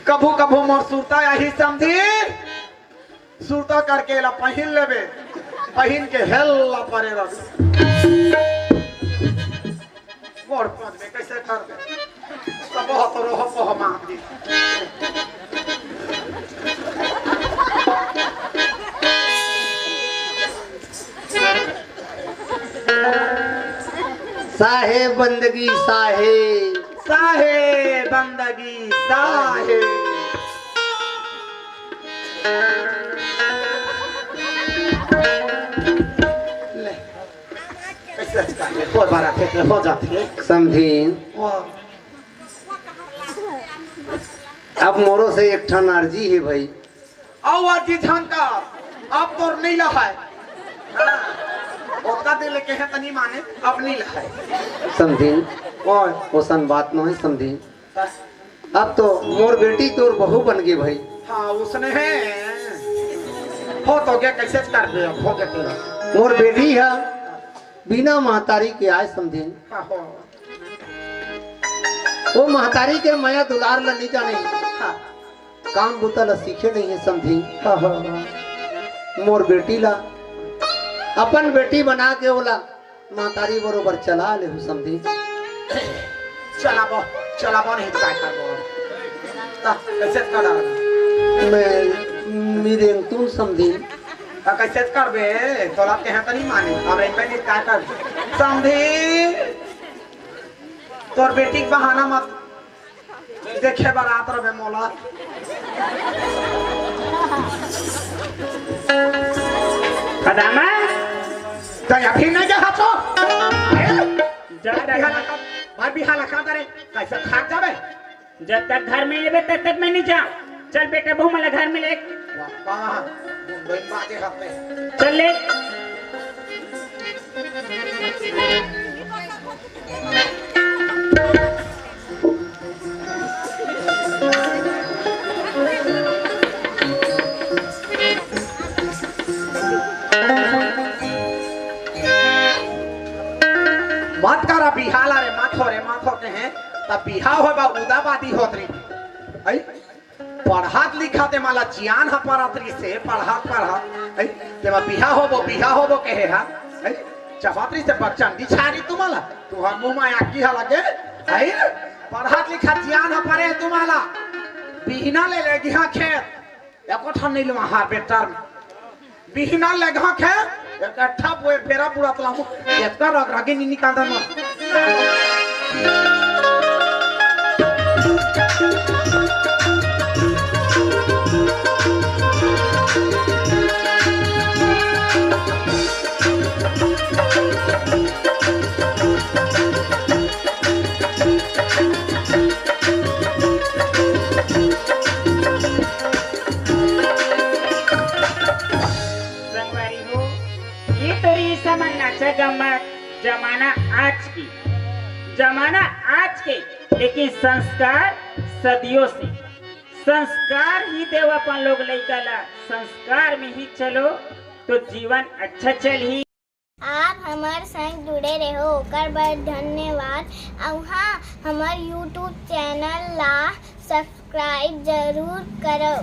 कभू मोर सुरता यही समझी सुरता करके ला पहिन लेबे पहिन के हेल्ला परे रह गौर पहुंच बे कैसे करबे सब बहुत रोह पोह मांग दी साहे बंदगी साहे बंदगी साहे ले कैसे हो बारा थे हो जाती समझीन अब मोरो से एक ठन अर्जी है भाई आओ अर्जी झंका अब तो नहीं लहाय ओका दे लेके है तनी माने अब नहीं लहाय समझीन ओसन बात नहीं समझीन अब तो मोर बेटी तोर बहू बन गई भाई हाँ उसने है हो तो क्या कैसे कर दे हो गया तेरा मोर बेटी है बिना महतारी के आए समझे। आहो। वो महतारी के माया दुलार ला नहीं जाने, हाँ। काम बुता ला सीखे नहीं है समझी। मोर बेटी ला अपन बेटी बना के ओला महतारी बरोबर चला ले समझी। चलाबो नहीं तो काय करबो ता कैसे करा मैं मेरे तुम समझी। ता कैसे करबे तोला के हाथ नहीं माने अब इन पे काय कर समझी। तोर बेटी के बहाना मत देखे बारात रे मोला। कदमा तो अभी नहीं जा तो जा रहा भाई बिहाला का करे कैसे खा जाबे। जब तक घर में लेबे तब तक मैं नहीं जाऊं। चल बेटा बहु मला घर में ले वाह बन बाजे हाथ में चल ले। मत करा बिहाला रे मत होते हैं तब बिहा हो बा उदाबादी होत रही आई पढ़ात लिखाते माला जियान हा परात्री से पढ़ात आई जब बिहा हो कहे हा आई चपात्री से बच्चन दिछारी तुम्हाला तू हम मुंह में आकी हा लगे आई पढ़ात लिखा जियान हा परे तुम्हाला बिहना ले लेगी हा खेत एको ठन नहीं लवा हार बेटर बिहना ले गा खेत इकट्ठा पोए फेरा पूरा तला मु एतना रग रगे नी निकाल दन जमाना आज के लेकिन संस्कार सदियों से। संस्कार ही देव अपन लोग लइका ला। संस्कार में ही चलो तो जीवन अच्छा चली। आप हमारे संग जुड़े रहो ओकर बर धन्यवाद। और हाँ हमारे YouTube चैनल ला सब्सक्राइब जरूर करो।